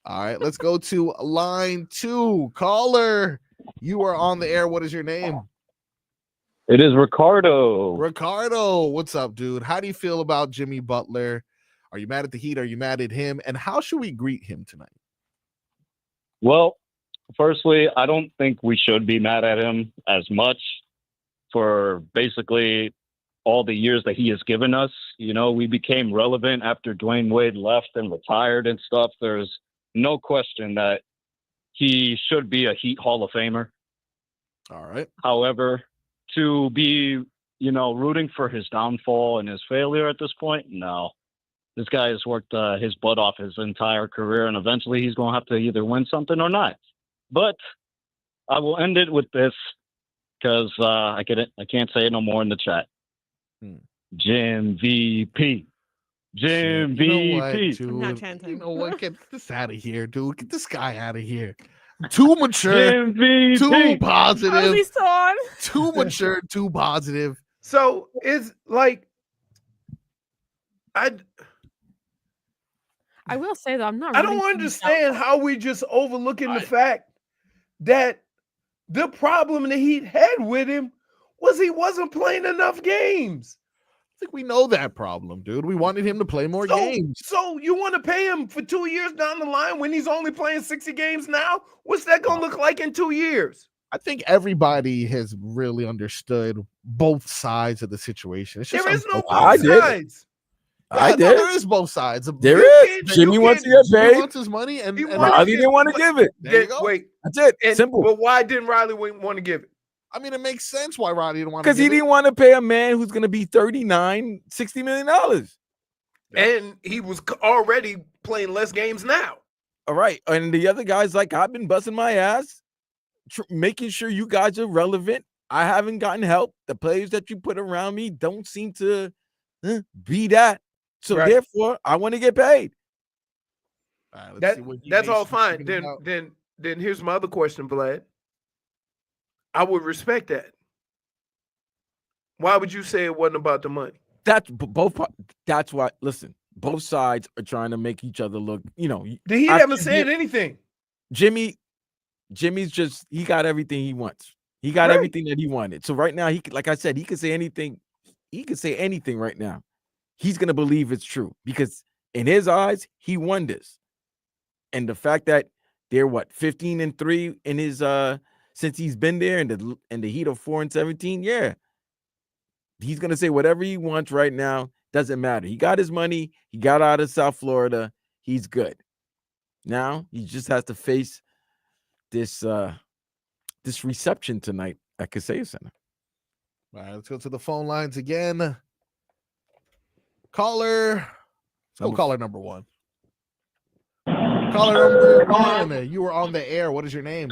All right, let's go to line 2. Caller, you are on the air. What is your name? It is Ricardo. Ricardo, what's up, dude? How do you feel about Jimmy Butler? Are you mad at the Heat? Are you mad at him? And how should we greet him tonight? Well, firstly, I don't think we should be mad at him as much for basically all the years that he has given us. You know, we became relevant after Dwayne Wade left and retired and stuff. There's no question that he should be a Heat Hall of Famer. All right. However, to be, rooting for his downfall and his failure at this point, no. This guy has worked his butt off his entire career, and eventually he's going to have to either win something or not. But I will end it with this because I can't say it no more in the chat. Jim VP. Jim VP. I'm not chanting. You know what? Get this out of here, dude. Get this guy out of here. Too mature. Jim VP. Too positive. How is he still on? Too mature. Too positive. So it's like I will say though, I'm not. I don't understand how we just overlooking the fact that the problem the Heat had with him was he wasn't playing enough games. I think we know that problem, dude. We wanted him to play more games. So you want to pay him for 2 years down the line when he's only playing 60 games now? What's that going to look like in 2 years? I think everybody has really understood both sides of the situation. It's just there is no both sides. I did. There is both sides. There is. Jimmy wants to get paid. He wants his money, and Riley didn't want to give it. There you go. Wait, that's it. And, simple. But why didn't Riley want to give it? I mean, it makes sense why Riley didn't want to. Because he didn't want to pay a man who's going to be $60 million. And he was already playing less games now. All right. And the other guys, like, I've been busting my ass, making sure you guys are relevant. I haven't gotten help. The players that you put around me don't seem to be that. So therefore, I want to get paid. That's all fine. Then here's my other question, Vlad. I would respect that. Why would you say it wasn't about the money? That's why. Listen, both sides are trying to make each other look. The Heat haven't said anything. Jimmy's just he got everything he wants. He got everything that he wanted. So right now, like I said, he could say anything. He could say anything right now. He's gonna believe it's true because in his eyes, he won this. And the fact that they're 15-3 in his since he's been there, and the Heat of 4-17, yeah. He's gonna say whatever he wants right now. Doesn't matter. He got his money. He got out of South Florida. He's good. Now he just has to face this reception tonight at Kaseya Center. All right, let's go to the phone lines again. Caller, let's go caller number 1. Caller number 1, you were on the air. What is your name?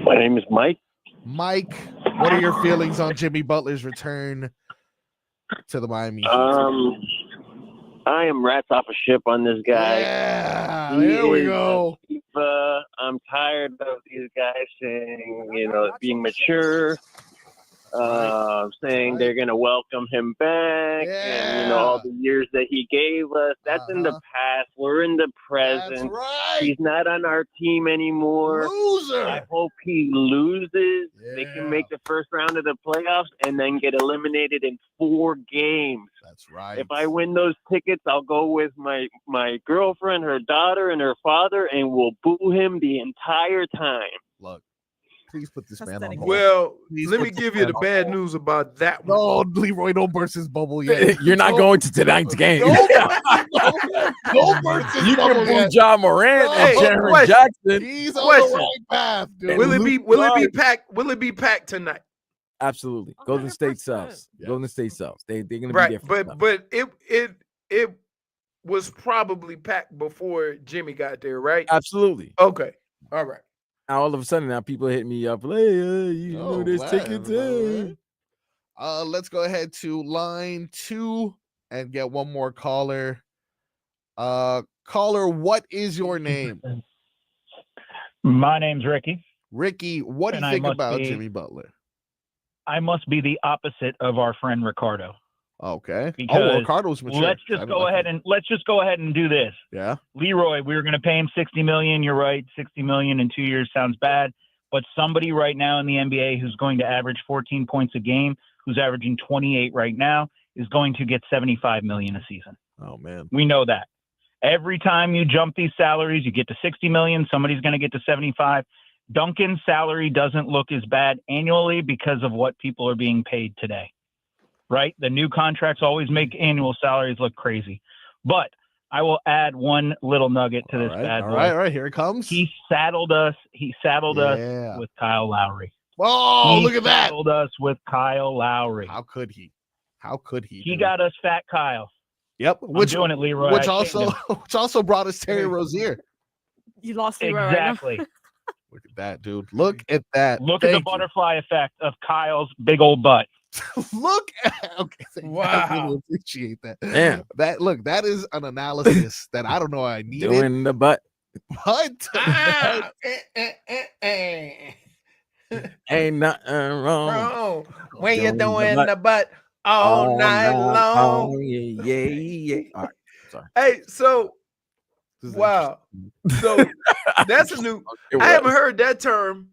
My name is Mike. Mike, what are your feelings on Jimmy Butler's return to the Miami Heat? I am rats off a ship on this guy. Yeah, there we go. I'm tired of these guys saying, being mature, saying they're going to welcome him back, and, all the years that he gave us. That's in the past. We're in the present. That's right. He's not on our team anymore. Loser. I hope he loses. They can make the first round of the playoffs and then get eliminated in 4 games. That's right. If I win those tickets, I'll go with my girlfriend, her daughter, and her father, and we'll boo him the entire time. Look, please put this man on hold. Well, let me give you the bad news about that one. No, Leroy, don't burst his bubble yet. You're not going to tonight's game. Don't burst his You bubble can boo yet. John Morant and Jaren Jackson. He's on the right path, dude. Will it be packed tonight? Absolutely. Golden State sells. Golden State sells. They're gonna be Right, there. but it was probably packed before Jimmy got there, right? Absolutely. Okay. All right. Now all of a sudden now people hit me up, like, you know there's tickets in. Let's go ahead to line 2 and get one more caller. Caller, what is your name? My name's Ricky. Ricky, what do you think about Jimmy Butler? I must be the opposite of our friend Ricardo. Okay. Because Ricardo's mature. let's just go ahead and do this. Yeah. Leroy, we were going to pay him $60 million. You're right. $60 million in 2 years sounds bad, but somebody right now in the NBA who's going to average 14 points a game, who's averaging 28 right now, is going to get $75 million a season. Oh man. We know that. Every time you jump these salaries, you get to 60 million, somebody's going to get to 75. Duncan's salary doesn't look as bad annually because of what people are being paid today, right? The new contracts always make annual salaries look crazy. But I will add one little nugget to this bad boy. All right, here it comes. He saddled us with Kyle Lowry. Oh, look at that. He saddled us with Kyle Lowry. How could he? He got us fat Kyle. Yep. I'm doing it, Leroy. Which also brought us Terry Rozier. You lost Leroy right now. Exactly. Look at that, dude. Look at that. Look at the butterfly effect of Kyle's big old butt. Look at wow. I really appreciate that. Damn. That is an analysis that I don't know I need. Doing the butt. What? Ain't nothing wrong. When you're doing the butt all night long. Yeah. All right. Sorry. Hey, so wow. So that's a new I haven't heard that term,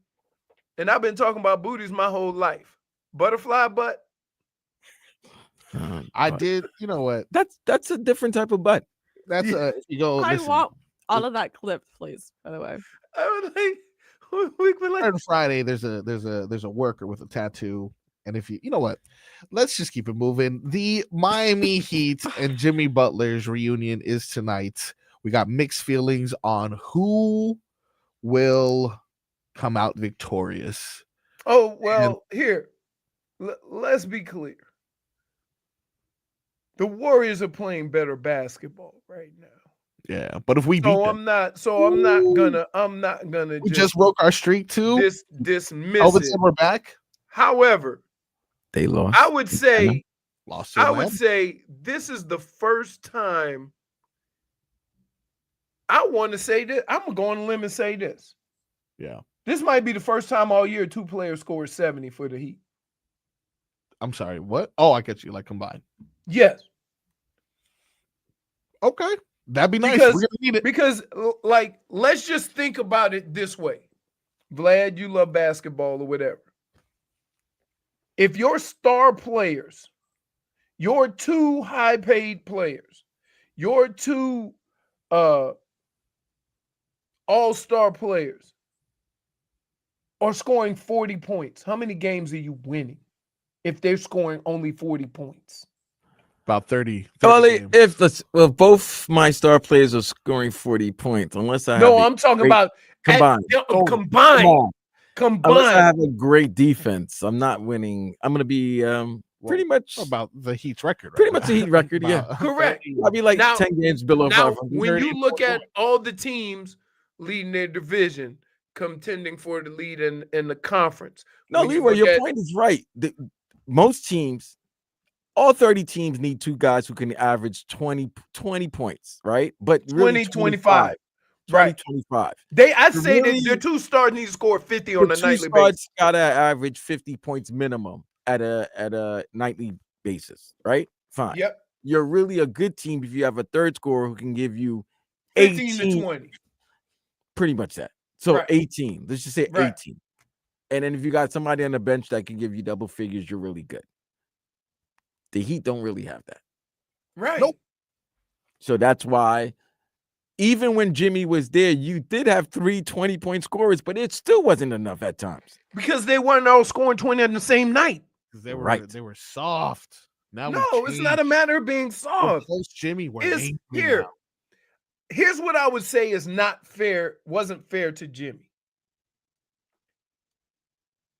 and I've been talking about booties my whole life. Butterfly butt. I did, you know what? That's a different type of butt. That's you go. I Listen, want all of that clipped, please. By the way, I was like, on Friday, there's a worker with a tattoo, and if you know what, let's just keep it moving. The Miami Heat and Jimmy Butler's reunion is tonight. We got mixed feelings on who will come out victorious. Oh well, here, let's be clear. The Warriors are playing better basketball right now. Yeah, but if we beat them, I'm not gonna. We just broke our streak too. Dismiss Over it. we're back. However, they lost. I would say lost. This is the first time. I want to say this. I'm gonna go on a limb and say this. Yeah, this might be the first time all year 2 players scored 70 for the Heat. I'm sorry. What? Oh, I get you. Like combined. Yes. Okay. That'd be nice. Because, we're gonna need it. Because, like, let's just think about it this way. Vlad, you love basketball or whatever. If your star players, your 2 high-paid players, your 2 all-star players are scoring 40 points, how many games are you winning if they're scoring only 40 points? About 30. Well, if both my star players are scoring 40 points, unless I I'm talking about combined. Combined. Unless I have a great defense, I'm not winning. I'm going to be pretty much about the Heat's record. Pretty much the Heat record, yeah. Correct. I'll be like Now- 10 games below Now, 500. when you look at all the teams leading their division, contending for the lead in the conference. No, when Leroy, look your at- point is right. Most teams, all 30 teams need two guys who can average 20 points, right? But really 25. 20, Right. 25. I'd say really, that their two stars need to score 50 on a nightly basis. Gotta average 50 points minimum at a nightly basis, right? Fine. Yep. You're really a good team if you have a third scorer who can give you 15 to 20. Pretty much that. So Right. 18. Let's just say Right. 18. And then if you got somebody on the bench that can give you double figures, you're really good. The Heat don't really have that. Right. Nope. So that's why even when Jimmy was there, you did have 3 20-point scorers, but it still wasn't enough at times. Because they weren't all scoring 20 on the same night. They were Right. They were soft. Now No, it's not a matter of being soft. Post Jimmy, we're It's angry here. now. Here's what I would say is not fair, wasn't fair to Jimmy.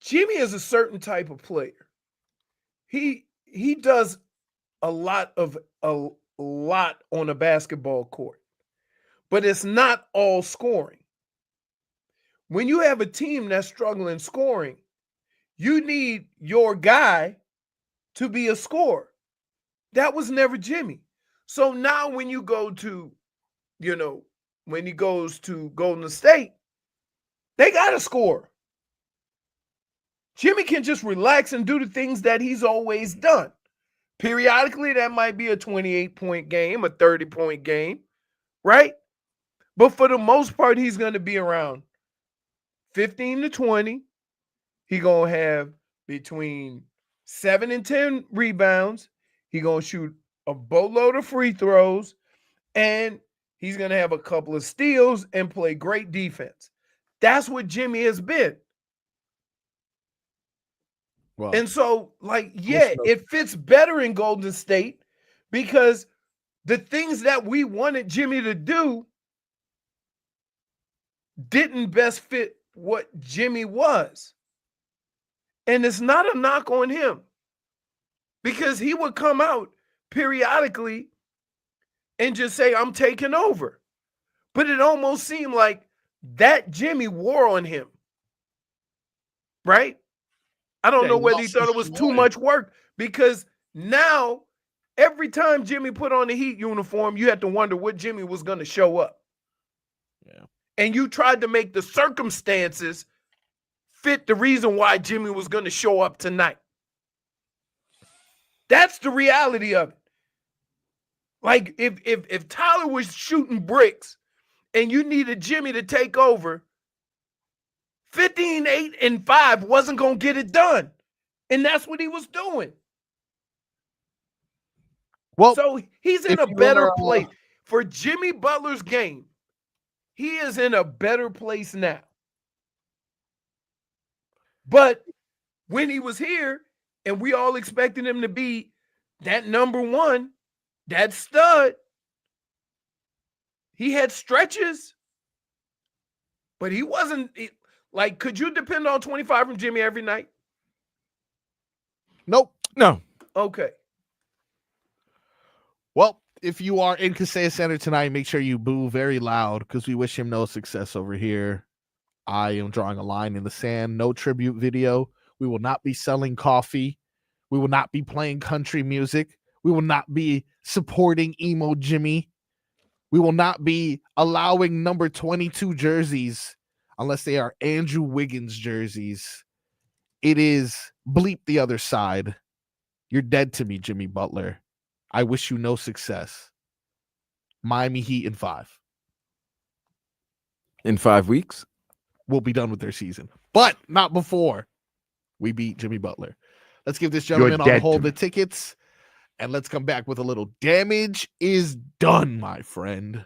Jimmy is a certain type of player. He does a lot on a basketball court, but it's not all scoring. When you have a team that's struggling scoring, you need your guy to be a scorer. That was never Jimmy. So now when you go to, when he goes to Golden State, they got to score. Jimmy can just relax and do the things that he's always done. Periodically, that might be a 28-point game, a 30-point game, right? But for the most part, he's going to be around 15 to 20. He's going to have between 7 and 10 rebounds. He's going to shoot a boatload of free throws, and he's going to have a couple of steals and play great defense. That's what Jimmy has been. Well, And so, it fits better in Golden State because the things that we wanted Jimmy to do didn't best fit what Jimmy was. And it's not a knock on him because he would come out periodically and just say, I'm taking over. But it almost seemed like that Jimmy wore on him, right? I don't know whether he thought it was too much work because now every time Jimmy put on the Heat uniform, you had to wonder what Jimmy was going to show up. Yeah. And you tried to make the circumstances fit the reason why Jimmy was going to show up tonight. That's the reality of it. Like if Tyler was shooting bricks and you needed Jimmy to take over, 15, 8, and 5 wasn't going to get it done. And that's what he was doing. Well, so he's in a better place. For Jimmy Butler's game, he is in a better place now. But when he was here and we all expected him to be that number one, that stud, he had stretches, but he wasn't like, could you depend on 25 from Jimmy every night? Nope. No. Okay. Well, if you are in Kaseya Center tonight, make sure you boo very loud because we wish him no success over here. I am drawing a line in the sand. No tribute video. We will not be selling coffee. We will not be playing country music. We will not be supporting emo Jimmy. We will not be allowing number 22 jerseys unless they are Andrew Wiggins jerseys. It is bleep the other side. You're dead to me, Jimmy Butler. I wish you no success. Miami Heat in 5. In 5 weeks? We'll be done with their season. But not before we beat Jimmy Butler. Let's give this gentleman on hold the tickets. And let's come back with a little damage is done, my friend.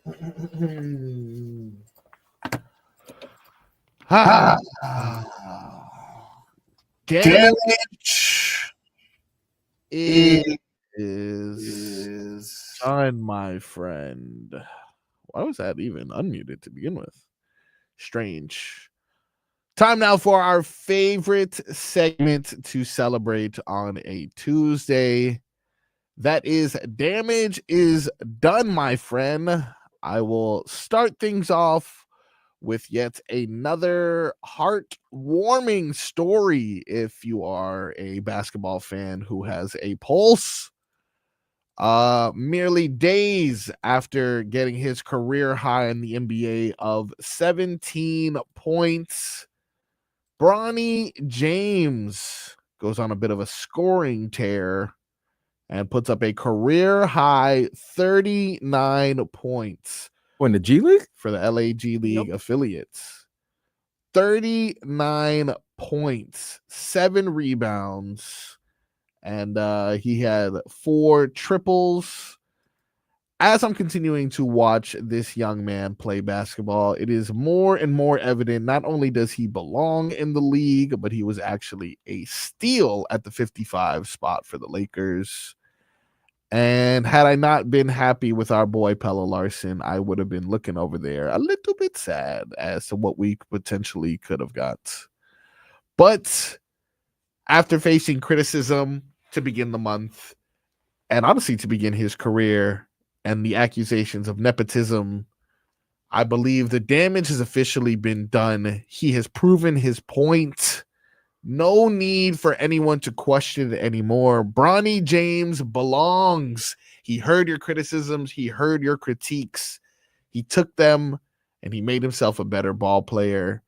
Damage is done, my friend. Why was that even unmuted to begin with? Strange. Time now for our favorite segment to celebrate on a Tuesday. That is Damage is Done, my friend. I will start things off with yet another heartwarming story if you are a basketball fan who has a pulse. Merely days after getting his career high in the NBA of 17 points, Bronny James goes on a bit of a scoring tear and puts up a career high 39 points. In the G League? For the LA G League affiliates. 39 points, 7 rebounds, and he had 4 triples. As I'm continuing to watch this young man play basketball, it is more and more evident not only does he belong in the league, but he was actually a steal at the 55 spot for the Lakers. And had I not been happy with our boy Pelle Larsson, I would have been looking over there a little bit sad as to what we potentially could have got. But after facing criticism to begin the month, and honestly to begin his career, and the accusations of nepotism, I believe the damage has officially been done. He has proven his point. No need for anyone to question it anymore. Bronny James belongs. He heard your criticisms. He heard your critiques. He took them, and he made himself a better ball player.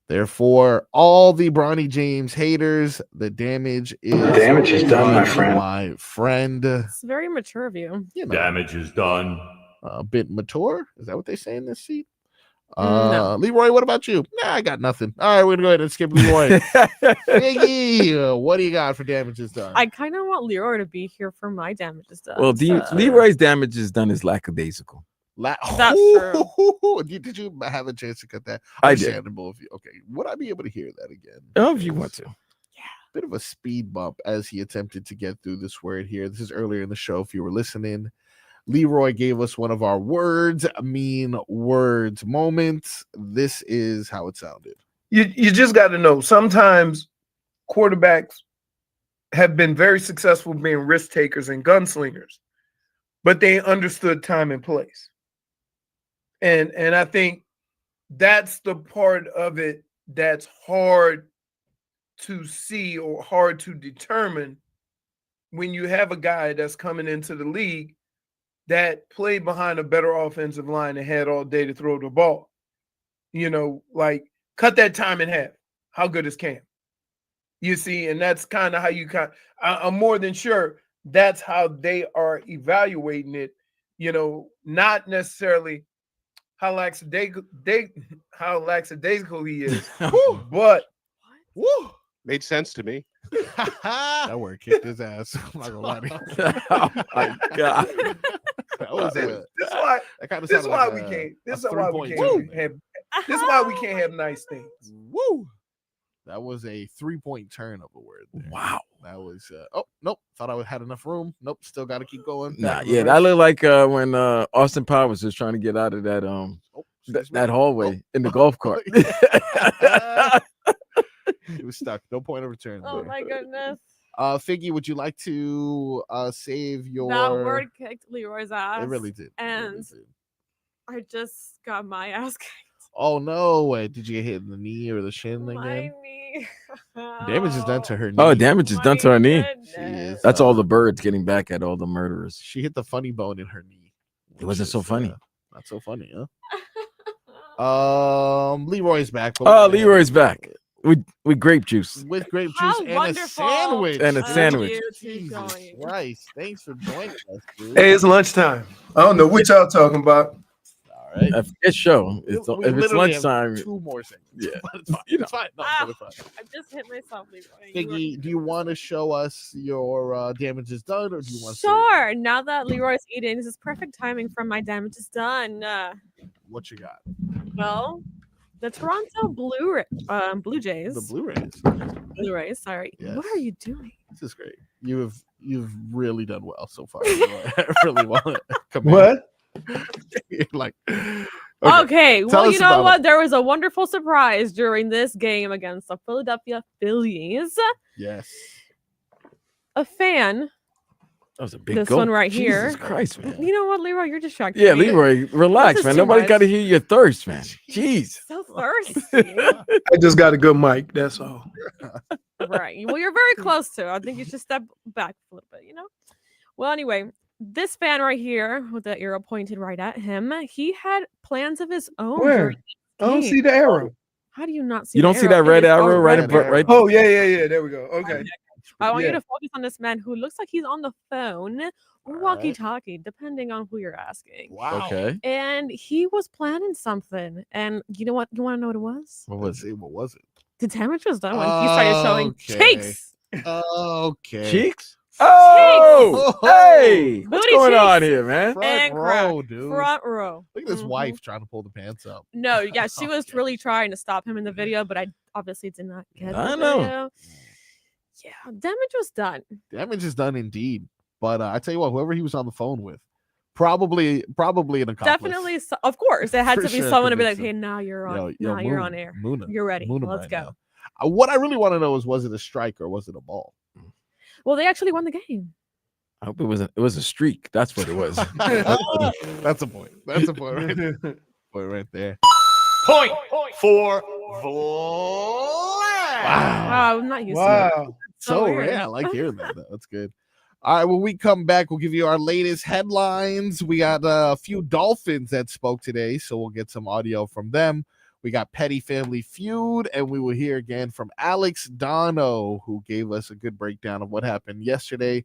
Therefore, all the Bronny James haters, the damage is done, my friend. It's very mature of you. Damage is done. A bit mature. Is that what they say in this seat? No. Leroy, what about you? Nah, I got nothing. All right, we're gonna go ahead and skip Leroy. Iggy, what do you got for damage is done? I kind of want Leroy to be here for my damage is done. Well, Leroy's damage is done is lackadaisical. That's true. Did you have a chance to cut that? I did. Okay, would I be able to hear that again? Oh, if you want to. Bit of a speed bump as he attempted to get through this word here. This is earlier in the show. If you were listening, Leroy gave us one of our words moments. This is how it sounded. You just got to know, sometimes quarterbacks have been very successful being risk takers and gunslingers, but they understood time and place. And I think that's the part of it that's hard to see or hard to determine when you have a guy that's coming into the league that played behind a better offensive line and had all day to throw the ball. You know, like, cut that time in half. How good is Cam? You see, and that's kind of how you I'm more than sure that's how they are evaluating it, you know, not necessarily how lackadaisical he is, but made sense to me. That word kicked his ass. I'm not gonna lie to you. Oh my god. This is why we can't have nice things. Woo! That was a 3-point turn of a word there. Wow. That was oh nope. Thought I had enough room. Nope, still gotta keep going. Nah, yeah, that looked like when Austin Powers was trying to get out of that that hallway in the golf cart. He was stuck. No point of return. Oh my goodness. Figgy, would you like to save your That word kicked Leroy's ass. It really did. And I just got my ass kicked. Oh no! Wait, did you get hit in the knee or the shin again? My knee. Damage is done to her knee. Oh, damage is done to her knee. Is, that's all the birds getting back at all the murderers. She hit the funny bone in her knee. It wasn't so funny. Not so funny, huh? Leroy's back. Oh, Leroy's back. With grape juice. With grape juice and a sandwich. And a sandwich. Jesus Christ. Thanks for joining us, dude. Hey, it's lunchtime. I don't know what y'all talking about. All right? It's show. We If it's literally have lunchtime, 2 more seconds. yeah, But it's fine. you know. It's fine. No, Ah, it's totally fine. I just hit myself, Leroy. Figgy, do you want to show us your damages done, or do you want to? Sure. Now that Leroy's eating, this is perfect timing from my damage is done. What you got? Well, the Toronto Blue Jays. The Blu-rays. Blu-rays. Sorry. Yes. What are you doing? This is great. You've really done well so far. I really want to come What? like Okay. Tell Well, us you know about what? There was a wonderful surprise during this game against the Philadelphia Phillies. Yes. A fan. That was a big This gulp. one right Jesus here. Christ, man. You know what, Leroy? You're distracted. Yeah, Leroy, relax, man. Nobody got to hear your thirst, man. Jeez. So thirsty. I just got a good mic. That's all. Right. Well, you're very close to. I think you should step back a little bit, you know? Well, anyway, this fan right here with the arrow pointed right at him, he had plans of his own. Where? during I don't this see game. the arrow. How do you not see You the don't see that It red is arrow right red in right? Oh, yeah. There we go. Okay. I want Yeah. you to focus on this man who looks like he's on the phone or walkie-talkie, depending on who you're asking. Wow. Okay. And he was planning something. And you know what? You want to know what it was? What was it? What was it? The damage was done when he started showing cheeks. Okay. Cheeks? Oh, Cheeks. hey, what's Booty going on cheeks here, man? Front and row, crack. dude. Front row. Look at this Mhm. wife trying to pull the pants up. No, yeah, she was really trying to stop him in the video, but I obviously did not get the I know. video. Yeah, damage was done. Damage is done indeed. But I tell you what, whoever he was on the phone with, probably an accomplice. Definitely, of course, it had For to be sure someone to be like, convinced "Hey, now you're on. Yo, now you're on air. Muna, You're ready. Muna Let's right go." now. What I really want to know is, was it a strike or was it a ball? Well, they actually won the game. I hope it was a streak. That's what it was. That's a point. That's a point right there. Point right there. Point for Vlad. Wow, I'm not used to it. So weird. rare. I like hearing that. That's good. All right, when we come back, we'll give you our latest headlines. We got a few Dolphins that spoke today, so we'll get some audio from them. We got Petty Family Feud, and we will hear again from Alex Donno, who gave us a good breakdown of what happened yesterday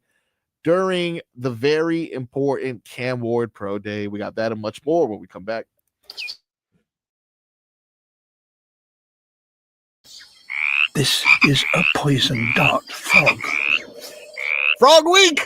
during the very important Cam Ward Pro Day. We got that and much more when we come back. This is a poison dart frog. Frog Week!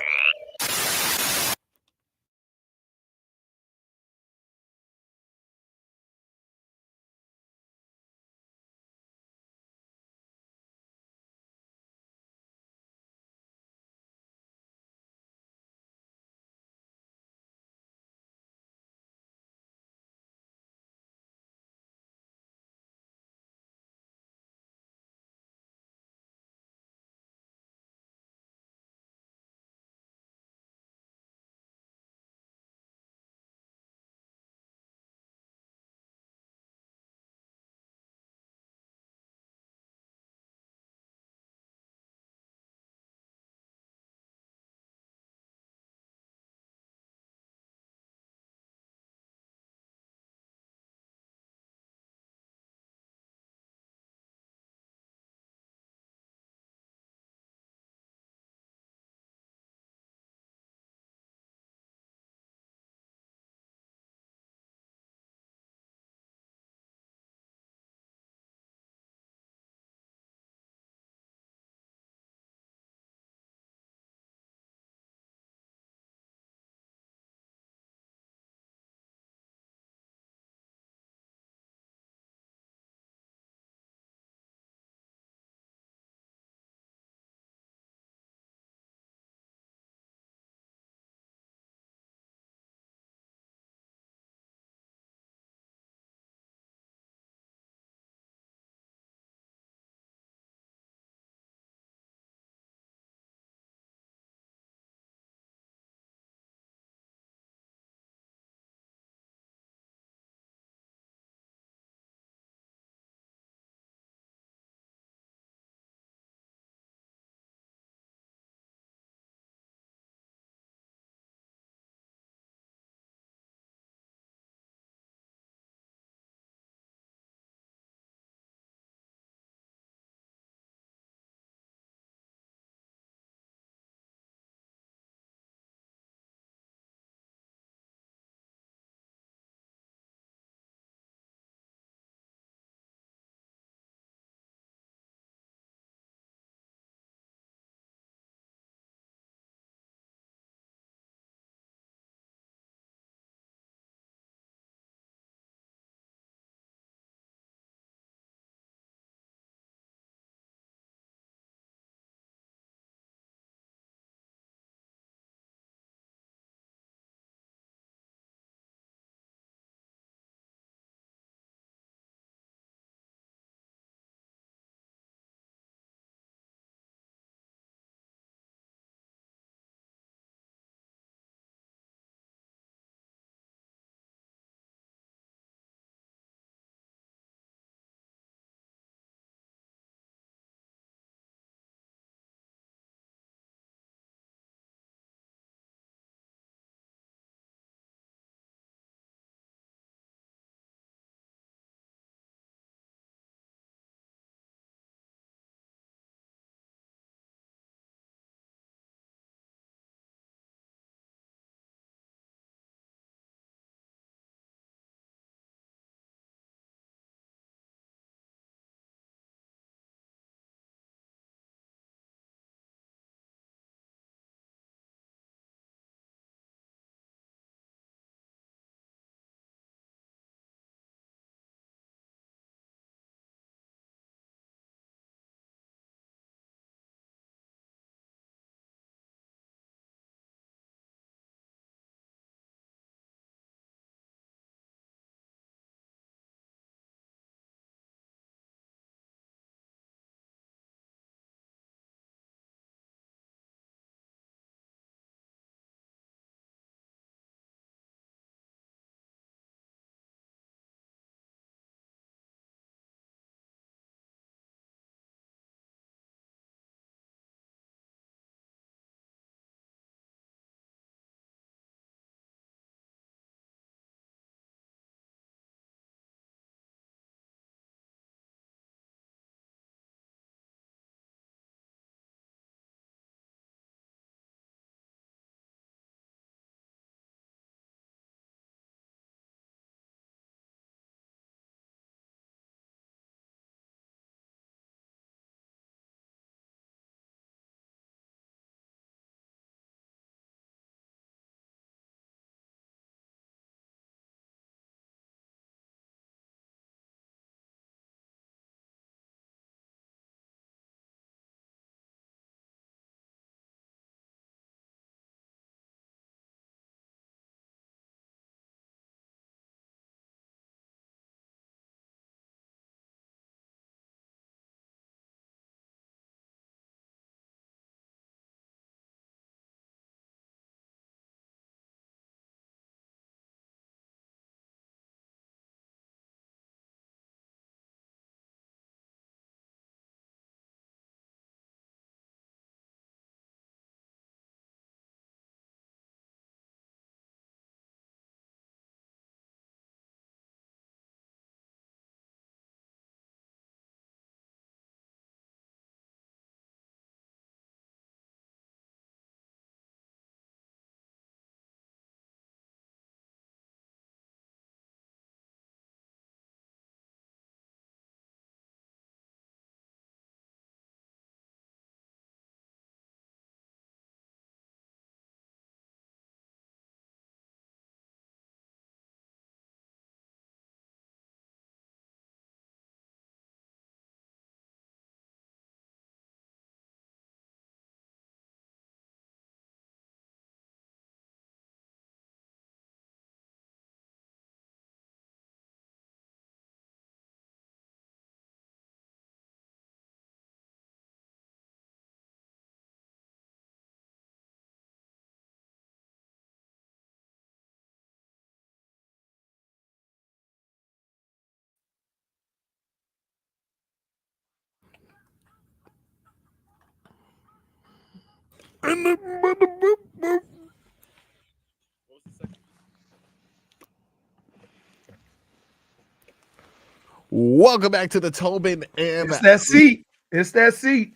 Welcome back to the Tobin and It's that seat. It's that seat.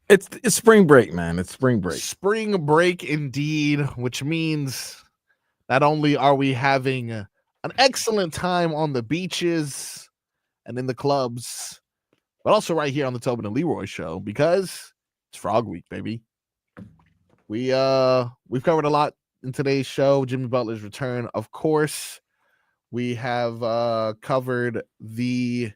It's spring break, man. It's spring break. Spring break indeed, which means not only are we having an excellent time on the beaches and in the clubs, but also right here on the Tobin and Leroy show, because it's Frog Week, baby. We've covered a lot in today's show. Jimmy Butler's return, of course. We have covered the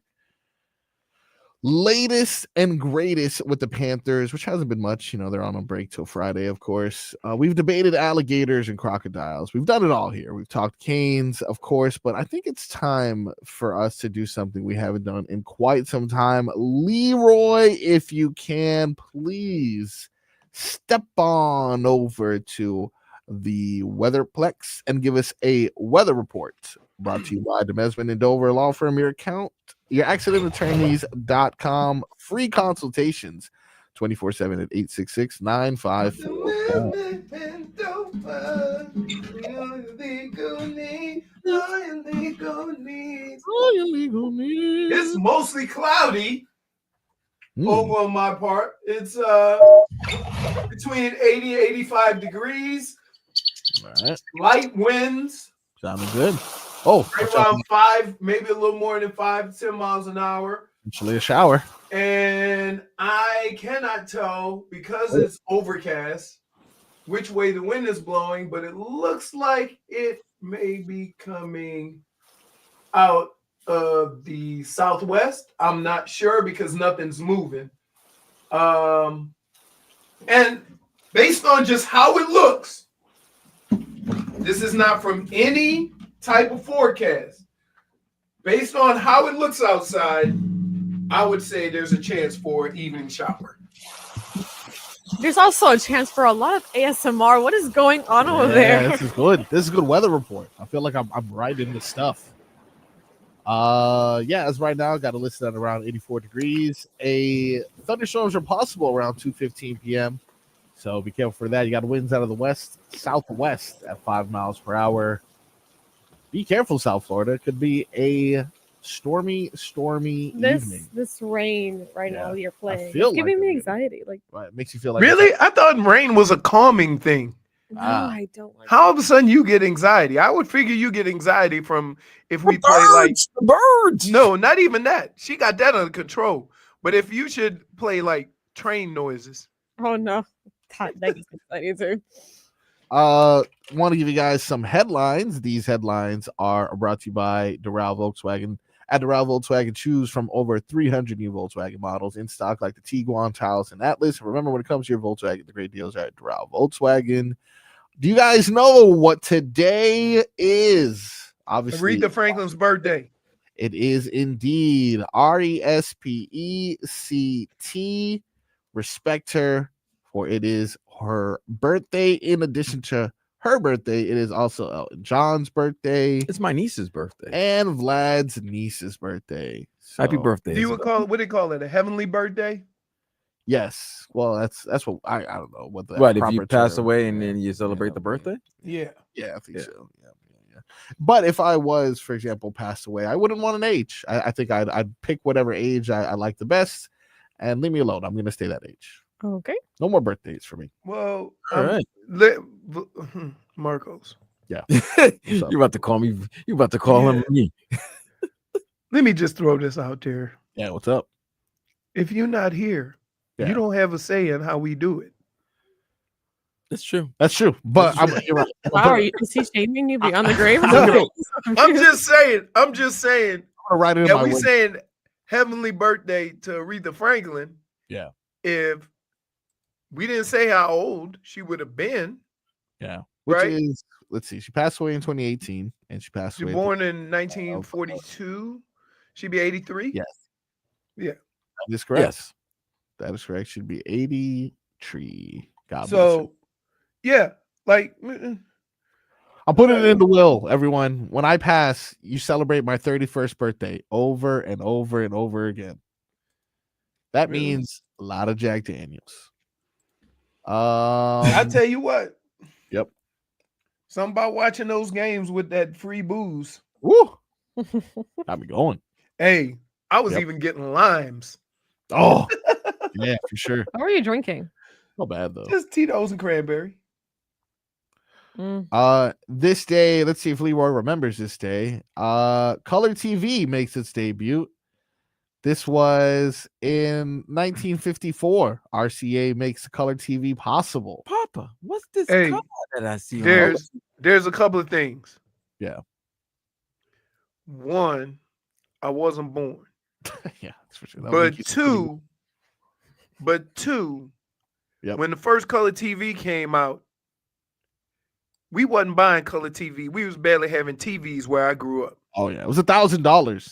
latest and greatest with the Panthers, which hasn't been much. They're on a break till Friday, of course. We've debated alligators and crocodiles. We've done it all here. We've talked Canes, of course, but I think it's time for us to do something we haven't done in quite some time. Leroy, if you can, please step on over to the Weatherplex and give us a weather report. Brought to you by Demesman and Dover Law Firm. Your accidentattorneys.com. Free consultations 24/7 at 866-954. It's mostly cloudy over on my part. It's between 80 and 85 degrees. All right. Light winds. Sounding good. Oh, right around 5, maybe a little more than 5 to 10 miles an hour. Actually, a shower. And I cannot tell because it's overcast which way the wind is blowing, but it looks like it may be coming out of the southwest. I'm not sure because nothing's moving. And based on just how it looks, this is not from any type of forecast. Based on how it looks outside, I would say there's a chance for an evening shower. There's also a chance for a lot of ASMR. What is going on over there? This is good. This is a good weather report. I feel like I'm right in the stuff. As right now, got a listed at around 84 degrees. Thunderstorms are possible around 2:15 p.m. So be careful for that. You got winds out of the west, southwest at 5 miles per hour. Be careful, South Florida. It could be a stormy evening. This rain right now you're playing. feel It's giving like me anxiety. Like, Right, it makes you feel like Really? I thought rain was a calming thing. no, I don't like How all of a sudden you get anxiety? I would figure you get anxiety from if we play like birds. No, not even that. She got that under control. But if you should play like train noises. Oh no. That gets me excited too. Want to give you guys some headlines. These headlines are brought to you by Doral Volkswagen. At Doral Volkswagen, choose from over 300 new Volkswagen models in stock, like the Tiguan, Taos, and Atlas. Remember, when it comes to your Volkswagen, the great deals are at Doral Volkswagen. Do you guys know what today is? Obviously, Aretha Franklin's birthday. it is indeed RESPECT. Respect her, for it is her birthday. In addition to her birthday, it is also Elton John's birthday. It's my niece's birthday. And Vlad's niece's birthday. Happy So, birthday. Do you call it, what do they call it? A heavenly birthday? Yes. Well, that's what I don't know what the What if you proper pass term- away and then you celebrate the birthday? Yeah. Yeah, I think so. Yeah. But if I was, for example, passed away, I wouldn't want an age. I think I'd pick whatever age I like the best, and leave me alone. I'm gonna stay that age. Okay. No more birthdays for me. Well, All right. Marcos. Yeah. You about to call me? You about to call him me? Let me just throw this out there. Yeah, what's up? If you're not here, you don't have a say in how we do it. That's true. That's true. But you're right. Wow, is he shaming you beyond the grave? No, I'm just saying. I'm write it in yeah, my we win. saying heavenly birthday to Aretha Franklin. Yeah. If we didn't say how old she would have been, Yeah. Which Right? is, let's see, she passed away in 2018, and she passed she away. born in 1942. She'd be 83. Yes. Yeah. That is correct. Yes. That is correct. Should be 83. God bless her. So, yeah, like I'll put it in the will, everyone. When I pass, you celebrate my 31st birthday over and over and over again. That Really? means a lot of Jack Daniels. I tell you what. Yep. Something about watching those games with that free booze. Woo. Got me going. Hey, I was even getting limes. Oh, yeah, for sure. What were you drinking? Not bad though. Just Tito's and cranberry. This day, let's see if Leroy remembers this day. Color TV makes its debut. This was in 1954. RCA makes color TV possible. Papa, what's this Hey, color that I see? There's a couple of things. Yeah. One, I wasn't born. Yeah, that's for sure. But two, Yep. when the first color TV came out, we wasn't buying color TV. We was barely having TVs where I grew up. Oh yeah, it was $1,000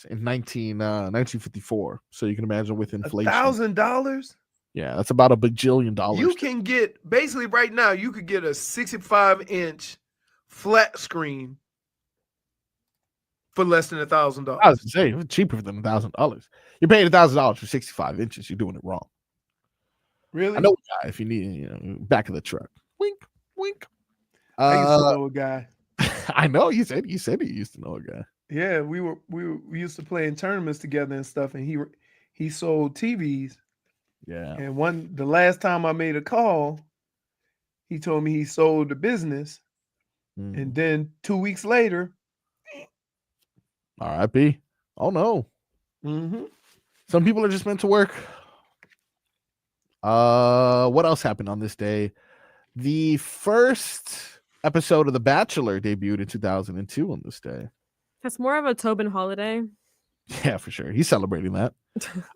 in 1954. So you can imagine with inflation. $1,000? Yeah, that's about $1 bajillion. You can get basically right now. You could get a 65-inch flat screen for less than $1,000. I was gonna say it's cheaper than $1,000. You're paying $1,000 for 65 inches. You're doing it wrong. Really? I know a guy if you need, back of the truck. Wink, wink. I used to know a guy. I know you said he used to know a guy. Yeah, we used to play in tournaments together and stuff, and he sold TVs. Yeah. And the last time I made a call, he told me he sold the business, and then 2 weeks later, R.I.P. Oh no. Mm-hmm. Some people are just meant to work. What else happened on this day? The first episode of The Bachelor debuted in 2002 on this day. That's more of a Tobin holiday. Yeah, for sure. He's celebrating that.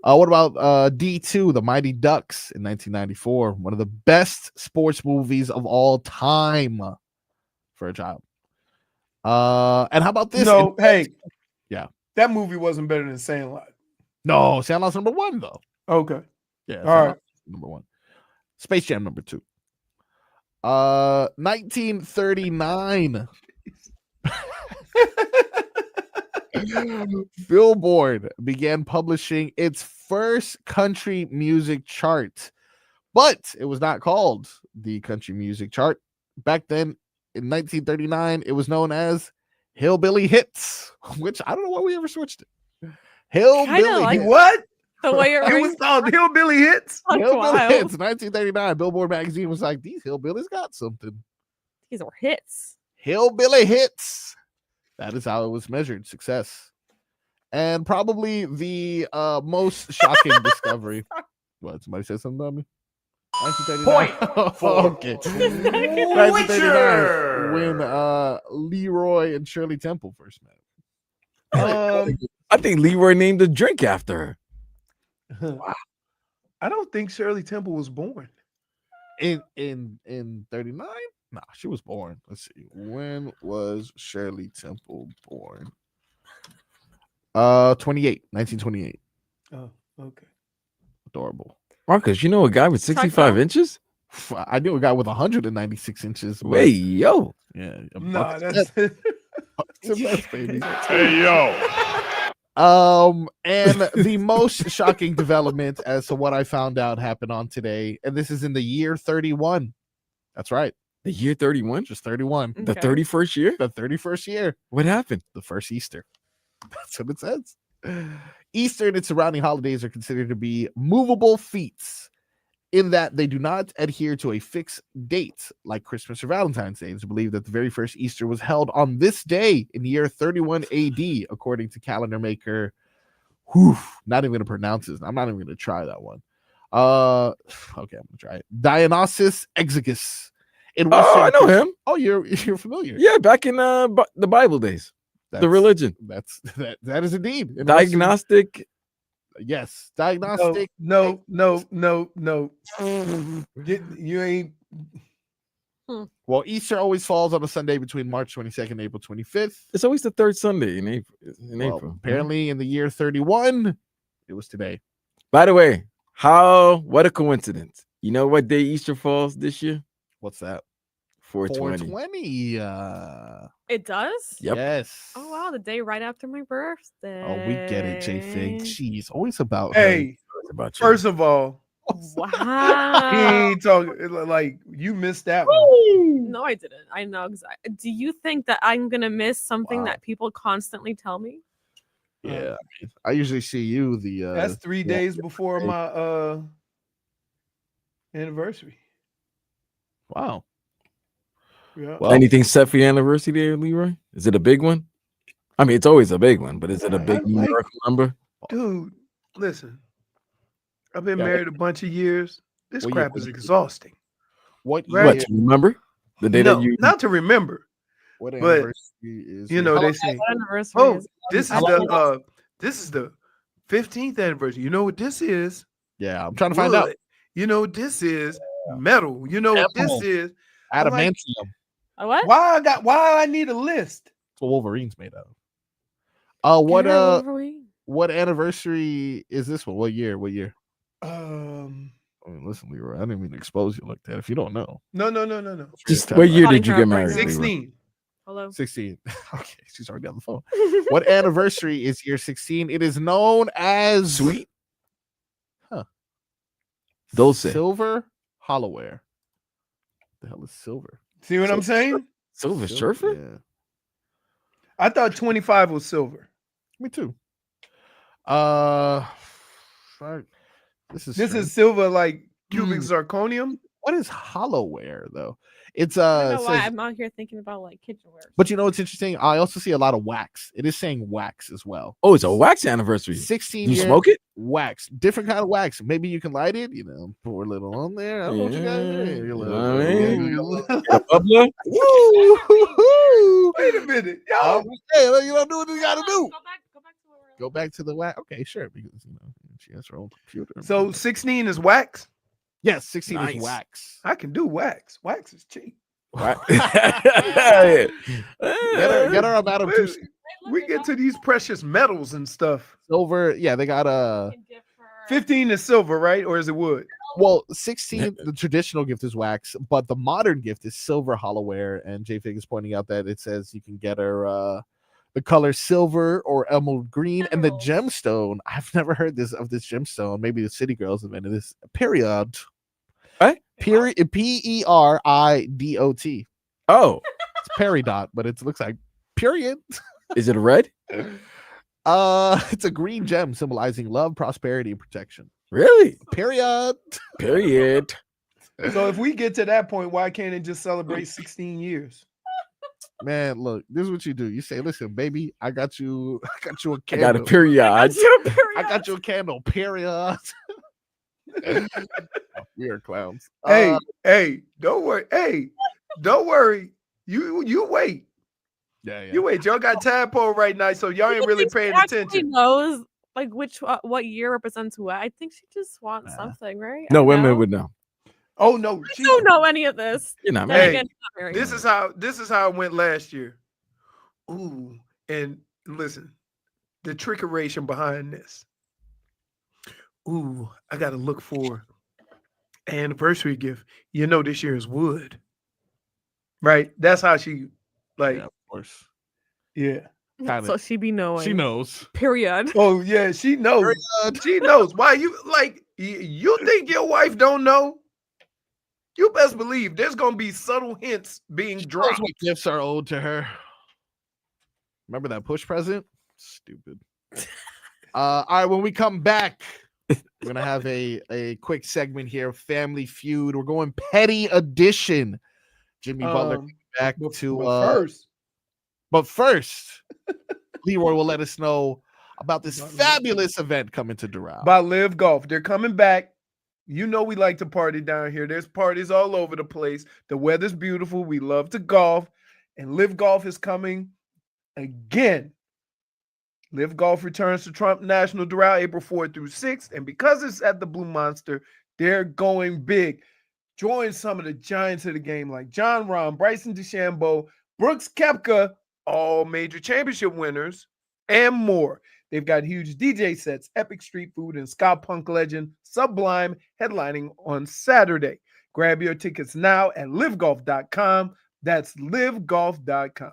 What about D2, The Mighty Ducks in 1994? One of the best sports movies of all time for a child. And how about this? Yeah. That movie wasn't better than Sandlot. No, Sandlot's number 1, though. Okay. Yeah. All right. Number 1. Space Jam number 2. 1939. Billboard began publishing its first country music chart, but it was not called the country music chart. Back then, in 1939, it was known as Hillbilly Hits, which I don't know why we ever switched it. Hillbilly Hits. What? The way it was called Hillbilly Hits? Hillbilly Hits, 1939. Billboard magazine was like, these hillbillies got something. These are hits. Hillbilly Hits. That is how it was measured, success. And probably the most shocking discovery. What, somebody said something about me? 1939. Okay. 1939, when Leroy and Shirley Temple first met. I think Leroy named the drink after her. Wow. I don't think Shirley Temple was born. In 39? Nah, she was born. Let's see. When was Shirley Temple born? 1928. Oh, okay. Adorable. Marcus, you know a guy with 65 inches? I knew a guy with 196 inches. Hey, yo. Yeah. No, that's baby. Hey, yo. And the most shocking development as to what I found out happened on today, and this is in the year 31. That's right. The year 31? Just 31. The 31st year? The 31st year. What happened? The first Easter. That's what it says. Easter and its surrounding holidays are considered to be movable feasts in that they do not adhere to a fixed date like Christmas or Valentine's Day. It's believed that the very first Easter was held on this day in the year 31 AD, according to calendar maker. Not even going to pronounce this. I'm not even going to try that one. Okay, I'm going to try it. Dionysius Exiguus. I know him. Oh, you're familiar. Yeah, back in the Bible days. The religion. That is indeed. Diagnostic. Yes. Diagnostic. No. You ain't. Well, Easter always falls on a Sunday between March 22nd and April 25th. It's always the third Sunday in April. Apparently, in the year 31, it was today. By the way, what a coincidence. You know what day Easter falls this year? What's that? 420. 420. It does? Yep. Yes. Oh, wow. The day right after my birthday. Oh, we get it, JFig. Jeez, always about Hey, about first of all, Wow. He ain't talking like you missed that one. No, I didn't. I know exactly. Do you think that I'm gonna miss something that people constantly tell me? Yeah, I usually see you That's 3 days before my anniversary. Wow. Yeah. Well, anything set for your anniversary there, Leroy? Is it a big one? I mean, it's always a big one, but is it a big numerical number? Dude, listen. I've been married a bunch of years. This crap is exhausting. What? What? To remember the day that you? Not to remember. What but anniversary is? You know, they say, "Oh, this is the 15th anniversary. You know what this is? Yeah, I'm trying to find out. You know what this is? Metal. You know what this is? Adamantium. What? Why I need a list? That's what Wolverine's made of. What anniversary is this one? What year? I mean, listen, Leroy, I didn't mean to expose you like that. If you don't know. No. Just what year did you get married? 16. Hello. 16. Okay, she's already on the phone. What anniversary is year 16? It is known as Sweet. Huh. Dulce. Silver Hollowware. The hell is silver? See what I'm saying? Silver surfer? Yeah. I thought 25 was silver. Me too. This is silver like cubic zirconium. What is Hollowware though? It's I don't know why I'm out here thinking about like kitchenware. But you know what's interesting? I also see a lot of wax. It is saying wax as well. Oh, it's a wax anniversary. 16. You smoke it? Wax, different kind of wax. Maybe you can light it. You know, pour a little on there. I don't know what you guys do. Wait a minute, y'all. Hey, you don't do what you got to do. Go back to the wax. Okay, sure, because you know she has her own computer. So 16 is wax. Yes, 16 is wax. I can do wax. Wax is cheap. Get her a Madam Tussauds. We get to these precious metals and stuff. Silver, yeah, they got 15 is silver, right? Or is it wood? Well, 16, the traditional gift is wax, but the modern gift is silver Hollowware. And JFig is pointing out that it says you can get her the color silver or emerald green, and the gemstone. I've never heard of this gemstone. Maybe the City Girls invented this. Period. What? Peridot. Oh, it's peridot, but it looks like period. Is it red? It's a green gem symbolizing love, prosperity, and protection. Really? Period. So if we get to that point, why can't it just celebrate 16 years? Man, look, this is what you do. You say, listen, baby, I got you a candle. I got a period. I got you a candle, period. We are clowns. Hey, don't worry. Hey, don't worry. You wait. Yeah. You wait. Y'all got tadpole right now, so y'all ain't really paying attention. Knows like what year represents what. I think she just wants something, right? No, women would know. Oh no, I don't know any of this. You're not Hey, Again, not married. this is how it went last year. Ooh, and listen, the trickeration behind this. Ooh, I gotta look for an anniversary gift. You know, this year is wood, right? That's how she like. Yeah, of course. Yeah. So she be knowing. She knows. Period. Oh yeah, she knows. She knows. Why you like? You think your wife don't know? You best believe there's gonna be subtle hints being dropped. What gifts are owed to her? Remember that push present? Stupid. All right, when we come back, we're gonna have a quick segment here, Family Feud. We're going Petty Edition. Jimmy Butler back but first, Leroy will let us know about this fabulous event coming to Doral. By Live Golf. They're coming back. You know we like to party down here. There's parties all over the place. The weather's beautiful. We love to golf. And Live Golf is coming again. Live Golf returns to Trump National Doral April 4th through 6th. And because it's at the Blue Monster, they're going big. Join some of the giants of the game like John Rahm, Bryson DeChambeau, Brooks Koepka, all major championship winners, and more. They've got huge DJ sets, epic street food, and ska punk legend Sublime headlining on Saturday. Grab your tickets now at livegolf.com. That's livegolf.com.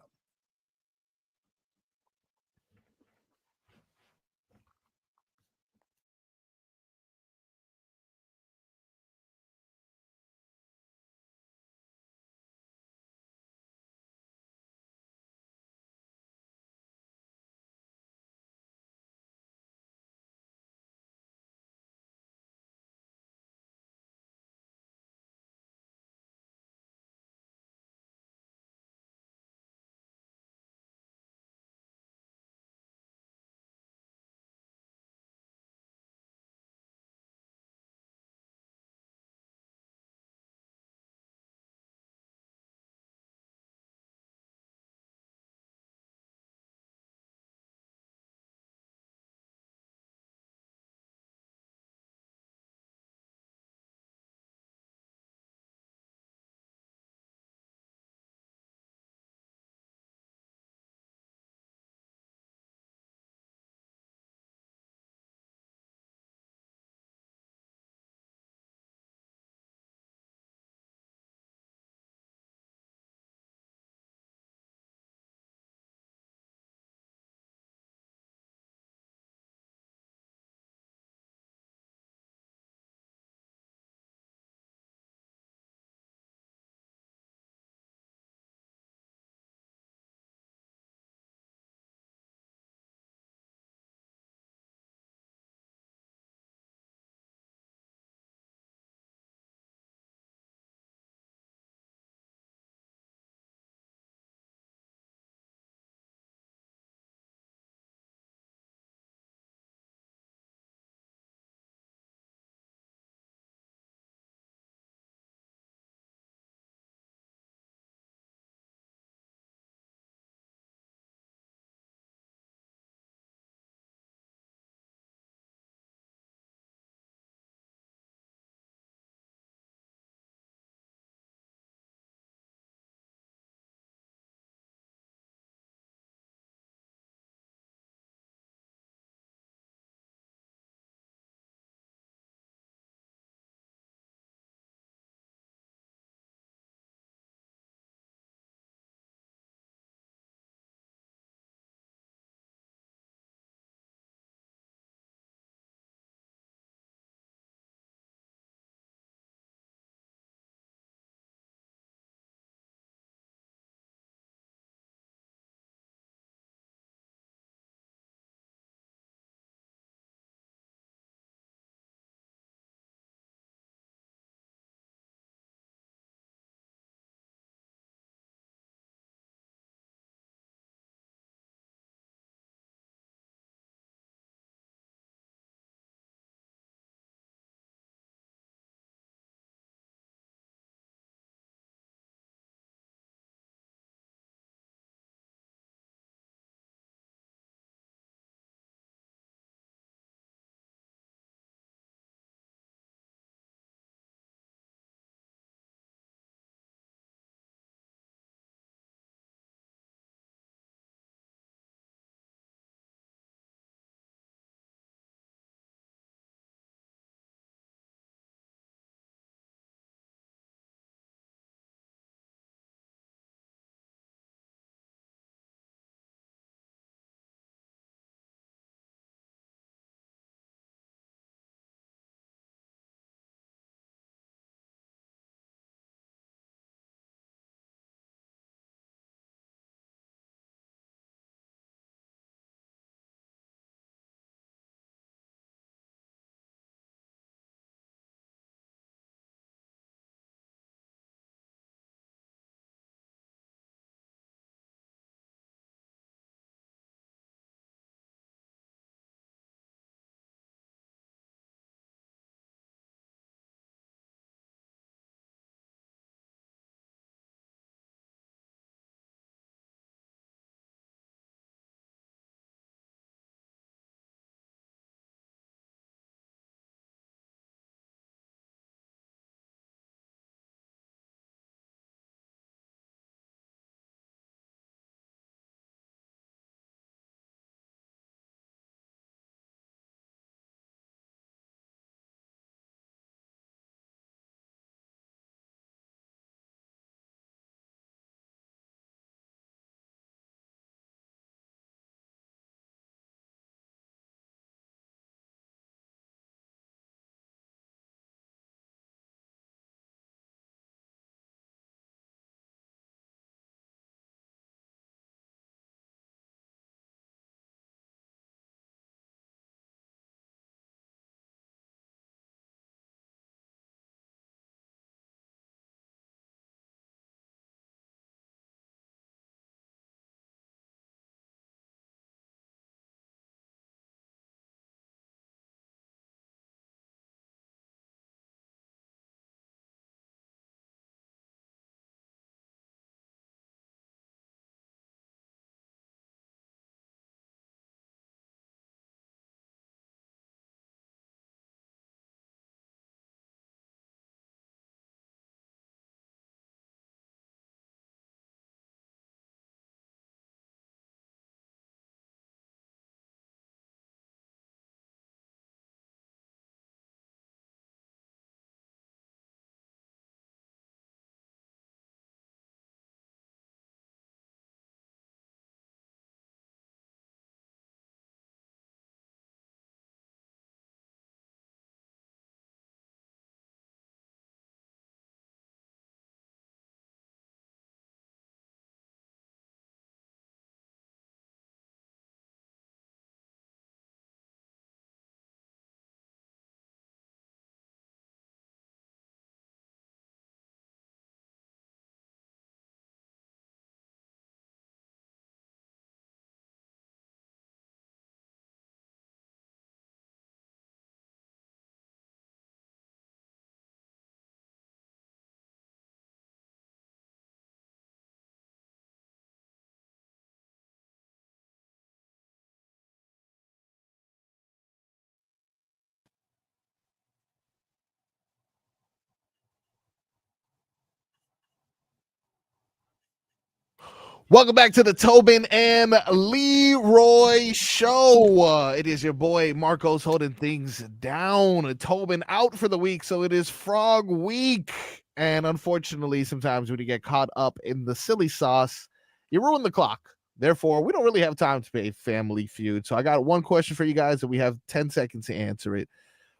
Welcome back to the Tobin and Leroy show. It is your boy Marcos holding things down. Tobin out for the week, so it is Frog Week. And unfortunately, sometimes when you get caught up in the silly sauce, you ruin the clock. Therefore, we don't really have time to play Family Feud. So I got one question for you guys, and we have 10 seconds to answer it.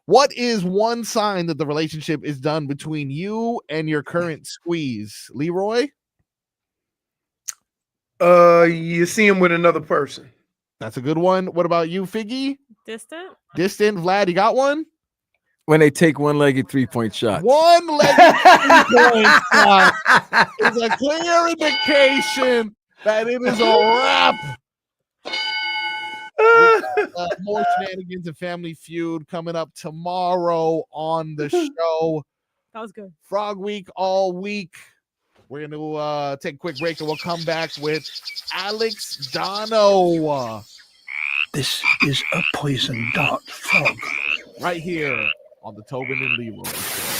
What is one sign that the relationship is done between you and your current squeeze? Leroy? You see him with another person. That's a good one. What about you, Figgy? Distant. Vlad, you got one? When they take one-legged 3-point shots. One-legged 3-point shot is a clear indication that it is a wrap. More shenanigans and Family Feud coming up tomorrow on the show. That was good. Frog Week all week. We're going to take a quick break and we'll come back with Alex Donno. This is a poison dart frog. Right here on the Tobin and Leroy show.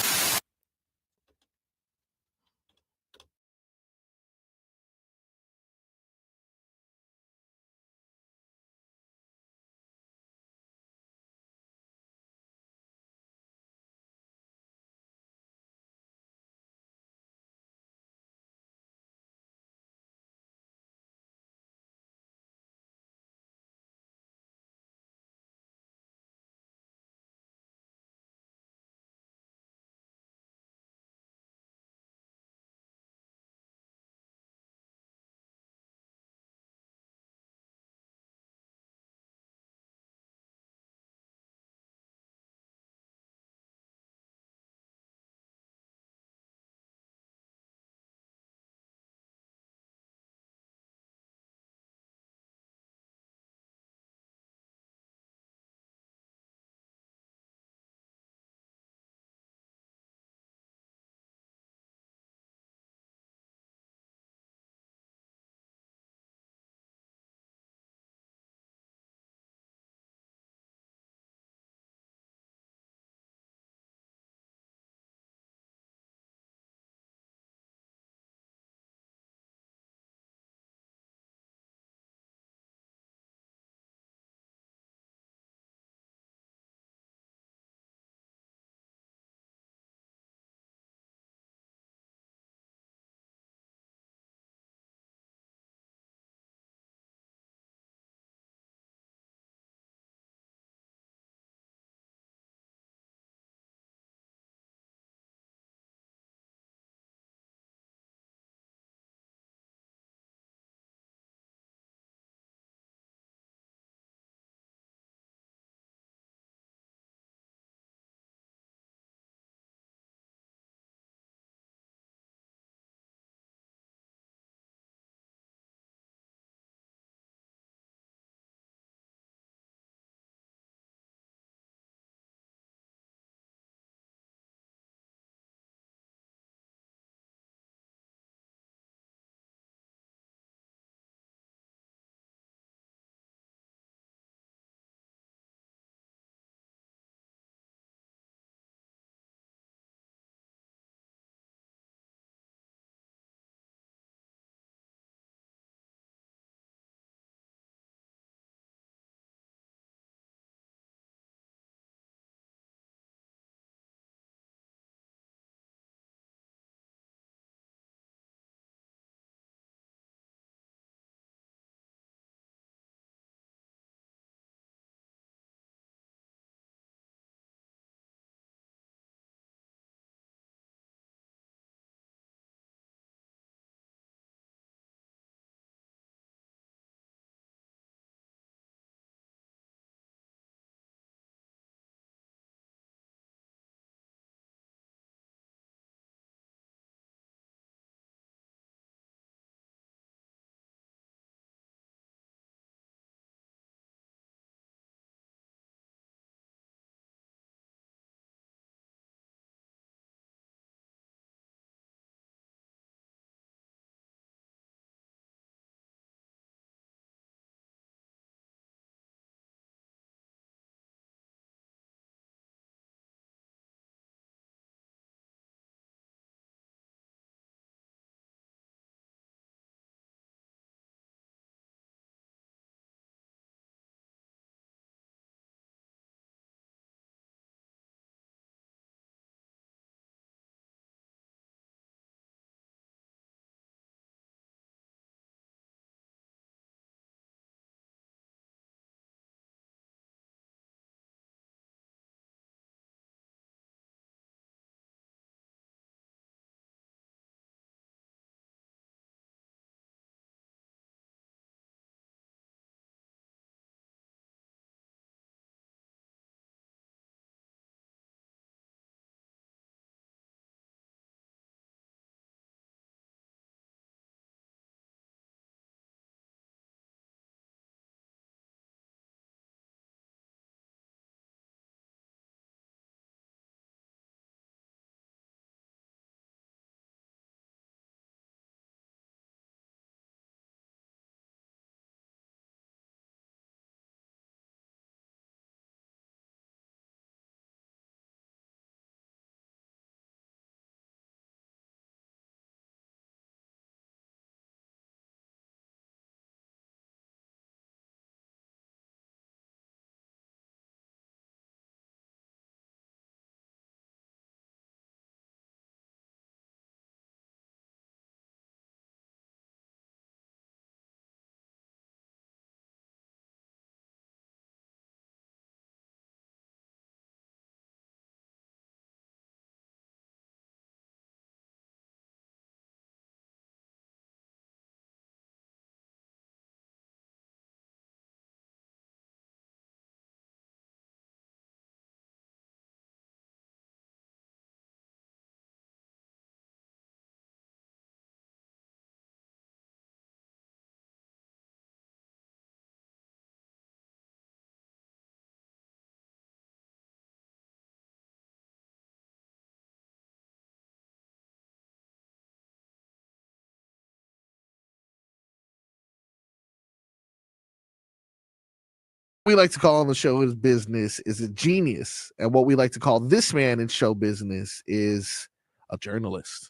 we like to call on the show his business is a genius. And what we like to call this man in show business is a journalist.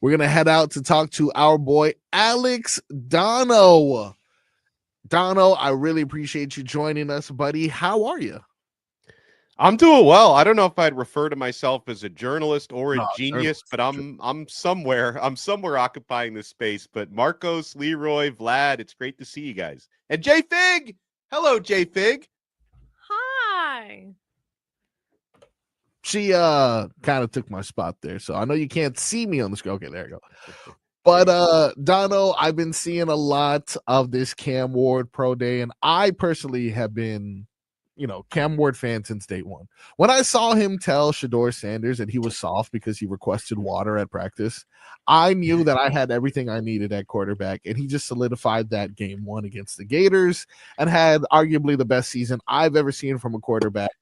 We're going to head out to talk to our boy, Alex Donno. Donno, I really appreciate you joining us, buddy. How are you? I'm doing well. I don't know if I'd refer to myself as a journalist or a genius, but I'm somewhere occupying this space. But Marcos, Leroy, Vlad, it's great to see you guys. And JFig, hello, JFig. Hi. She kind of took my spot there, so I know you can't see me on the screen. Okay, there you go. But Donno, I've been seeing a lot of this Cam Ward Pro Day, and I personally have been, Cam Ward fan since day one. When I saw him tell Shedeur Sanders that he was soft because he requested water at practice, I knew that I had everything I needed at quarterback, and he just solidified that game one against the Gators and had arguably the best season I've ever seen from a quarterback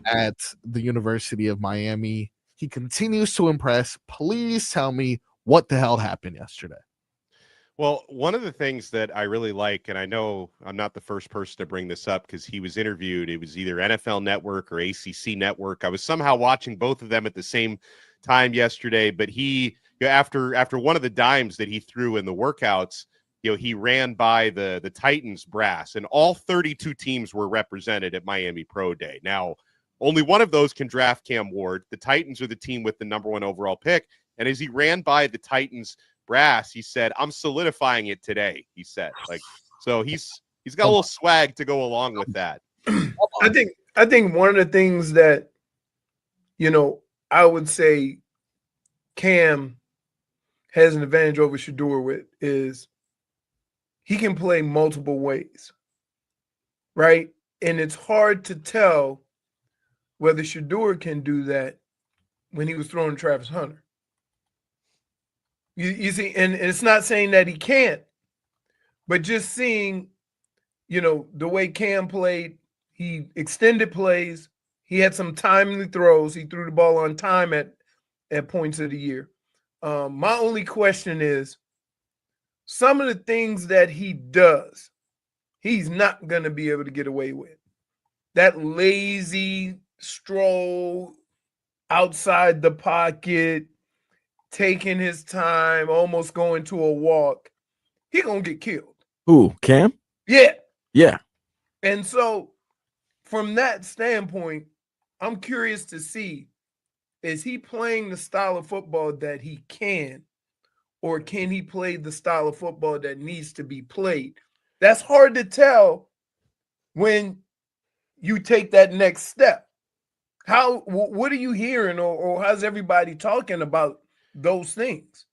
at the University of Miami. He continues to impress. Please tell me what the hell happened yesterday. Well, one of the things that I really like, and I know I'm not the first person to bring this up because he was interviewed, it was either NFL Network or ACC Network. I was somehow watching both of them at the same time yesterday, but he, after one of the dimes that he threw in the workouts, he ran by the Titans brass, and all 32 teams were represented at Miami Pro Day. Now, only one of those can draft Cam Ward. The Titans are the team with the number one overall pick, and as he ran by the Titans brass, he said, "I'm solidifying it today." He said, so he's got a little swag to go along with that. I think one of the things that I would say Cam has an advantage over Shedeur with is he can play multiple ways, right? And it's hard to tell whether Shedeur can do that when he was throwing Travis Hunter. You see, and it's not saying that he can't, but just seeing, the way Cam played, he extended plays, he had some timely throws, he threw the ball on time at points of the year. My only question is, some of the things that he does, he's not going to be able to get away with. That lazy stroll outside the pocket, taking his time, almost going to a walk, he going to get killed. Who, Cam? Yeah. Yeah. And so from that standpoint, I'm curious to see, is he playing the style of football that he can, or can he play the style of football that needs to be played? That's hard to tell when you take that next step. What are you hearing, or how's everybody talking about those things?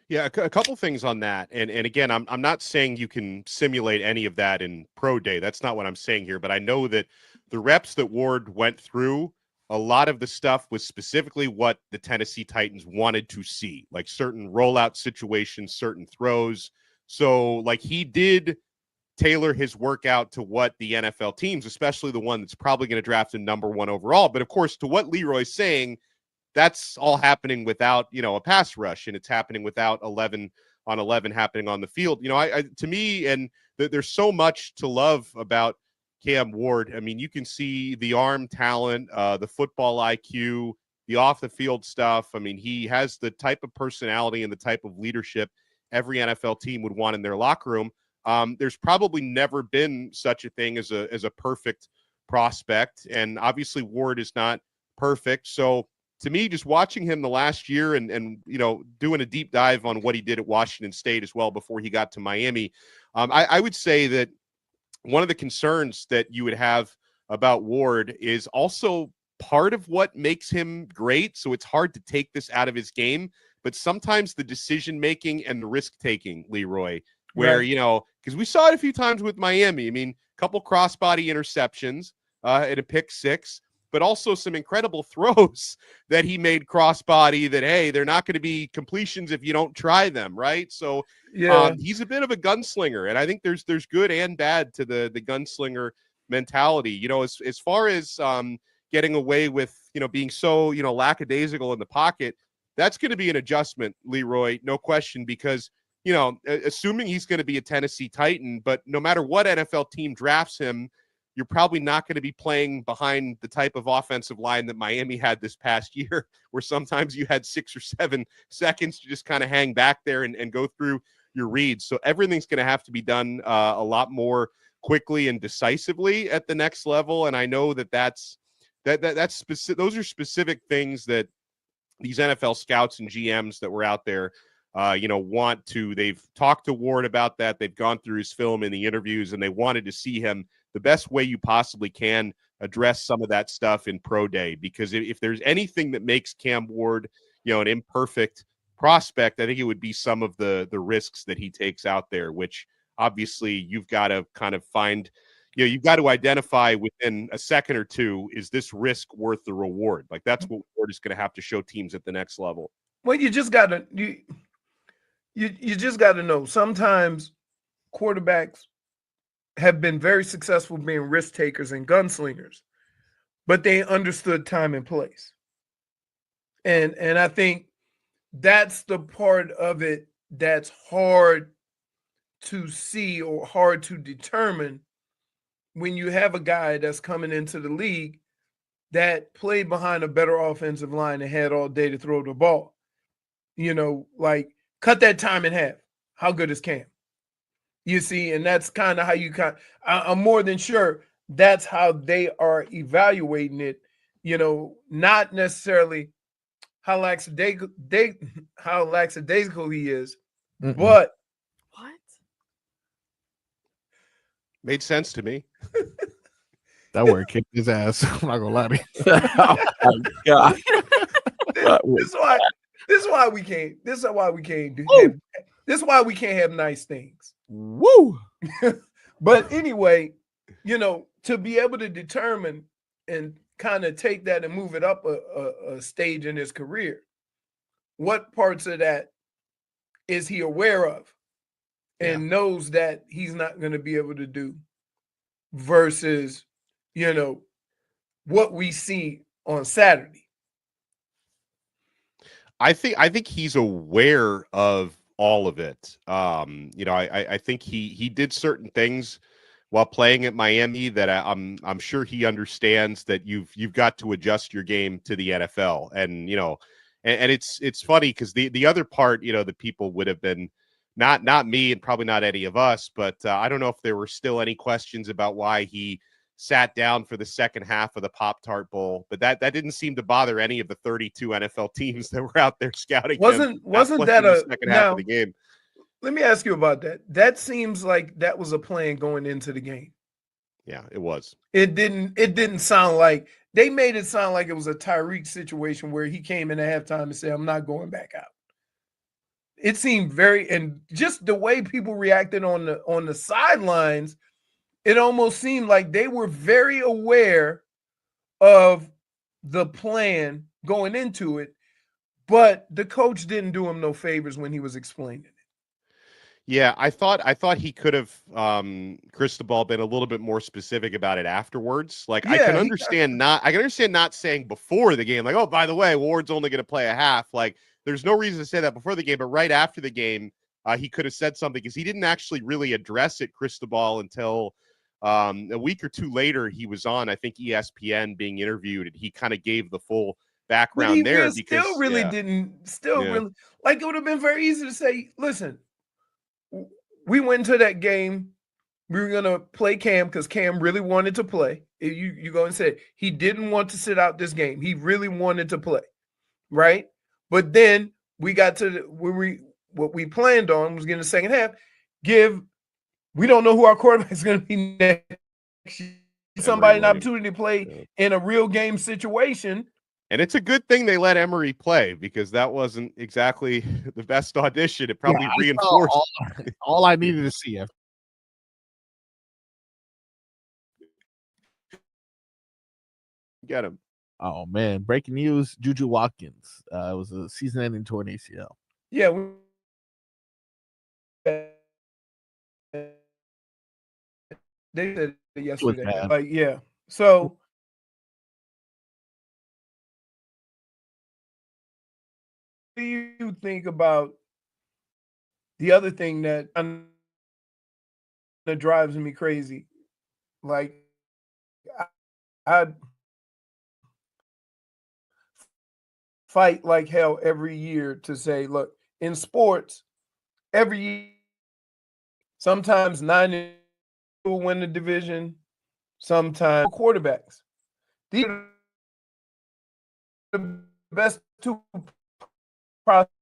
Yeah, a couple things on that. And again, I'm not saying you can simulate any of that in pro day. That's not what I'm saying here. But I know that the reps that Ward went through, a lot of the stuff was specifically what the Tennessee Titans wanted to see, like certain rollout situations, certain throws. So he did tailor his workout to what the NFL teams, especially the one that's probably going to draft a number one overall. But of course, to what Leroy's saying, that's all happening without, a pass rush, and it's happening without 11 on 11 happening on the field. To me, and there's so much to love about Cam Ward. I mean, you can see the arm talent, the football IQ, the off the field stuff. I mean, he has the type of personality and the type of leadership every NFL team would want in their locker room. There's probably never been such a thing as a perfect prospect. And obviously Ward is not perfect. So to me, just watching him the last year and doing a deep dive on what he did at Washington State as well before he got to Miami, I would say that one of the concerns that you would have about Ward is also part of what makes him great. So it's hard to take this out of his game, but sometimes the decision-making and the risk-taking, Leroy, where, Right. Because we saw it a few times with Miami. I mean, a couple crossbody interceptions and a pick six, but also some incredible throws that he made crossbody that, hey, they're not going to be completions if you don't try them, right? So he's a bit of a gunslinger, and I think there's good and bad to the gunslinger mentality. As far as getting away with, being so, lackadaisical in the pocket, that's going to be an adjustment, Leroy, no question, because assuming he's going to be a Tennessee Titan, but no matter what NFL team drafts him, you're probably not going to be playing behind the type of offensive line that Miami had this past year, where sometimes you had 6 or 7 seconds to just kind of hang back there and go through your reads. So everything's going to have to be done a lot more quickly and decisively at the next level. And I know that's specific. Those are specific things that these NFL scouts and GMs that were out there, want to. They've talked to Ward about that. They've gone through his film in the interviews, and they wanted to see him the best way you possibly can address some of that stuff in pro day. Because if there's anything that makes Cam Ward, an imperfect prospect, I think it would be some of the risks that he takes out there, which obviously you've got to kind of find, you've got to identify within a second or two, is this risk worth the reward? Like, that's what Ward is going to have to show teams at the next level. Well, you just got to, you just got to know, sometimes quarterbacks have been very successful being risk takers and gunslingers, but they understood time and place. And I think that's the part of it that's hard to see or hard to determine when you have a guy that's coming into the league that played behind a better offensive line and had all day to throw the ball. Like, cut that time in half. How good is Cam? You see, and that's kind of how I'm more than sure that's how they are evaluating it, not necessarily how lackadaisical he is, but what made sense to me. That word kicked his ass. I'm not gonna lie to you. Oh my God. This is why we can't have nice things. Woo! But anyway, to be able to determine and kind of take that and move it up a stage in his career, what parts of that is he aware of and knows that he's not going to be able to do versus, what we see on Saturday? I think he's aware of all of it. I think he did certain things while playing at Miami that I'm sure he understands that you've got to adjust your game to the NFL. And and it's funny because the other part, that people would have been not me and probably not any of us, but I don't know if there were still any questions about why he sat down for the second half of the Pop Tart Bowl, but that didn't seem to bother any of the 32 NFL teams that were out there scouting. Wasn't that the second half of the game? Let me ask you about that. That seems like that was a plan going into the game. Yeah, it was. It didn't sound like they made it sound like it was a Tyreek situation where he came in at halftime and said, "I'm not going back out." It seemed and just the way people reacted on the sidelines, it almost seemed like they were very aware of the plan going into it, but the coach didn't do him no favors when he was explaining it. Yeah, I thought he could have Cristobal been a little bit more specific about it afterwards. Like, I can understand not saying before the game, like, oh, by the way, Ward's only going to play a half. Like, there's no reason to say that before the game, but right after the game, he could have said something, because he didn't actually really address it, Cristobal, until a week or two later. He was on, I think, ESPN being interviewed, and he kind of gave the full background there. Really, like, it would have been very easy to say, listen, we went into that game, we were going to play Cam because Cam really wanted to play. You go and say he didn't want to sit out this game. He really wanted to play, right? But then we got to what we planned on was getting the second half. We don't know who our quarterback is going to be next. Somebody an opportunity to play in a real game situation. And it's a good thing they let Emery play, because that wasn't exactly the best audition. It probably reinforced all I needed to see. Get him. Oh man! Breaking news: JuJu Watkins. It was a season-ending torn ACL. Yeah. They said it yesterday. Like, yeah. So. What do you think about the other thing that drives me crazy? Like, I'd fight like hell every year to say, look, in sports, every year, sometimes 9 will win the division, sometimes quarterbacks. These are the best two prospects